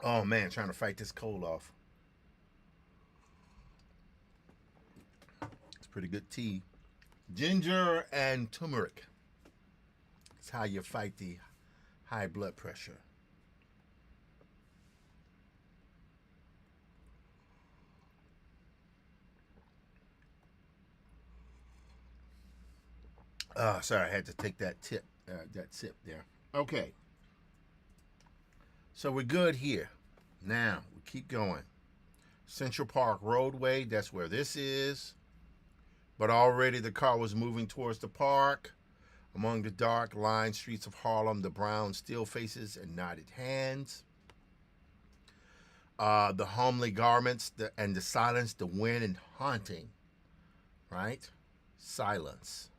Oh man, trying to fight this cold off. It's pretty good tea. Ginger and turmeric. It's how you fight the high blood pressure. Sorry, I had to take that sip there. Okay. So we're good here. Now, we keep going. Central Park Roadway, that's where this is. But already the car was moving towards the park. Among the dark lined streets of Harlem, the brown still faces and knotted hands. The homely garments and the silence, the wind and haunting. Right? Silence.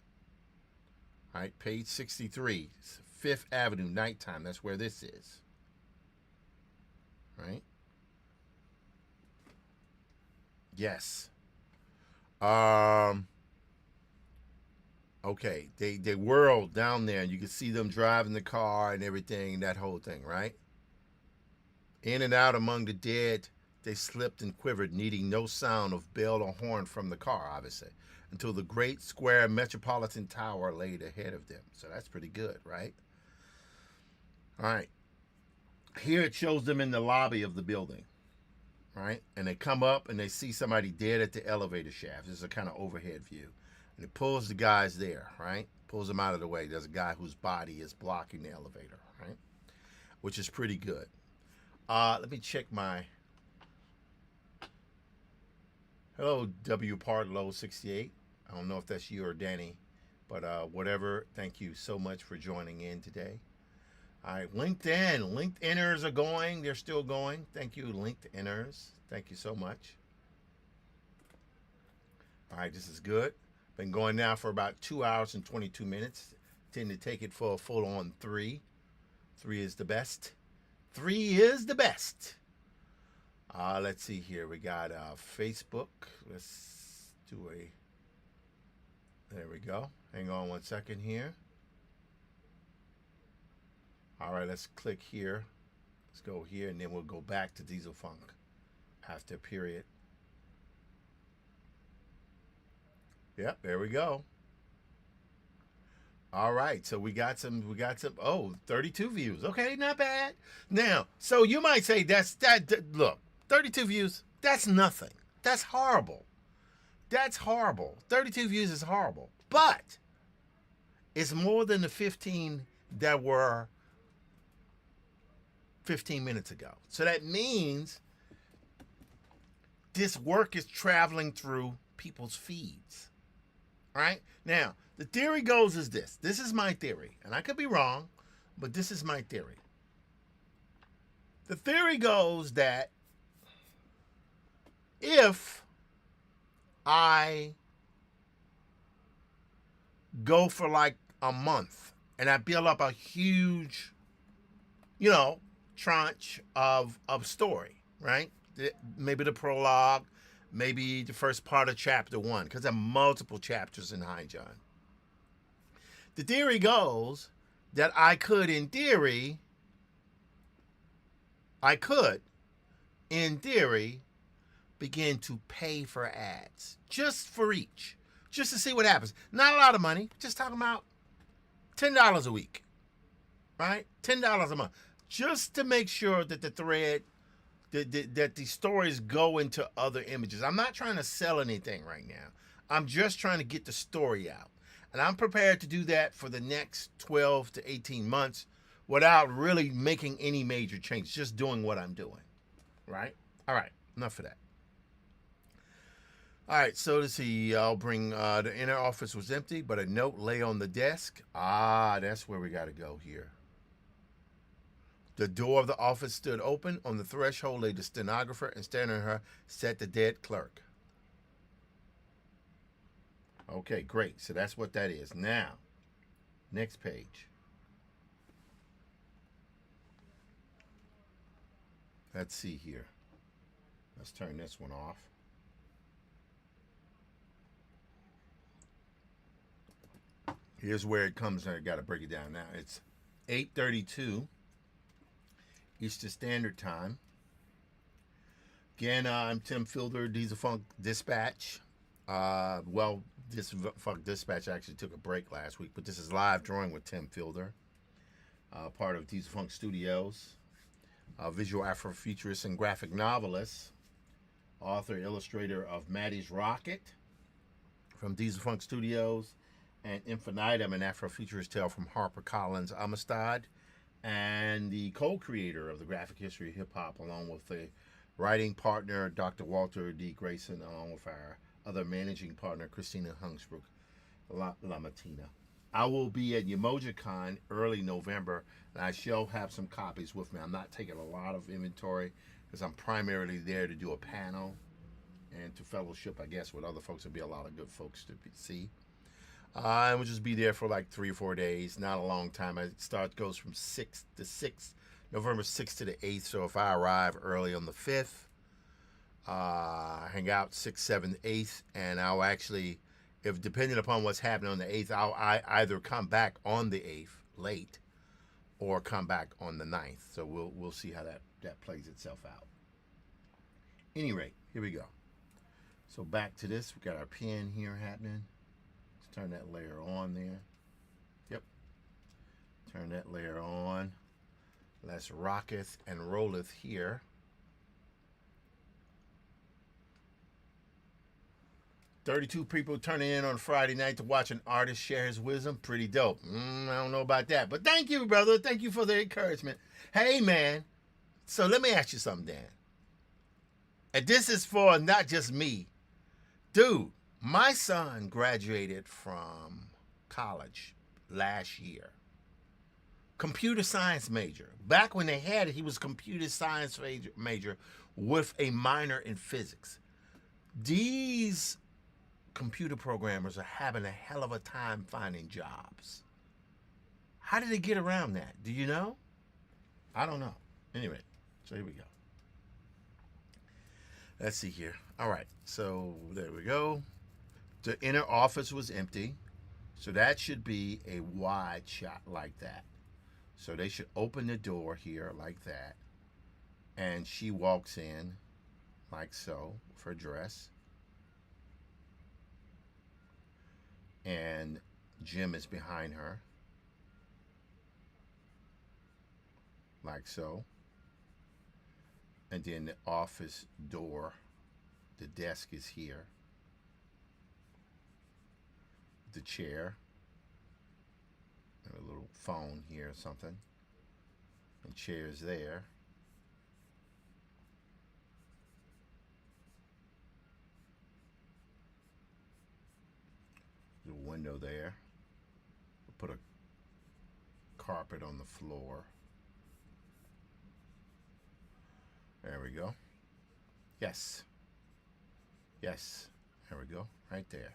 Right? Page 63. Fifth Avenue, nighttime. That's where this is. Right? Yes. Okay, they whirled down there, and you could see them driving the car and everything, that whole thing, right? In and out among the dead, they slipped and quivered, needing no sound of bell or horn from the car, obviously, until the great square Metropolitan Tower laid ahead of them. So that's pretty good, right? All right. Here it shows them in the lobby of the building, right? And they come up and they see somebody dead at the elevator shaft. This is a kind of overhead view. And it pulls the guys there, right? Pulls them out of the way. There's a guy whose body is blocking the elevator, right? Which is pretty good. Let me check my... Hello, W. Partlow 68. I don't know if that's you or Danny, but whatever. Thank you so much for joining in today. All right, LinkedIn. LinkedIners are going. They're still going. Thank you, LinkedIners. Thank you so much. All right, this is good. Been going now for about 2 hours and 22 minutes. Tend to take it for a full-on 3. 3 is the best. 3 is the best. Let's see here. We got Facebook. Let's do a There we go. Hang on 1 second here. All right, let's click here. Let's go here, and then we'll go back to Diesel Funk after a period. Yep, there we go. All right, so we got some, oh, 32 views. Okay, not bad. Now, so you might say look, 32 views, that's nothing. That's horrible. That's horrible. 32 views is horrible. But it's more than the 15 that were 15 minutes ago. So that means this work is traveling through people's feeds. All right? Now, the theory goes is this. This is my theory, and I could be wrong, but this is my theory. The theory goes that if I go for like a month and I build up a huge, tranche of story, right? Maybe the prologue, maybe the first part of chapter 1, because there are multiple chapters in High John. The theory goes that I could, in theory, begin to pay for ads just for each, just to see what happens. Not a lot of money, just talking about $10 a week, right? $10 a month, just to make sure that the thread, that the stories go into other images. I'm not trying to sell anything right now. I'm just trying to get the story out. And I'm prepared to do that for the next 12 to 18 months without really making any major changes, just doing what I'm doing, right? All right, enough of that. All right, so let's see. I'll bring the inner office was empty, but a note lay on the desk. That's where we got to go here. The door of the office stood open. On the threshold lay the stenographer, and staring at her sat the dead clerk. Okay, great. So that's what that is. Now, next page. Let's see here. Let's turn this one off. Here's where it comes. I got to break it down now. It's 8:32 Eastern Standard Time. Again, I'm Tim Fielder, Diesel Funk Dispatch. Diesel Funk Dispatch actually took a break last week, but this is live drawing with Tim Fielder, part of Diesel Funk Studios, visual Afrofuturist and graphic novelist, author, illustrator of Maddie's Rocket from Diesel Funk Studios, and Infinitum, an Afrofuturist tale from HarperCollins Amistad, and the co-creator of the graphic history of hip-hop, along with the writing partner, Dr. Walter D. Grayson, along with our other managing partner, Christina Hungsbrook Lamartina. I will be at YemojaCon early November, and I shall have some copies with me. I'm not taking a lot of inventory because I'm primarily there to do a panel and to fellowship, I guess, with other folks. There'll be a lot of good folks to see. And we'll just be there for like 3 or 4 days, not a long time. Goes from November 6th to the 8th. So if I arrive early on the 5th, hang out 6th, 7th, 8th, and I'll actually, if depending upon what's happening on the 8th, I either come back on the 8th late or come back on the 9th. So we'll see how that plays itself out. Any rate, here we go. So back to this, we got our pen here happening. Let's turn that layer on there. Yep. Turn that layer on. Let's rocketh and rolleth here. 32 people turning in on Friday night to watch an artist share his wisdom. Pretty dope. I don't know about that. But thank you, brother. Thank you for the encouragement. Hey, man. So let me ask you something, Dan. And this is for not just me. Dude, my son graduated from college last year. Computer science major. Back when they had it, he was computer science major with a minor in physics. These computer programmers are having a hell of a time finding jobs. How did they get around that? Do you know? I don't know. Anyway, so here we go. Let's see here. All right, so there we go. The inner office was empty. So that should be a wide shot like that. So they should open the door here like that. And she walks in like so with her dress. And Jim is behind her like so. And then the office door, the desk is here. The chair. And a little phone here or something. And chairs there. The window there. We'll put a carpet on the floor. There we go. Yes. Yes. There we go. Right there.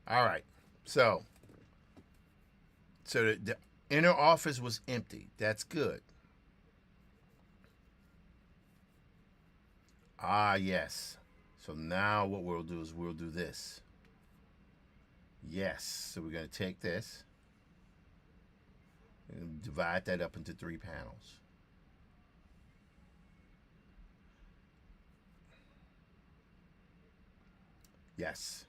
All right. So the inner office was empty. That's good. Ah, yes. So now what we'll do is we'll do this. Yes. So we're going to take this and divide that up into 3 panels. Yes.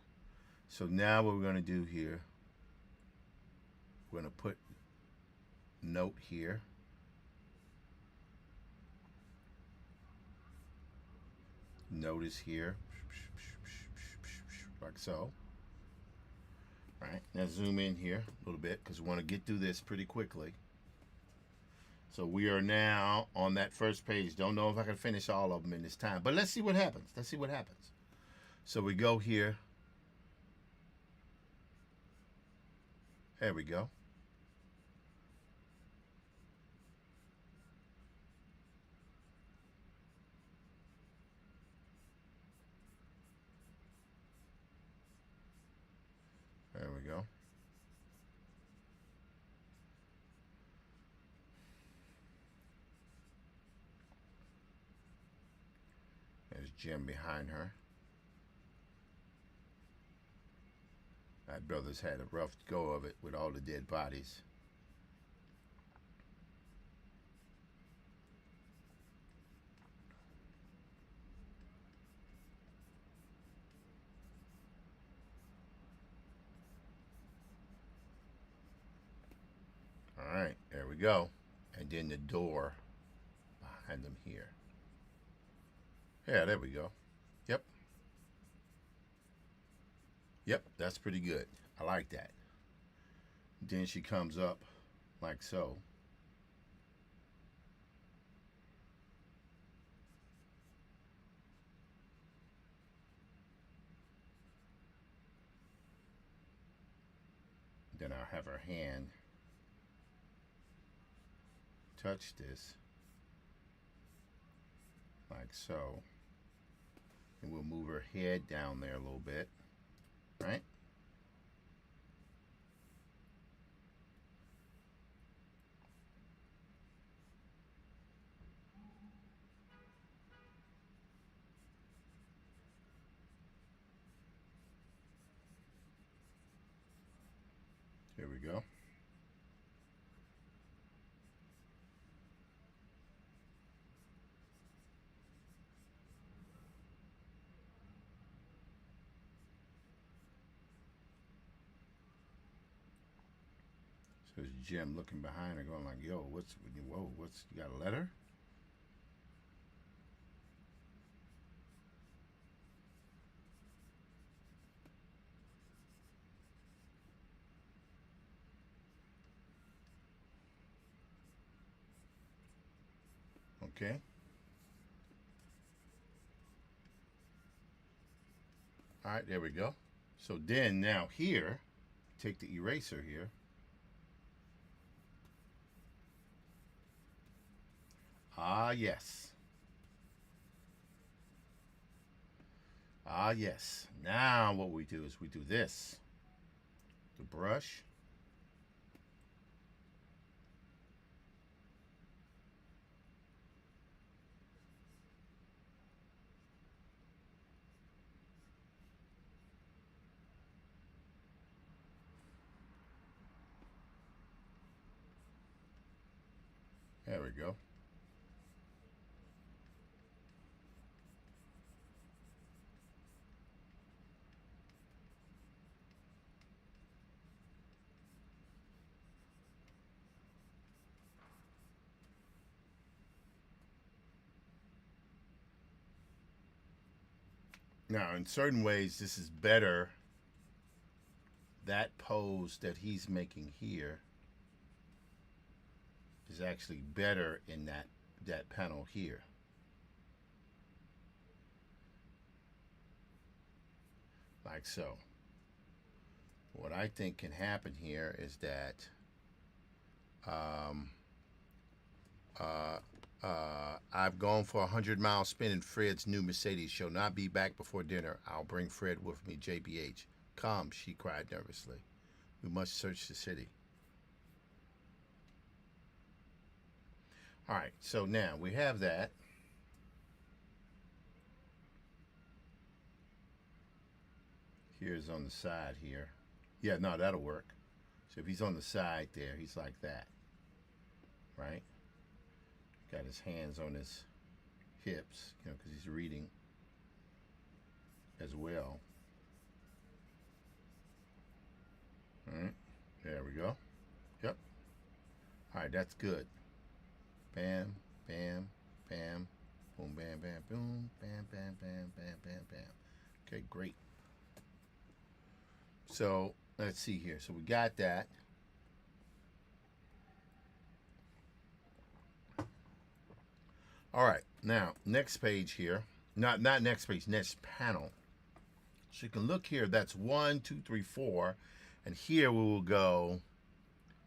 So now what we're going to do here, we're going to put note here. Note is here. Like so. All right. Now zoom in here a little bit because we want to get through this pretty quickly. So we are now on that first page. Don't know if I can finish all of them in this time, but let's see what happens. Let's see what happens. So we go here. There we go. There we go. There's Jim behind her. My brother's had a rough go of it with all the dead bodies. All right, there we go. And then the door behind them here. Yeah, there we go. Yep. Yep, that's pretty good. I like that. Then she comes up like so. Then I'll have her hand touch this like so. And we'll move her head down there a little bit, right? Here we go. So it's Jim looking behind her going like, yo, what's, you got a letter? Okay. All right, there we go. So then now here, take the eraser here. Ah, yes. Ah, yes. Now what we do is we do this. The brush. There we go. Now, in certain ways, this is better. That pose that he's making here is actually better in that panel here. Like so. What I think can happen here is that I've gone for a 100-mile spin in Fred's new Mercedes. Shall not be back before dinner. I'll bring Fred with me, JBH. Come, she cried nervously. We must search the city. All right, so now we have that. Here's on the side here. Yeah, no, that'll work. So if he's on the side there, he's like that. Right? Got his hands on his hips, you know, because he's reading as well. All right, there we go. Yep. All right, that's good. Bam, bam, bam, boom, bam, bam, boom, bam, bam, bam, bam, bam, bam. Okay, great. So let's see here. So we got that. All right, now next page here. Not next page, next panel. So you can look here. That's 1, 2, 3, 4, and here we will go.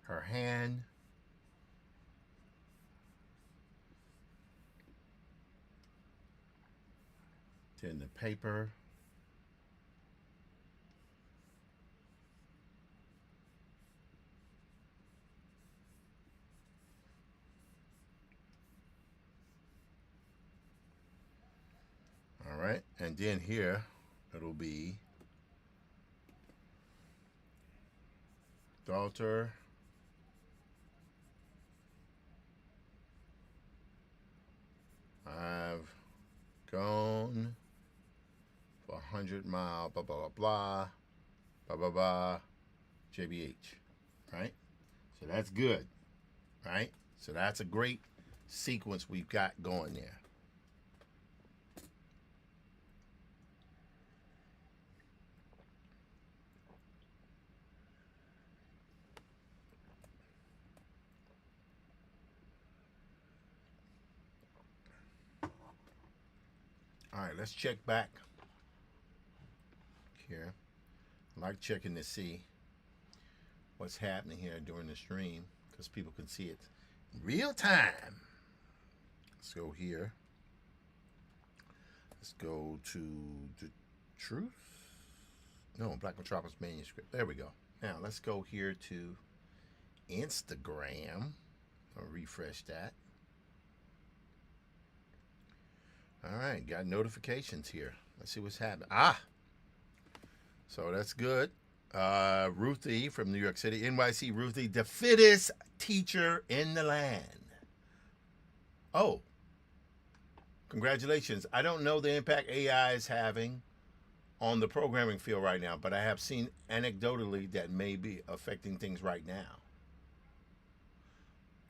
Her hand. Then the paper. All right, and then here it'll be daughter, I've gone for 100-mile, blah, blah, blah, blah, blah, blah, blah, JBH, right? So that's good, right? So that's a great sequence we've got going there. All right, let's check back here. I like checking to see what's happening here during the stream because people can see it in real time. Let's go here. Let's go to the truth. No, Black Metropolis manuscript. There we go. Now let's go here to Instagram. I'll refresh that. All right, got notifications here. Let's see what's happening. So that's good. Ruthie from New York City, NYC Ruthie, the fittest teacher in the land. Oh, congratulations. I don't know the impact AI is having on the programming field right now, but I have seen anecdotally that may be affecting things right now.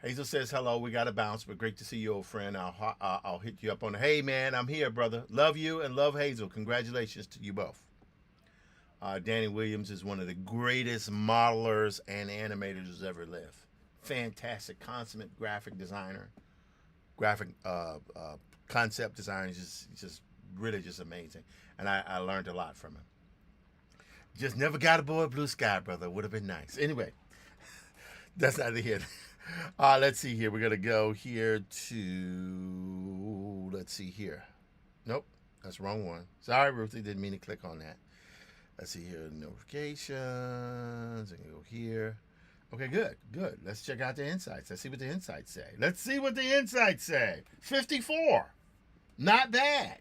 Hazel says, hello, we got to bounce, but great to see you, old friend. I'll hit you up on, hey, man, I'm here, brother. Love you and love Hazel. Congratulations to you both. Danny Williams is one of the greatest modelers and animators who's ever lived. Fantastic, consummate graphic designer, graphic concept designer. He's just really just amazing. And I learned a lot from him. Just never got aboard Blue Sky, brother. Would have been nice. Anyway, that's not the hit. Let's see here. We're going to go here to, let's see here. Nope, that's the wrong one. Sorry, Ruthie, didn't mean to click on that. Let's see here, notifications. I can go here. Okay, good. Let's check out the insights. Let's see what the insights say. 54. Not bad.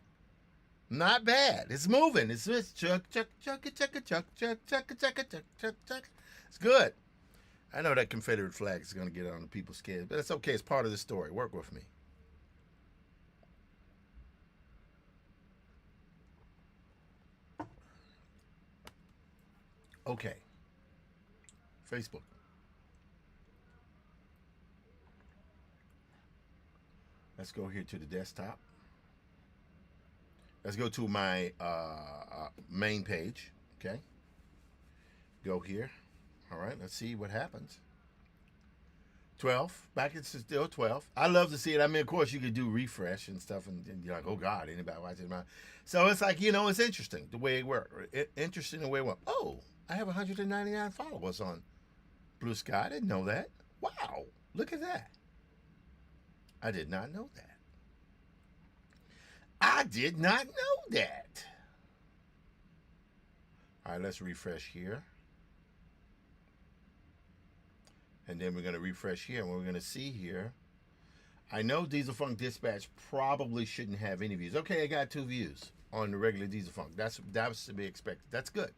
It's moving. It's chuck. It's good. I know that Confederate flag is going to get on the people's skin, but it's okay. It's part of the story. Work with me. Okay. Facebook. Let's go here to the desktop. Let's go to my main page. Okay. Go here. All right. Let's see what happens. 12. Back it's still 12. I love to see it. I mean, of course, you could do refresh and stuff, and you're like, oh God, anybody watching my? So it's like, it's interesting the way it works. Interesting the way it works. Oh, I have 199 followers on Blue Sky. I didn't know that. Wow, look at that. I did not know that. I did not know that. All right, let's refresh here. And then we're going to refresh here, and we're going to see here. I know Diesel Funk Dispatch probably shouldn't have any views. Okay, I got 2 views on the regular Diesel Funk. That was to be expected. That's good.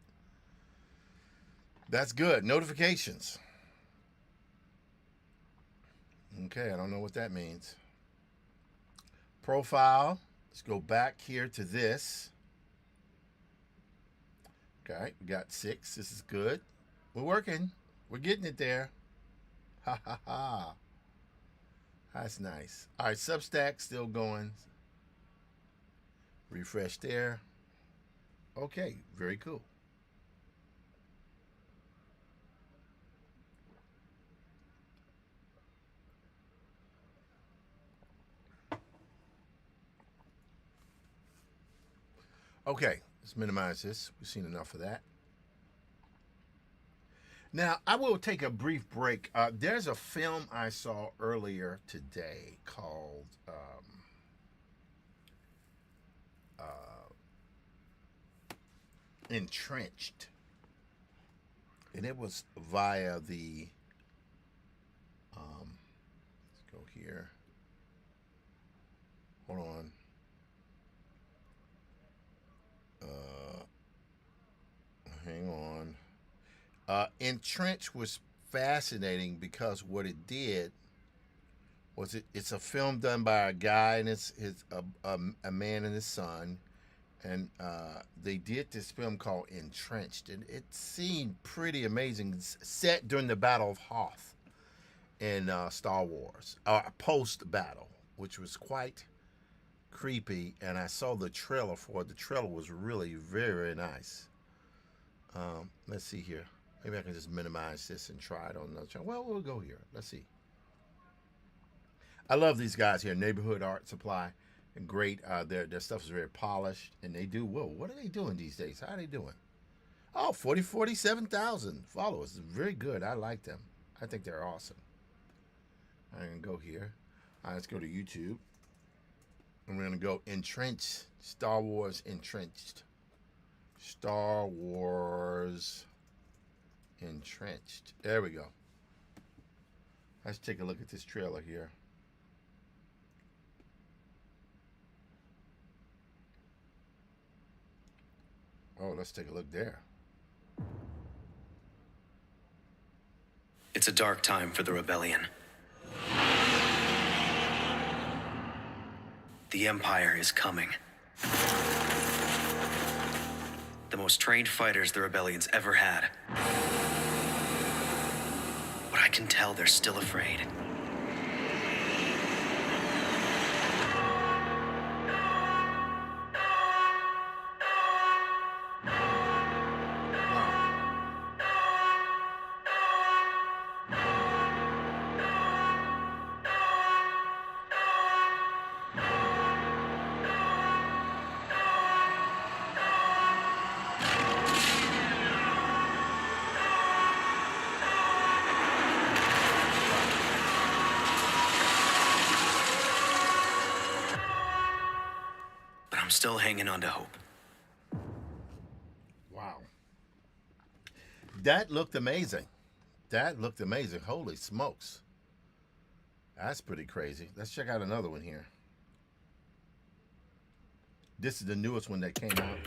That's good. Notifications. Okay, I don't know what that means. Profile. Let's go back here to this. Okay, we got 6. This is good. We're working. We're getting it there. Ha ha ha. That's nice. All right, Substack still going. Refresh there. Okay, very cool. Okay, let's minimize this. We've seen enough of that. Now, I will take a brief break. There's a film I saw earlier today called Entrenched. And it was via the, let's go here. Hold on. Hang on. Entrenched was fascinating because what it did was it's a film done by a guy and it's a man and his son, and they did this film called Entrenched, and it seemed pretty amazing. It's set during the Battle of Hoth in Star Wars, post battle, which was quite creepy. And I saw the trailer for it. The trailer was really very, very nice. Let's see here. Maybe I can just minimize this and try it on another channel. Well, we'll go here. Let's see. I love these guys here, Neighborhood Art Supply. And great. Their stuff is very polished. And they do, whoa, what are they doing these days? How are they doing? Oh, 47,000 followers. Very good. I like them. I think they're awesome. I'm going to go here. All right, let's go to YouTube. And we're going to go Entrenched. Star Wars Entrenched. Star Wars Entrenched. There we go. Let's take a look at this trailer here. Oh, let's take a look there. It's a dark time for the rebellion. The Empire is coming. The most trained fighters the rebellion's ever had. But I can tell they're still afraid. I'm still hanging on to hope. Wow. That looked amazing. That looked amazing. Holy smokes. That's pretty crazy. Let's check out another one here. This is the newest one that came out.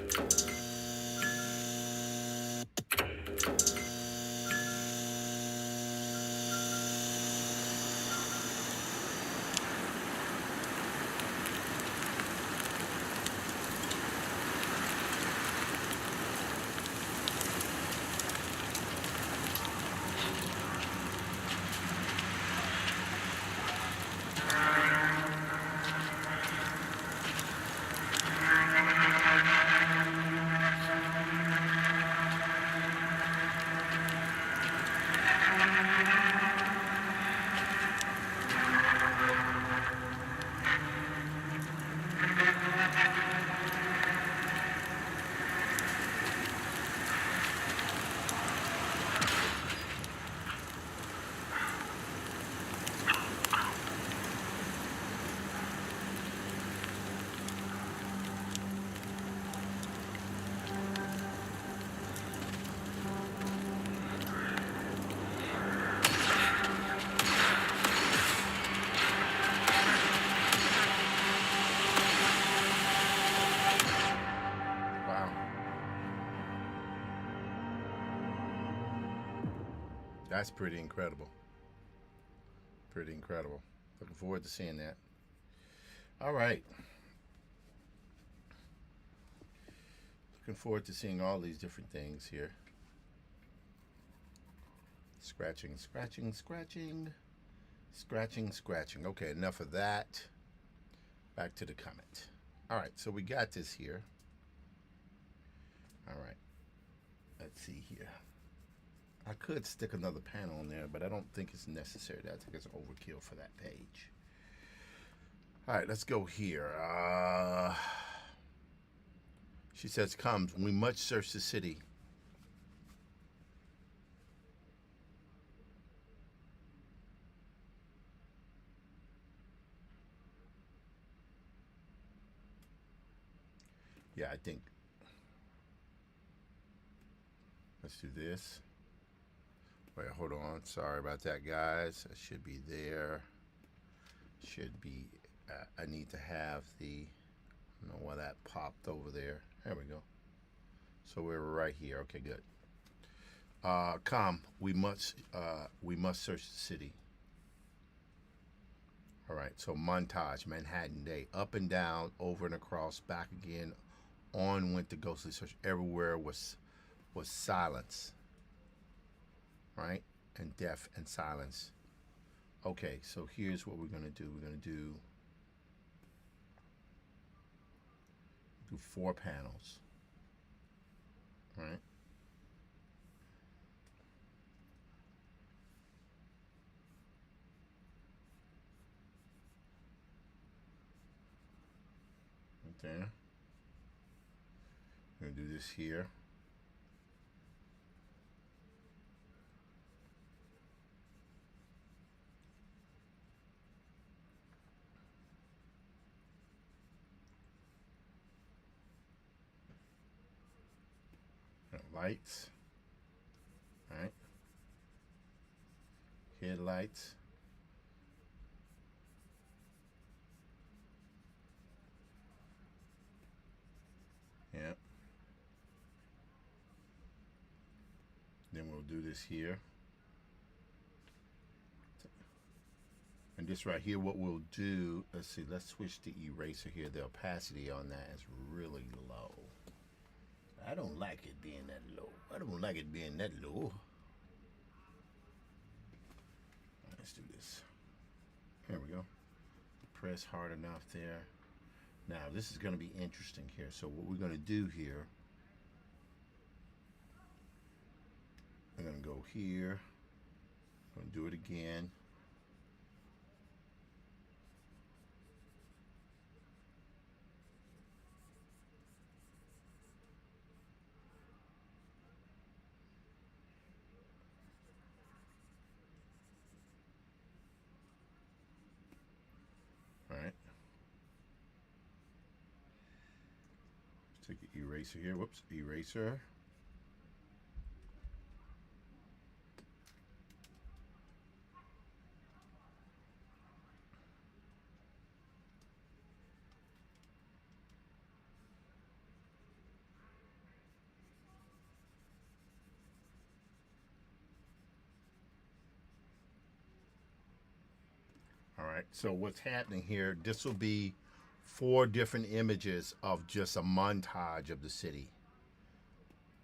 That's pretty incredible. Pretty incredible. Looking forward to seeing that. All right. Looking forward to seeing all these different things here. Scratching, scratching, scratching. Scratching, scratching. Okay, enough of that. Back to the comment. All right, so we got this here. All right. Let's see here. I could stick another panel in there, but I don't think it's necessary. I think it's overkill for that page. All right, let's go here. She says, comes, we must search the city. Yeah, I think. Let's do this. Wait, hold on. Sorry about that, guys. It should be there. Should be. I need to have the. I don't know why that popped over there. There we go. So we're right here. Okay, good. We must search the city. All right. So montage, Manhattan Day, up and down, over and across, back again. On went the ghostly search. Everywhere was silence. Right? And death and silence. Okay, so here's what we're gonna do. We're gonna do 4 panels. Right? Right there. We're gonna do this here. Lights, right? Headlights. Yep. Then we'll do this here. And this right here, what we'll do, let's see, let's switch the eraser here. The opacity on that is really low. I don't like it being that low. I don't like it being that low. Let's do this. Here we go. Press hard enough there. Now, this is going to be interesting here. So what we're going to do here, I'm going to go here. I'm going to do it again. All right. Let's take the eraser here. Whoops, eraser. All right, so what's happening here, this will be 4 different images of just a montage of the city.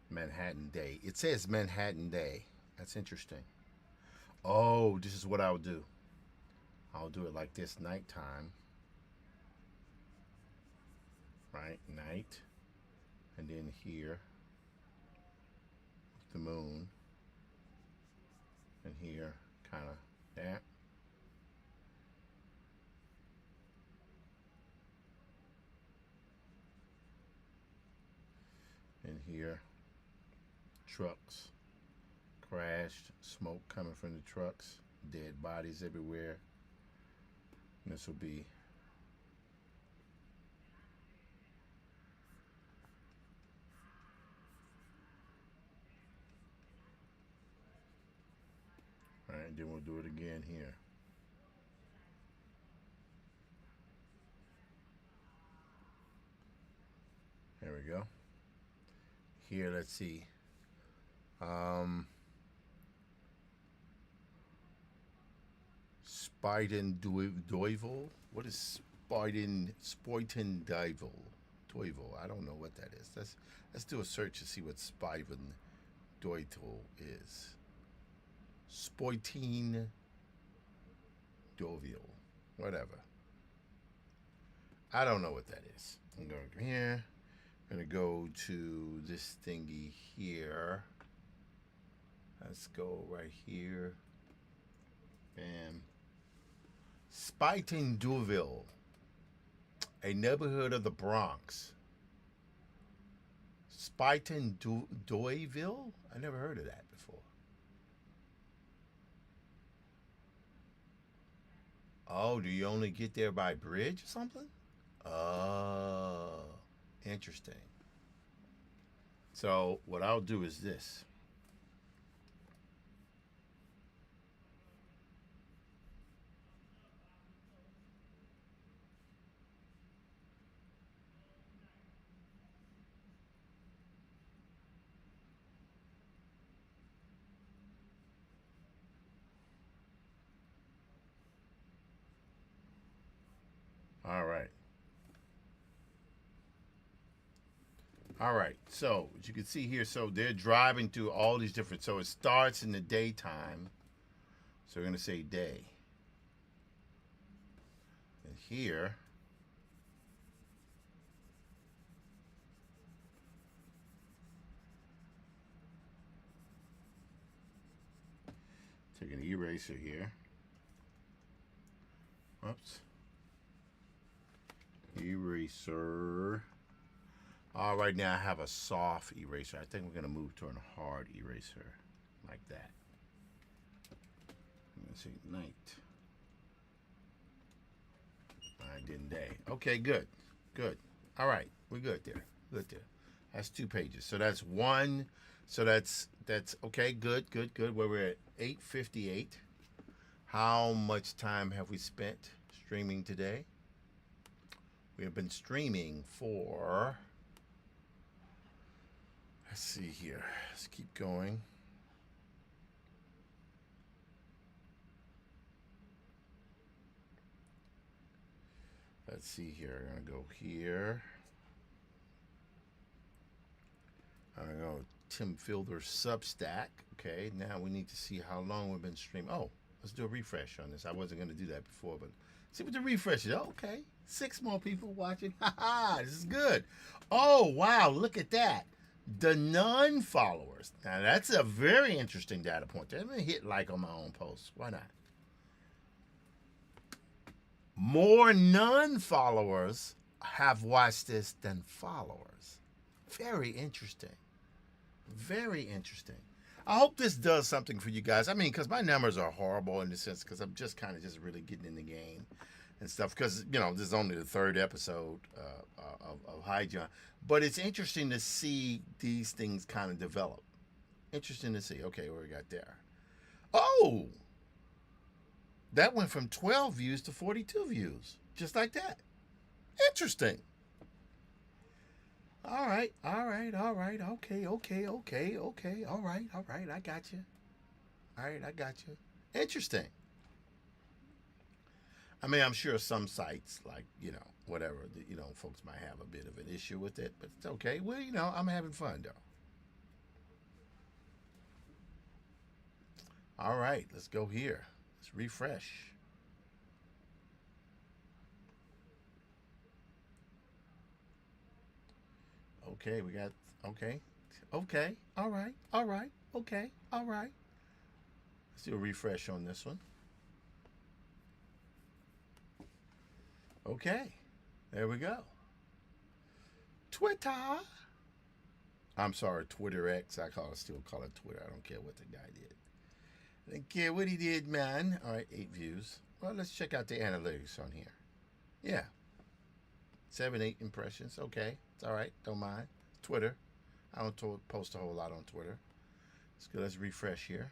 Manhattan Day. It says Manhattan Day. That's interesting. Oh, this is what I'll do. I'll do it like this, nighttime. Right, night. And then here, the moon. And here, kind of that. And here, trucks crashed, smoke coming from the trucks, dead bodies everywhere. And this will be all right, then we'll do it again here. There we go. Here, let's see. Doivel. What is Spoiten Doivel? I don't know what that is. Let's do a search to see what Spoiten Doivel is. Spoiten Doivel. Whatever. I don't know what that is. I'm going to go here. I'm going to go to this thingy here. Let's go right here. Bam. Spuyten Duyvil, a neighborhood of the Bronx. Spuyten Duyvil? I never heard of that before. Oh, do you only get there by bridge or something? Oh, interesting. So what I'll do is this. All right. All right. So, as you can see here, so they're driving through all these different, so it starts in the daytime. So we're going to say day. And here, take an eraser here. Oops. Eraser. All right, now I have a soft eraser. I think we're going to move to a hard eraser like that. Let's see, night. I didn't day. Okay, good. Good. All right, we're good there. Good there. That's 2 pages. So that's one. So that's okay, good. Where we're at 8:58. How much time have we spent streaming today? We have been streaming for, let's see here. Let's keep going. Let's see here. I'm going to go here. I'm going to go Tim Fielder Substack. Okay, now we need to see how long we've been streaming. Oh, let's do a refresh on this. I wasn't going to do that before, but see what the refresh is. Okay, 6 more people watching. Haha, this is good. Oh, wow, look at that. The non-followers. Now, that's a very interesting data point. Let me hit like on my own post. Why not? More non-followers have watched this than followers. Very interesting. Very interesting. I hope this does something for you guys. I mean, because my numbers are horrible in the sense because I'm just kind of just really getting in the game and stuff. Because, you know, this is only the 3rd episode of Hi John. But it's interesting to see these things kind of develop. Interesting to see. Okay, what we got there? Oh! That went from 12 views to 42 views. Just like that. Interesting. All right. Okay. All right. I got you. All right, I got you. Interesting. I mean, I'm sure some sites, like, you know, whatever, you know, folks might have a bit of an issue with it, but it's okay. Well, you know, I'm having fun, though. All right, let's go here. Let's refresh. Okay, we got, okay. All right. Okay, all right. Let's do a refresh on this one. Okay, there we go. Twitter. I'm sorry, Twitter X. Still call it Twitter. I don't care what the guy did. I don't care what he did, man. All right, 8 views. Well, let's check out the analytics on here. Yeah. 7, 8 impressions. Okay, it's all right. Don't mind. Twitter. I don't post a whole lot on Twitter. Let's go. Let's refresh here.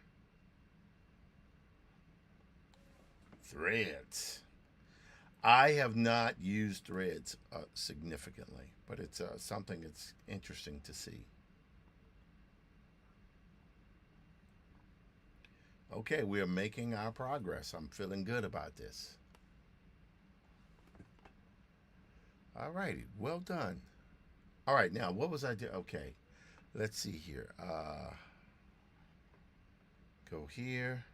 Threads. I have not used Threads significantly, but it's something that's interesting to see. Okay, we are making our progress. I'm feeling good about this. All righty, well done. All right, now what was I doing? Okay, let's see here. Go here.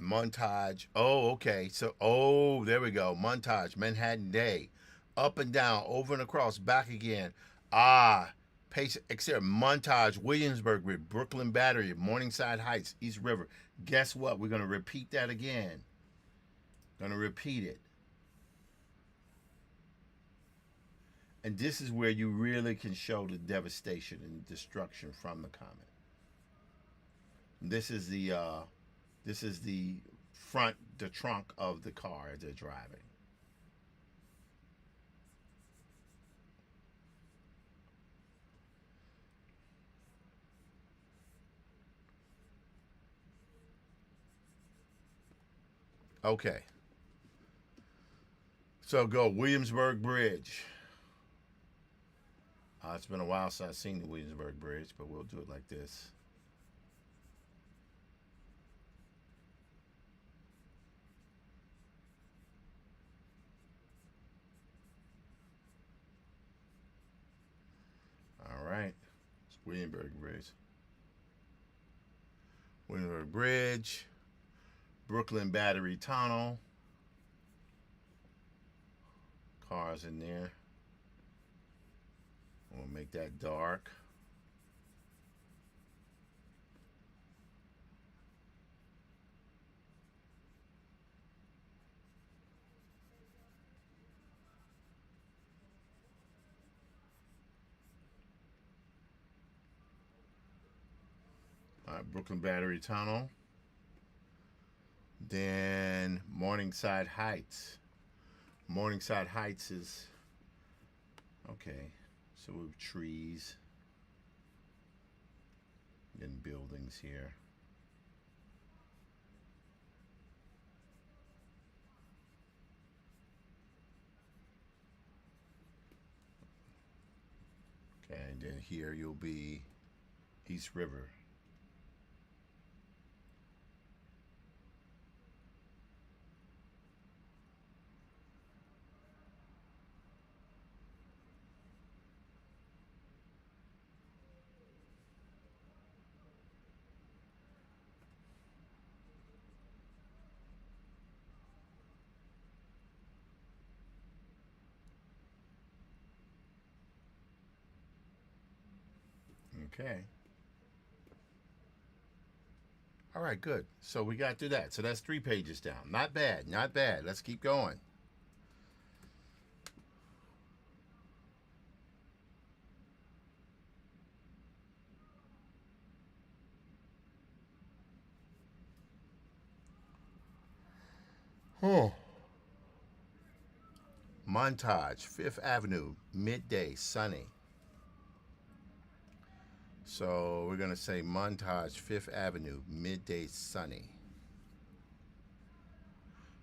Montage. Oh, okay. So, oh, there we go. Montage. Manhattan Day. Up and down, over and across, back again. Ah, pace, except montage. Williamsburg, Brooklyn Battery, Morningside Heights, East River. Guess what? We're gonna repeat that again. Gonna repeat it. And this is where you really can show the devastation and destruction from the comet. This is the front, the trunk of the car they're driving. Okay. So go Williamsburg Bridge. It's been a while since I've seen the Williamsburg Bridge, but we'll do it like this. All right. It's Williamsburg Bridge. Williamsburg Bridge. Brooklyn Battery Tunnel. Cars in there. We'll make that dark. All right, Brooklyn Battery Tunnel. Then Morningside Heights. Morningside Heights is okay. So we have trees and buildings here. Okay, and then here you'll be East River. Okay. All right, good. So we got through that. So that's 3 pages down. Not bad, not bad. Let's keep going. Oh. Montage, Fifth Avenue, midday, sunny. So we're going to say Montage, Fifth Avenue, midday, sunny.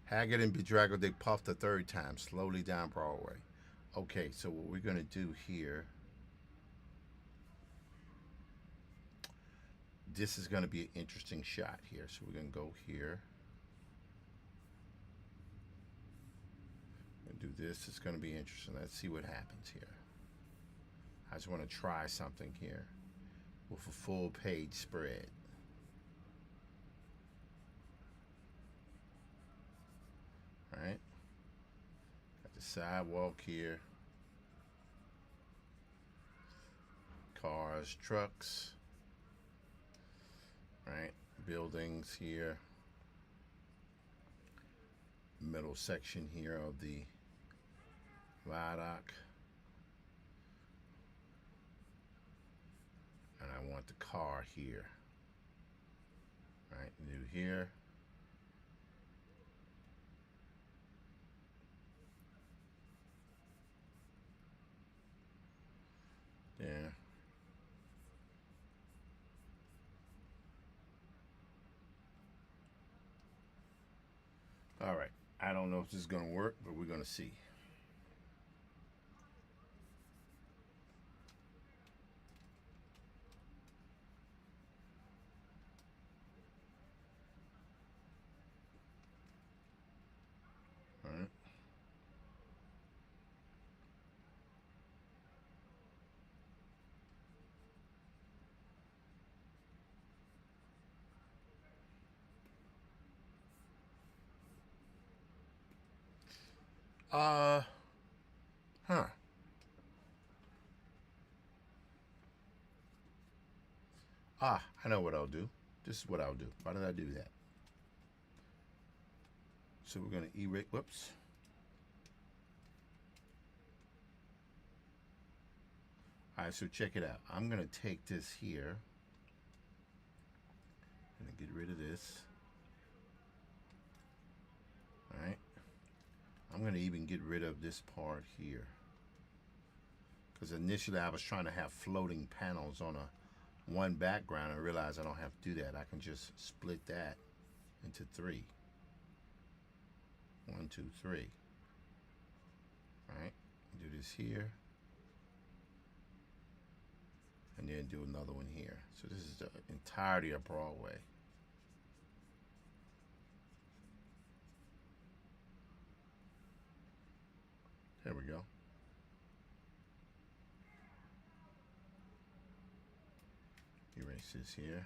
Haggard and bedraggled, they puffed a third time, slowly down Broadway. Okay, so what we're going to do here, this is going to be an interesting shot here. So we're going to go here. Do this. It's going to be interesting. Let's see what happens here. I just want to try something here with a full page spread. All right. Got the sidewalk here. Cars, trucks. Right. Buildings here. Middle section here of the viaduct. And I want the car here. Right, new here. Yeah. All right. I don't know if this is going to work, but we're going to see. Uh, huh. I know what I'll do. This is what I'll do. Why did I do that? So we're going to erase, whoops. All right, so check it out. I'm going to take this here. I'm going to get rid of this. All right. I'm going to even get rid of this part here. Because initially I was trying to have floating panels on one background. I realized I don't have to do that. I can just split that into 3. 1, 2, 3. All right. Do this here. And then do another one here. So this is the entirety of Broadway. There we go. Erase this here.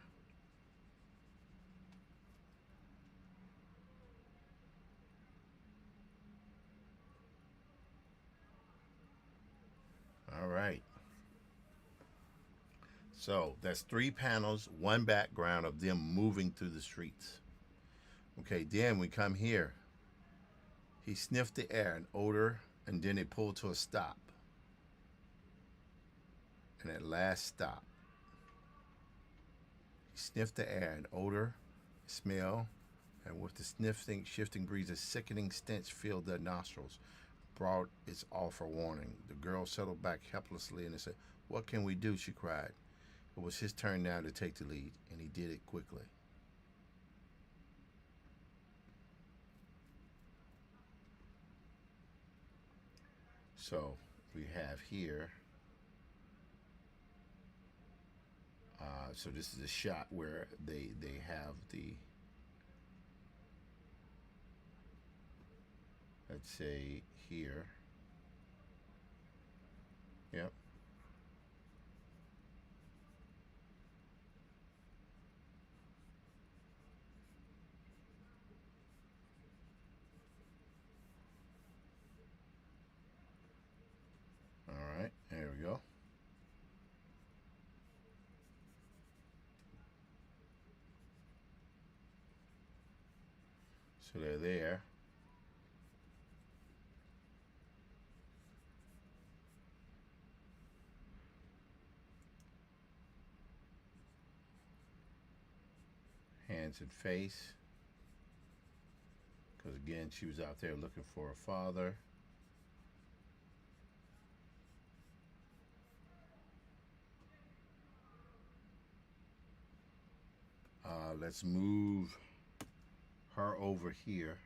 All right. So that's 3 panels, 1 background of them moving through the streets. Okay, then we come here. He sniffed the air, an odor, and then it pulled to a stop. And at last stop. He sniffed the air, an odor, smell, and with the sniffing, shifting breeze, a sickening stench filled their nostrils, brought its awful warning. The girl settled back helplessly and said, "What can we do?" she cried. It was his turn now to take the lead, and he did it quickly. So we have here, so this is a shot where they have the, let's say here, yep. All right, there we go. So they're there. Hands and face. Because again, she was out there looking for her father. Let's move her over here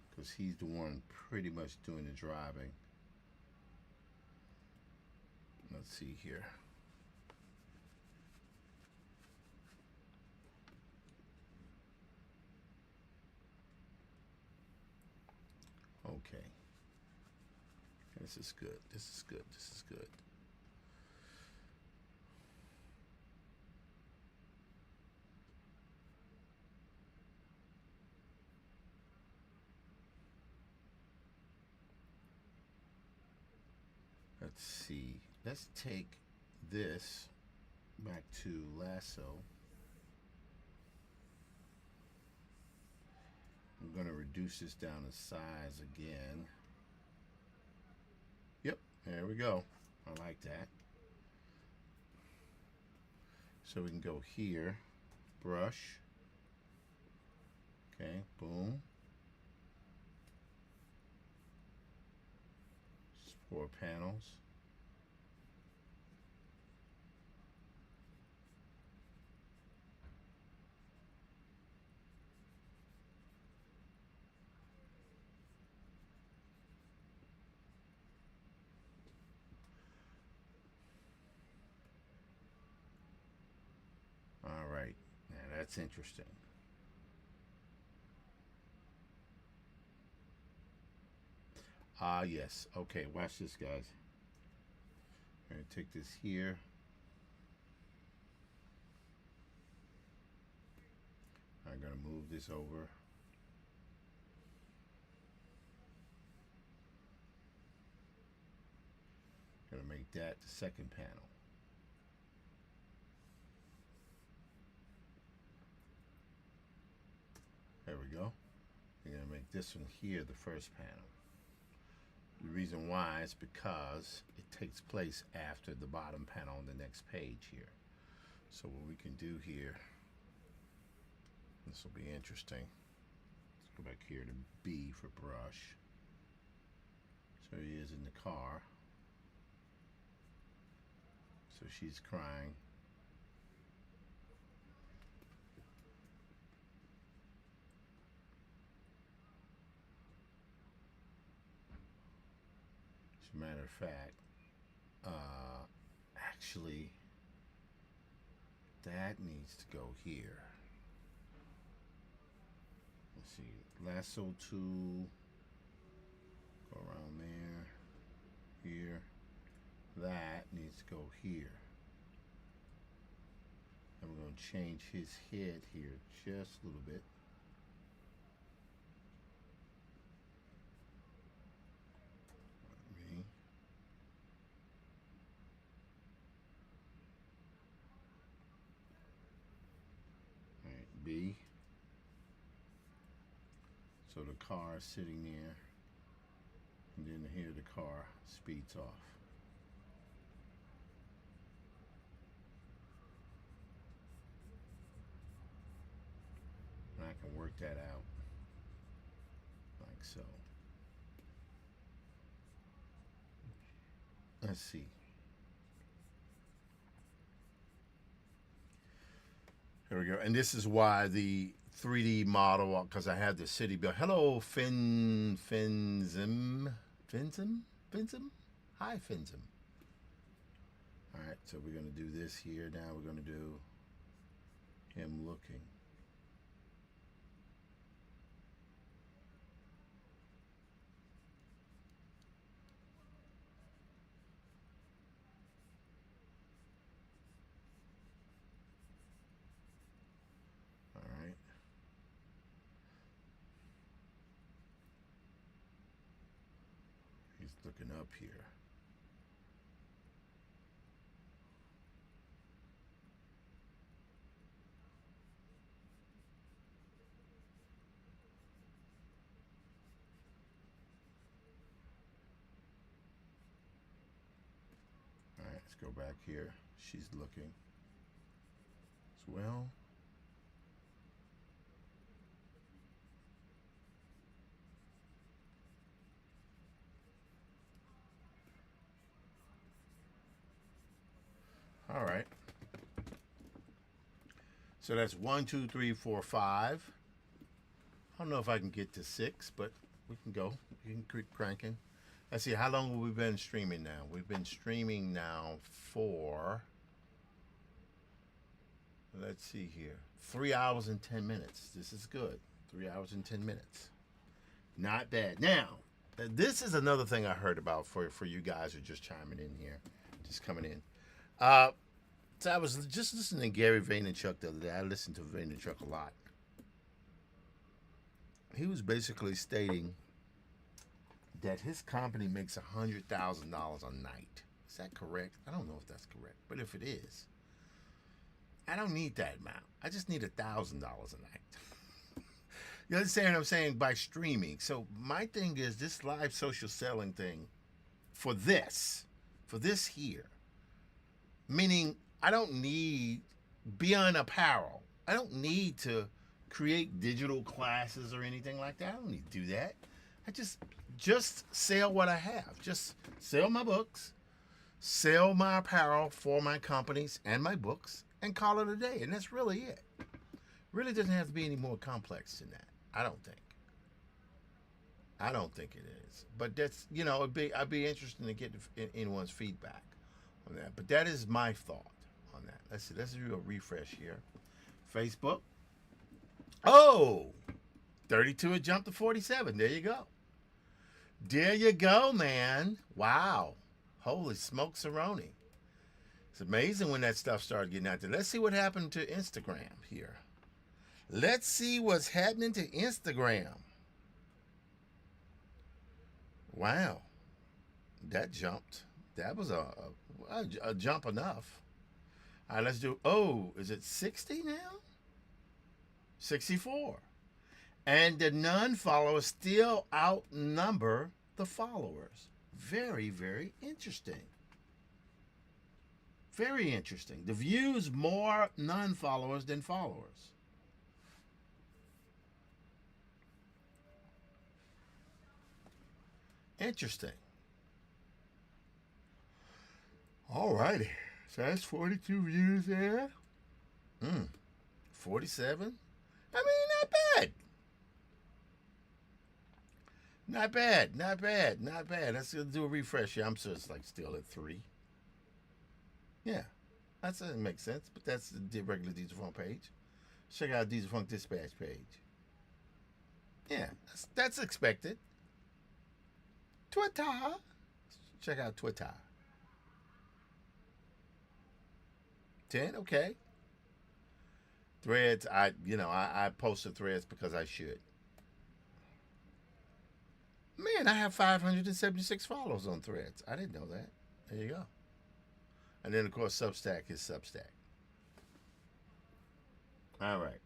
because he's the one pretty much doing the driving. Let's see here. Okay. This is good. This is good. This is good. Let's see. Let's take this back to lasso. I'm going to reduce this down in size again. Yep, there we go. I like that. So we can go here, brush. Okay, boom. 4 panels. All right, now that's interesting. Yes. Okay, watch this, guys. I'm going to take this here. I'm going to move this over. make that the second panel. There we go. We're going to make this one here the first panel. The reason why is because it takes place after the bottom panel on the next page here. So what we can do here, this will be interesting. Let's go back here to B for brush. So he is in the car. So she's crying. As a matter of fact, actually, that needs to go here. Let's see, lasso tool, go around there, here. That needs to go here. And we're going to change his head here just a little bit. B. So the car is sitting there, and then here the car speeds off. And I can work that out like so. Let's see. There we go. And this is why the 3D model, because I have the city built. Hello, Finzim. Hi, Finzim. All right, so we're going to do this here. Now we're going to do him looking. Looking up here. All right, let's go back here. She's looking as well. All right. So that's 1, 2, 3, 4, 5. I don't know if I can get to 6, but we can go. You can keep cranking. Let's see, how long have we been streaming now? We've been streaming now for, let's see here, 3 hours and 10 minutes. This is good. 3 hours and 10 minutes. Not bad. Now, this is another thing I heard about for you guys who are just chiming in here, just coming in. So I was just listening to Gary Vaynerchuk the other day. I listen to Vaynerchuk a lot. He was basically stating that his company makes $100,000 a night. Is that correct? I don't know if that's correct, but if it is, I don't need that amount. I just need $1,000 a night. You understand what I'm saying? By streaming. So my thing is this live social selling thing for this here, meaning I don't need, beyond apparel, I don't need to create digital classes or anything like that. I don't need to do that. I just sell what I have. Just sell my books, sell my apparel for my companies and my books, and call it a day. And that's really it. Really doesn't have to be any more complex than that. I don't think. I don't think it is. But that's, you know, I'd be interested to get anyone's feedback on that. But that is my thought on that. Let's see. Let's do a refresh here. Facebook. Oh, 32, it jumped to 47. There you go. There you go, man. Wow. Holy smoke-saroni. It's amazing when that stuff started getting out there. Let's see what happened to Instagram here. Let's see what's happening to Instagram. Wow. That jumped. That was a jump enough. All right, let's do. Oh, is it 60 now? 64. And the non-followers still outnumber the followers. Very, very interesting. Very interesting. The views more non-followers than followers. Interesting. All righty. So that's 42 views there. 47. I mean, not bad. Not bad. Not bad. Not bad. Let's do a refresh here. I'm sure it's like still at 3. Yeah. That makes sense. But that's the regular Diesel Funk page. Check out Diesel Funk Dispatch page. Yeah. That's expected. Twitter. Check out Twitter. 10, okay. Threads, I posted Threads because I should. Man, I have 576 followers on Threads. I didn't know that. There you go. And then of course Substack is Substack. All right.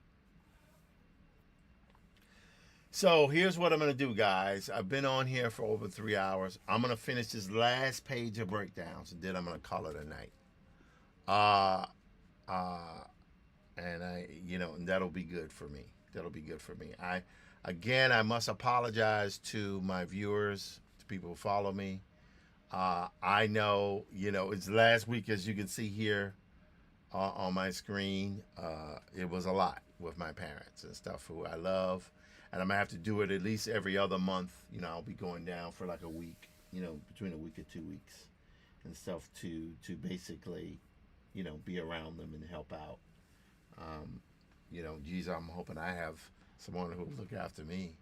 So here's what I'm gonna do, guys. I've been on here for over 3 hours. I'm gonna finish this last page of breakdowns, and then I'm gonna call it a night. Uh, and and that'll be good for me. That'll be good for me. I must apologize to my viewers, to people who follow me. I know, it's last week, as you can see here on my screen. It was a lot with my parents and stuff who I love, and I'm gonna have to do it at least every other month. I'll be going down for like a week, between a week or 2 weeks, and stuff to basically, be around them and help out. Geez, I'm hoping I have someone who will look after me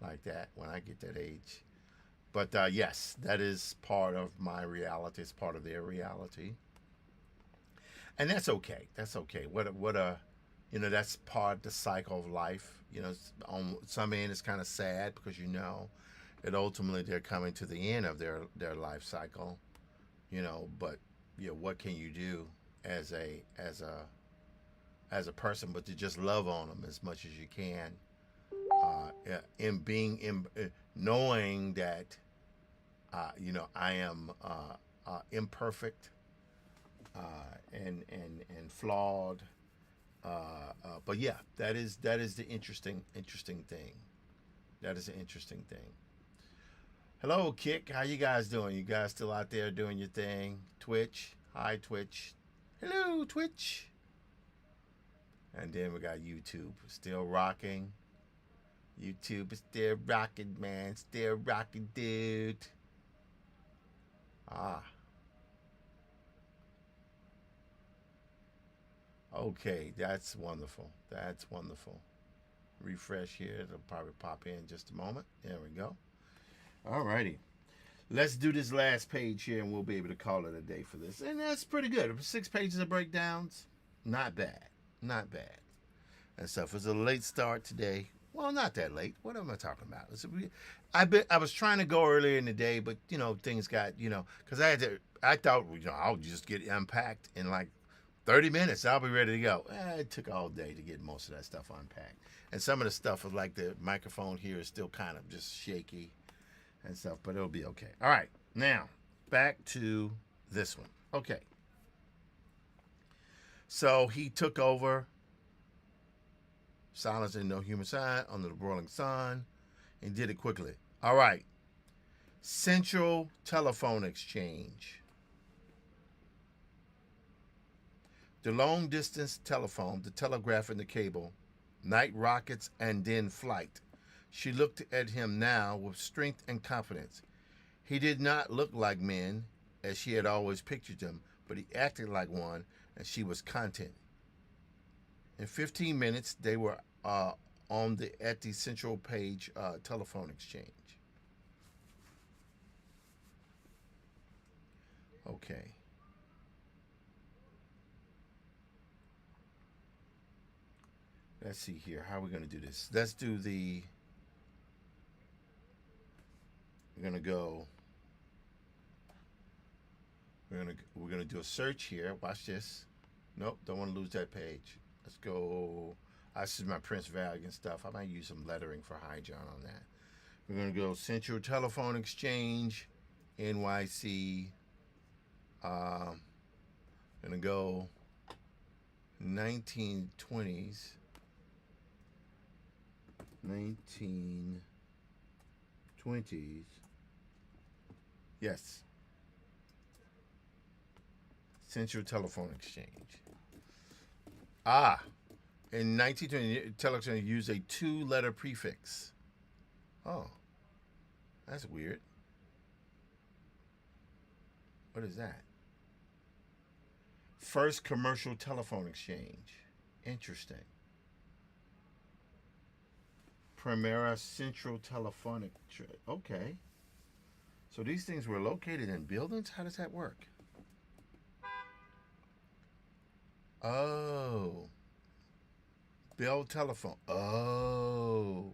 like that when I get that age. But yes, that is part of my reality. It's part of their reality, and that's okay. That's okay. That's part of the cycle of life. On some end, it's kind of sad because that ultimately they're coming to the end of their life cycle. But what can you do as a person, but to just love on them as much as you can, knowing that I am imperfect and flawed, but yeah, that is the interesting thing. That is an interesting thing. Hello, Kick. How you guys doing? You guys still out there doing your thing? Twitch. Hi, Twitch. Hello, Twitch. And then we got YouTube. Still rocking. YouTube is still rocking, man. Still rocking, dude. Okay, that's wonderful. That's wonderful. Refresh here. It'll probably pop in just a moment. There we go. All righty. Let's do this last page here, and we'll be able to call it a day for this. And that's pretty good. 6 pages of breakdowns. Not bad. Not bad. And stuff. It was a late start today. Well, not that late. What am I talking about? I was trying to go earlier in the day, but things got because I thought I'll just get unpacked in like 30 minutes. I'll be ready to go. It took all day to get most of that stuff unpacked, and some of the stuff was like the microphone here is still kind of just shaky and stuff, but it'll be okay. All right, now back to this one. Okay, so he took over. Silence and no human sign under the broiling sun, and did it quickly. All right. Central Telephone Exchange. The long distance telephone, the telegraph and the cable, night rockets and then flight. She looked at him now with strength and confidence. He did not look like men as she had always pictured him, but he acted like one, and she was content. In 15 minutes, they were at the central page telephone exchange. Okay. Let's see here. How are we going to do this? Let's do we're going to go We're gonna do a search here. Watch this. Nope, don't want to lose that page. Let's go. This is my Prince Valiant stuff. I might use some lettering for High John on that. We're gonna go Central Telephone Exchange, NYC. Gonna go 1920s. 1920s. Yes. Central Telephone Exchange. In 1920, Telephone used a 2-letter prefix. Oh, that's weird. What is that? First commercial telephone exchange. Interesting. Primera Central Telephonic. Okay. So these things were located in buildings? How does that work? Oh. Bell Telephone. Oh.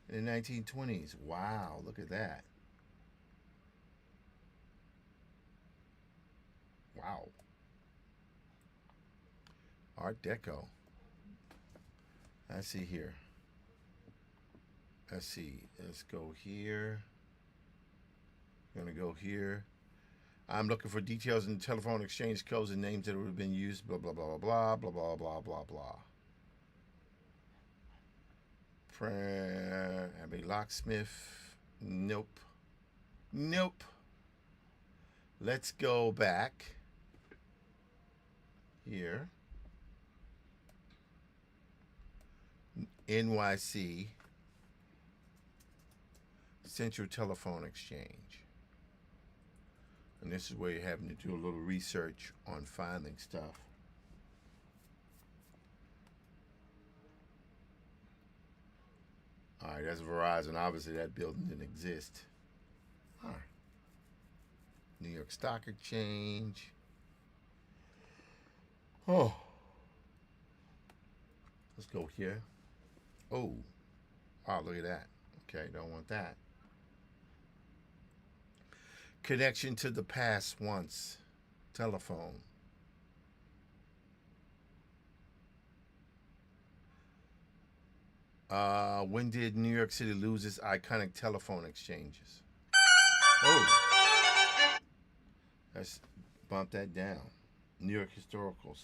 In the 1920s. Wow, look at that. Wow. Art Deco. Let's see here. Let's see. Let's go here. I'm going to go here. I'm looking for details in the telephone exchange codes and names that would have been used. Blah, blah, blah, blah, blah, blah, blah, blah, blah. Abbey Locksmith. Nope. Nope. Let's go back here. NYC Central Telephone Exchange. And this is where you're having to do a little research on finding stuff. All right, that's Verizon. Obviously, that building didn't exist. All right. New York Stock Exchange. Oh. Let's go here. Oh. Wow, look at that. Okay, don't want that. Connection to the past once. Telephone. When did New York City lose its iconic telephone exchanges? Oh. Let's bump that down. New York Historical.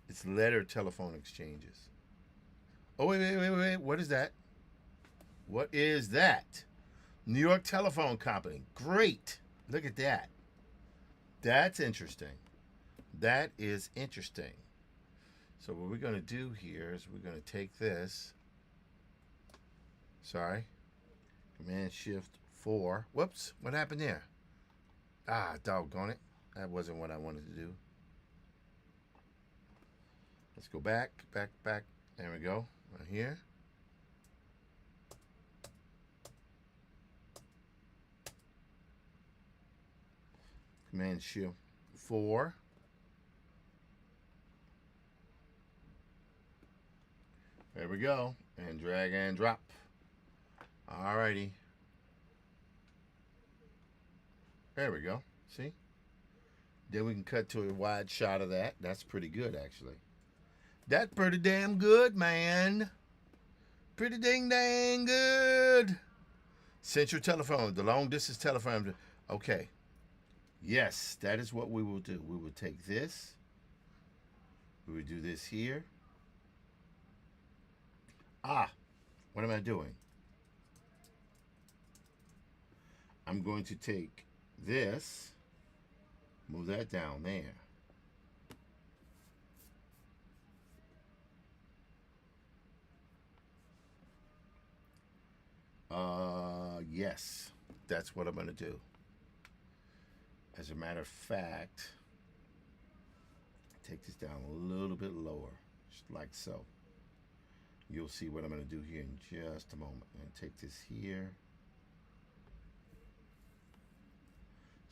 It's letter telephone exchanges. Oh, wait. What is that? What is that? New York Telephone Company. Great. Look at that. That's interesting. That is interesting. So what we're going to do here is we're going to take this. Sorry. Command Shift 4. Whoops. What happened there? Doggone it. That wasn't what I wanted to do. Let's go back. There we go. Right here. Command Shift 4. There we go. And drag and drop. Alrighty. There we go. See? Then we can cut to a wide shot of that. That's pretty good, actually. That's pretty damn good, man. Pretty dang good. Central Telephone, the long distance telephone. Okay. Yes, that is what we will do. We will take this. We will do this here. What am I doing? I'm going to take this, move that down there. Yes, that's what I'm going to do. As a matter of fact, take this down a little bit lower, just like so. You'll see what I'm going to do here in just a moment. And take this here.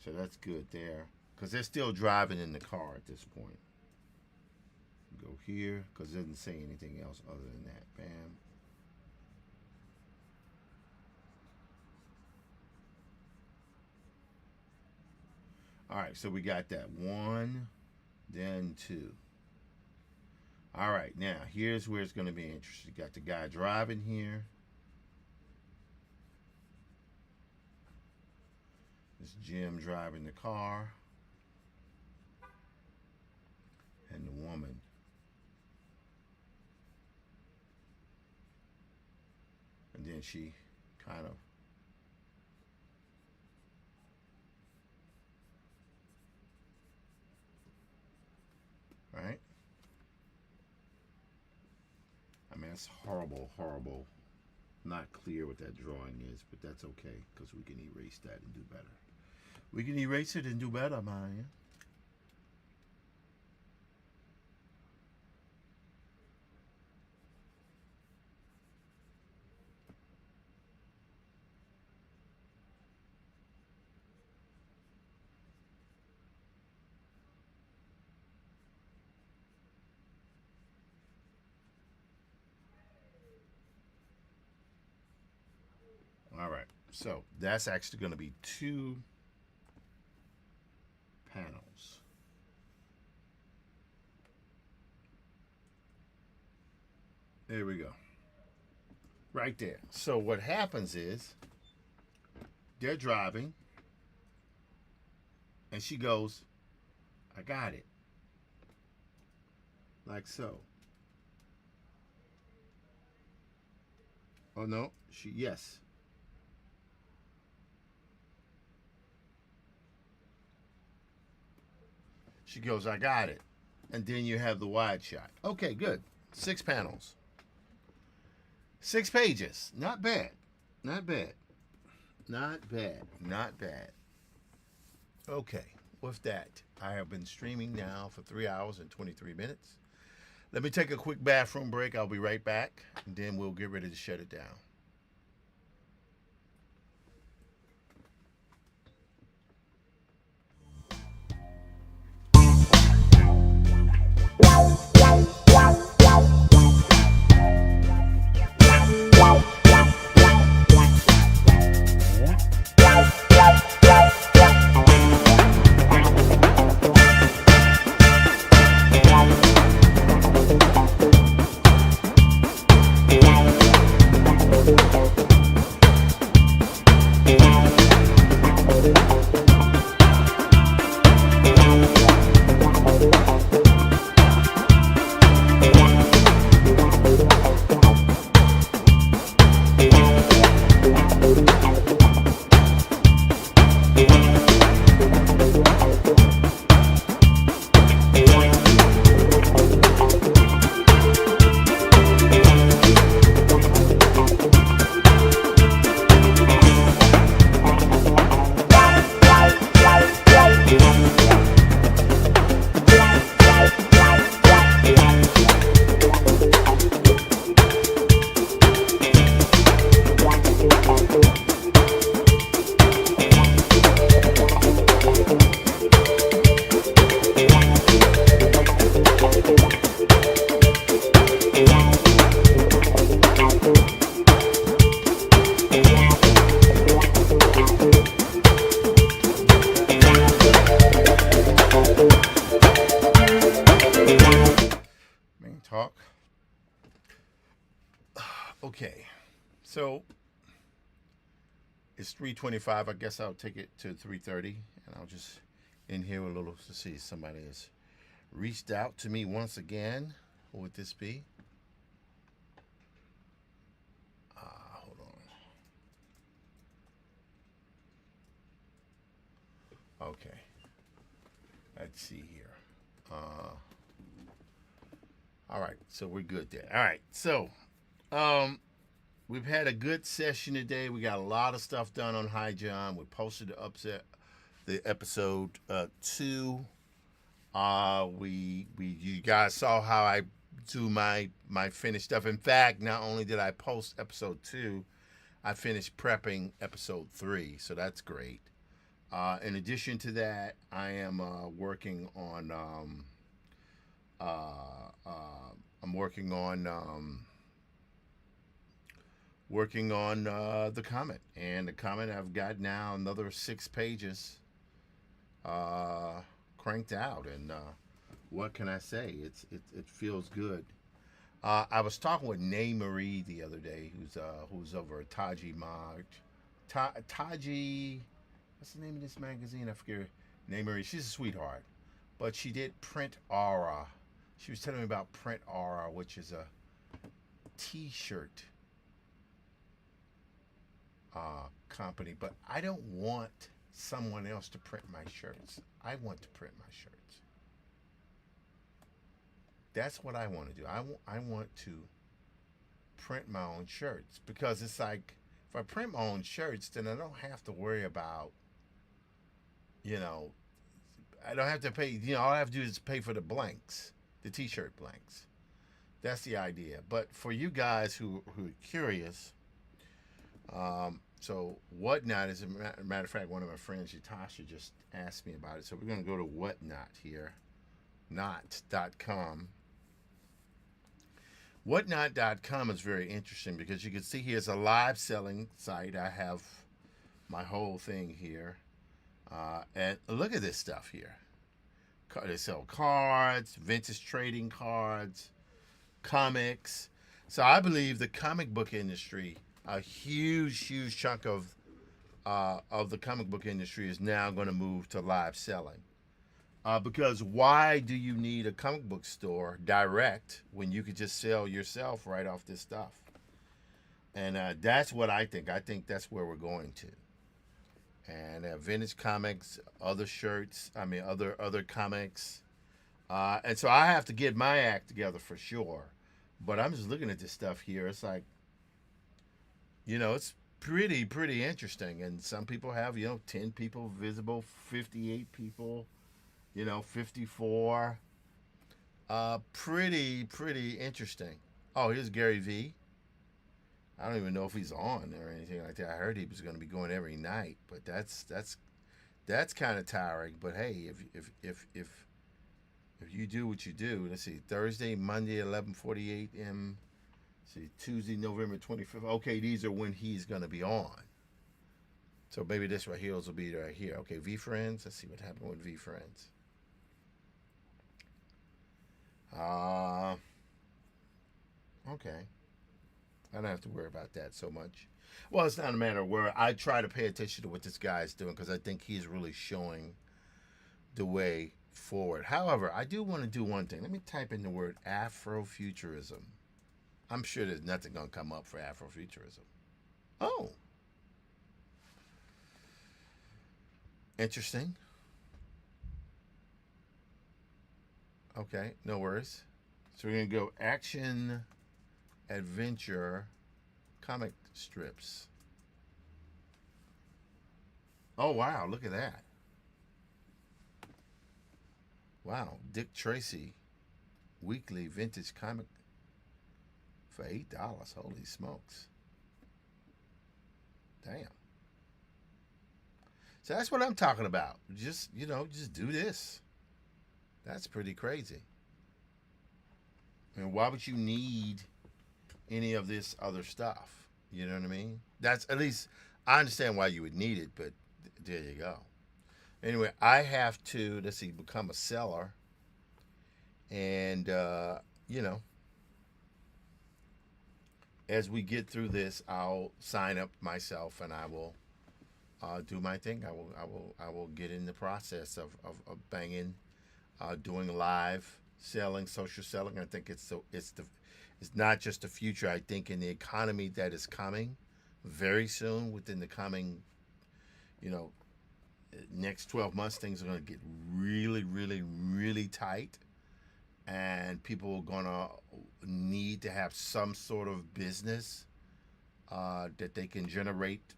So that's good there, because they're still driving in the car at this point. Go here, because it doesn't say anything else other than that. Bam. All right, so we got that 1, then 2. All right, now here's where it's going to be interesting. Got the guy driving here. This Jim driving the car. And the woman. And then she kind of right? I mean, that's horrible, horrible. Not clear what that drawing is, but that's okay because we can erase that and do better. We can erase it and do better, man. All right, so that's actually going to be 2 panels. There we go. Right there. So what happens is they're driving and she goes, I got it. Like so. Oh no, yes. She goes, I got it. And then you have the wide shot. Okay, good. 6 panels. 6 pages. Not bad. Not bad. Not bad. Not bad. Okay, with that, I have been streaming now for 3 hours and 23 minutes. Let me take a quick bathroom break. I'll be right back, and then we'll get ready to shut it down. Talk. Okay, so it's 3:25. I guess I'll take it to 3:30, and I'll just in here a little to see if somebody has reached out to me once again. Who would this be? Hold on. Okay, let's see here. All right, so we're good there. All right, so we've had a good session today. We got a lot of stuff done on High John. We posted the episode 2. You guys saw how I do my finished stuff. In fact, not only did I post episode 2, I finished prepping episode 3, so that's great. In addition to that, I am working on. I'm working on the comet, and the comet I've got now another 6 pages cranked out, and what can I say? It feels good. I was talking with Nay Marie the other day, who's over at Taji Mag, Taji. What's the name of this magazine? I forget. Nay Marie. She's a sweetheart, but she did Print Aura. She was telling me about Print Aura, which is a T-shirt company. But I don't want someone else to print my shirts. I want to print my shirts. That's what I want to do. I want to print my own shirts, because it's like, if I print my own shirts, then I don't have to worry about, you know, I don't have to pay, all I have to do is pay for the blanks, the t-shirt blanks. That's the idea. But for you guys who are curious, so Whatnot, as a matter of fact, one of my friends, Yatasha, just asked me about it. So we're going to go to Whatnot here, not.com. Whatnot.com is very interesting, because you can see here's a live selling site. I have my whole thing here. And look at this stuff here. They sell cards, vintage trading cards, comics. So I believe the comic book industry, a huge chunk of the comic book industry, is now going to move to live selling. Because why do you need a comic book store direct when you could just sell yourself right off this stuff? And that's what I think. I think that's where we're going to. And vintage comics, other shirts, other comics. And so I have to get my act together for sure. But I'm just looking at this stuff here. It's like, it's pretty interesting. And some people have, 10 people visible, 58 people, 54. Pretty interesting. Oh, here's Gary Vee. I don't even know if he's on or anything like that. I heard he was going to be going every night, but that's kind of tiring. But hey, if you do what you do, let's see, Thursday, Monday, 11:48 m. See, Tuesday, November 25th. Okay, these are when he's going to be on. So maybe this right here will be right here. Okay, VeeFriends. Let's see what happened with VeeFriends. Okay. I don't have to worry about that so much. Well, it's not a matter of where I try to pay attention to what this guy is doing, because I think he's really showing the way forward. However, I do want to do one thing. Let me type in the word Afrofuturism. I'm sure there's nothing going to come up for Afrofuturism. Oh. Interesting. Okay, no worries. So we're going to go action adventure comic strips. Oh, wow, look at that. Wow, Dick Tracy weekly vintage comic for $8. Holy smokes. Damn. So that's what I'm talking about. Just do this. That's pretty crazy. I mean, why would you need any of this other stuff? You know what I mean? That's, at least I understand why you would need it, but there you go. Anyway, I have to, let's see, become a seller. And, as we get through this, I'll sign up myself, and I will do my thing. I will get in the process of banging, doing live selling, social selling. I think it's not just the future. I think in the economy that is coming very soon, within the coming, next 12 months, things are going to get really tight, and people are going to need to have some sort of business that they can generate,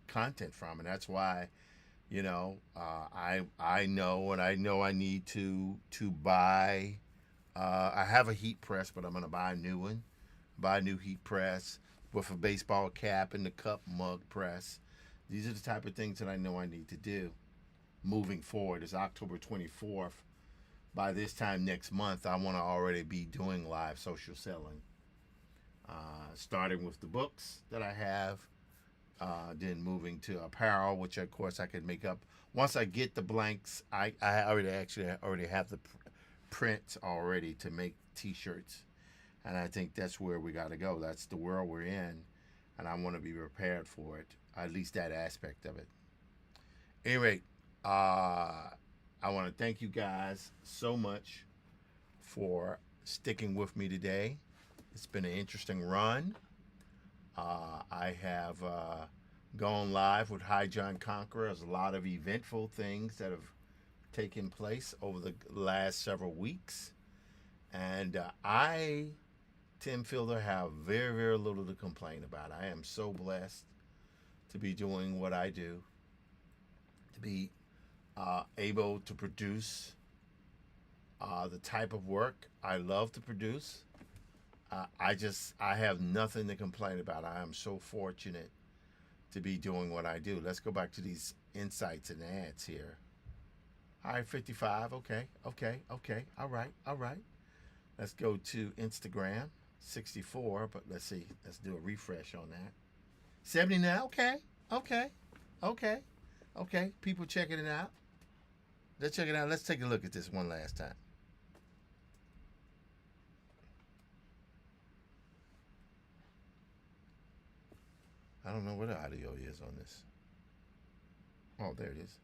content from. And that's why, I know I need to buy. I have a heat press, but I'm going to buy a new one. Buy a new heat press with a baseball cap and the cup mug press. These are the type of things that I know I need to do moving forward. It's October 24th. By this time next month, I want to already be doing live social selling, starting with the books that I have, Then moving to apparel, which of course I could make up once I get the blanks. I already have the prints already to make T-shirts, and I think that's where we got to go. That's the world we're in, and I want to be prepared for it. At least that aspect of it. Anyway, I want to thank you guys so much for sticking with me today. It's been an interesting run. I have gone live with Hi John Conqueror. There's a lot of eventful things that have taken place over the last several weeks. And I, Tim Fielder, have very, very little to complain about. I am so blessed to be doing what I do, to be able to produce the type of work I love to produce. I have nothing to complain about. I am so fortunate to be doing what I do. Let's go back to these insights and ads here. All right, 55. Okay. All right. Let's go to Instagram, 64. But let's see. Let's do a refresh on that. 79. Okay. People checking it out. Let's check it out. Let's take a look at this one last time. I don't know what the audio is on this. Oh, there it is.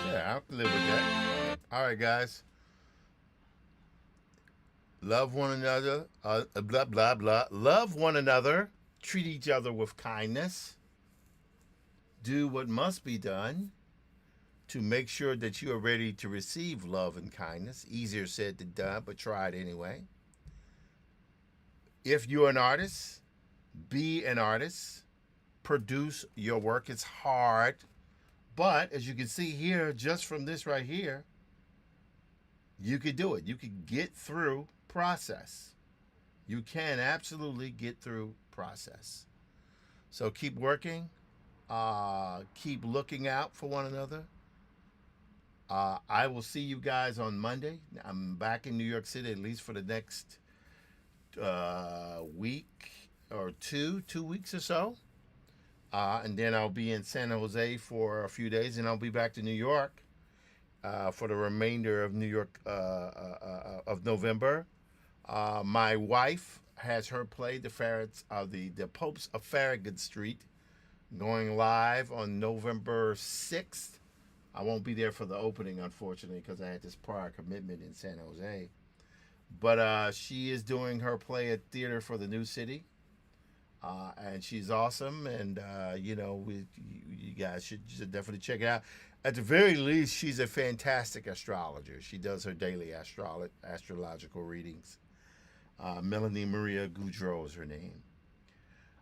Yeah, I'll live with that. All right, guys. Love one another. Blah, blah, blah. Love one another. Treat each other with kindness. Do what must be done to make sure that you are ready to receive love and kindness. Easier said than done, but try it anyway. If you're an artist, be an artist. Produce your work. It's hard. But as you can see here, just from this right here, you could do it. You could get through process. You can absolutely get through process. So keep working. Keep looking out for one another. I will see you guys on Monday. I'm back in New York City at least for the next week or 2 weeks or so. And then I'll be in San Jose for a few days, and I'll be back to New York for the remainder of New York of November. My wife has her play, the Popes of Farragut Street, going live on November 6th. I won't be there for the opening, unfortunately, because I had this prior commitment in San Jose. But she is doing her play at Theater for the New City. And she's awesome, and you guys should definitely check it out. At the very least, she's a fantastic astrologer. She does her daily astrological readings. Melanie Maria Goudreau is her name.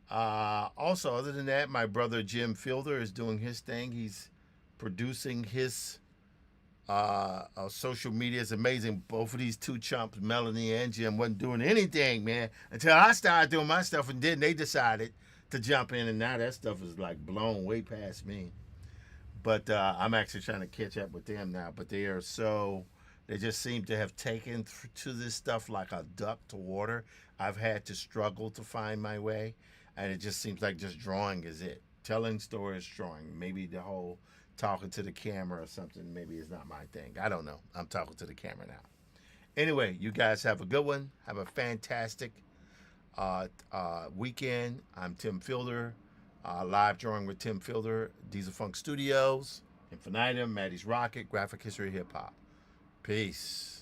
Also, other than that, my brother Jim Fielder is doing his thing. He's producing his social media. Is amazing. Both of these two chumps, Melanie and Jim, wasn't doing anything, man, until I started doing my stuff, and then they decided to jump in, and now that stuff is like blown way past me. But I'm actually trying to catch up with them now. But they just seem to have taken to this stuff like a duck to water. I've had to struggle to find my way, and it just seems like just drawing is it. Telling stories, drawing. Maybe the whole talking to the camera or something maybe is not my thing. I don't know. I'm talking to the camera now. Anyway, you guys have a good one. Have a fantastic weekend. I'm Tim Fielder, live drawing with Tim Fielder, Diesel Funk Studios, Infinitum, Maddie's Rocket, Graphic History Hip Hop. Peace.